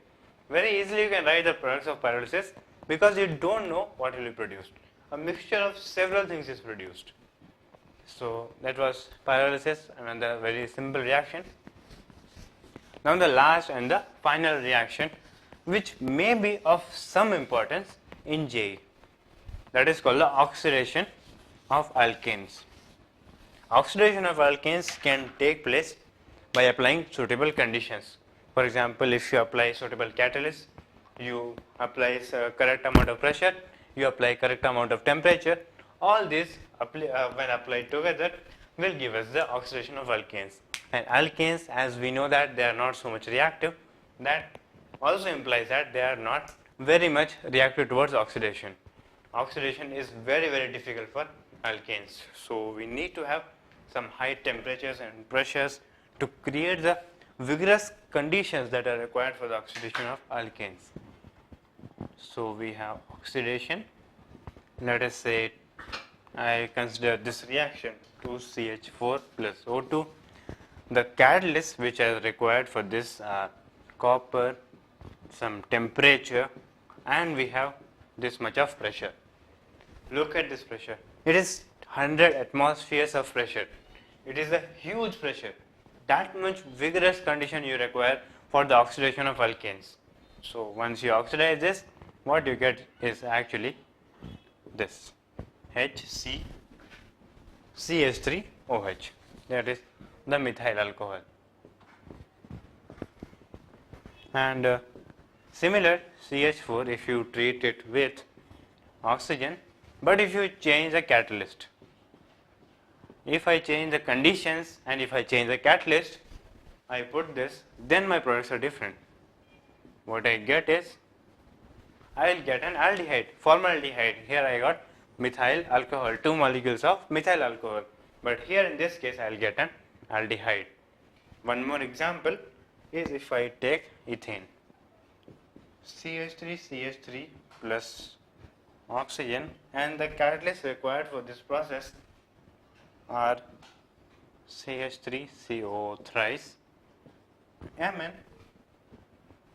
S1: Very easily you can write the products of pyrolysis because you don't know what will be produced. A mixture of several things is produced. So that was pyrolysis, another very simple reaction. Now the last and the final reaction, which may be of some importance in JEE, that is called the oxidation of alkanes. Oxidation of alkanes can take place by applying suitable conditions. For example, if you apply suitable catalyst, you apply correct amount of pressure, you apply correct amount of temperature, all these when applied together will give us the oxidation of alkanes. And alkanes, as we know that they are not so much reactive, that also implies that they are not very much reactive towards oxidation. Oxidation is very difficult for alkanes. So we need to have some high temperatures and pressures to create the vigorous conditions that are required for the oxidation of alkanes. So we have oxidation. Let us say I consider this reaction 2CH4 plus O2. The catalysts which are required for this are copper, some temperature, and we have this much of pressure. Look at this pressure. It is 100 atmospheres of pressure. It is a huge pressure. That much vigorous condition you require for the oxidation of alkanes. So once you oxidize this, what you get is actually this. HCCH3OH, that is the methyl alcohol. And similar CH4, if you treat it with oxygen, but if you change the catalyst, if I change the conditions and if I change the catalyst, I put this, then my products are different. What I get is, I will get an aldehyde, formaldehyde. Here I got methyl alcohol, 2 molecules of methyl alcohol, but here in this case I will get an aldehyde. One more example is if I take ethane, CH3 plus oxygen, and the catalyst required for this process are CH3CO thrice Mn,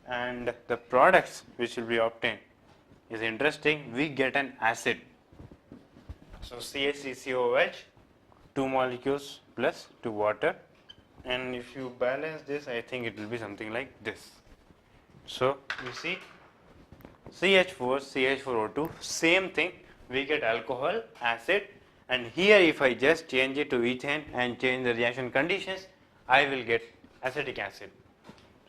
S1: and the products which will be obtained is interesting. We get an acid. So CH3COH, 2 molecules plus 2 water, and if you balance this, I think it will be something like this. So you see CH4, CH4O2, same thing, we get alcohol, acid, and here if I just change it to ethane and change the reaction conditions, I will get acetic acid.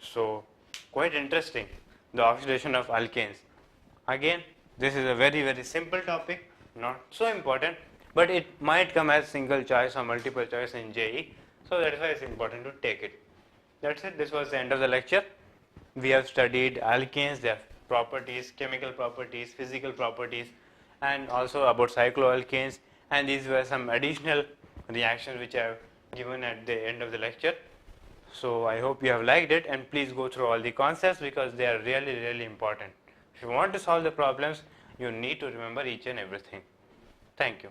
S1: So quite interesting, the oxidation of alkanes. Again, this is a very simple topic, not so important, but it might come as single choice or multiple choice in JE, so that is why it's important to take it. That's it, this was the end of the lecture. We have studied alkanes, their properties, chemical properties, physical properties, and also about cycloalkanes, and these were some additional reactions which I have given at the end of the lecture. So I hope you have liked it, and please go through all the concepts because they are really important. If you want to solve the problems, you need to remember each and everything. Thank you.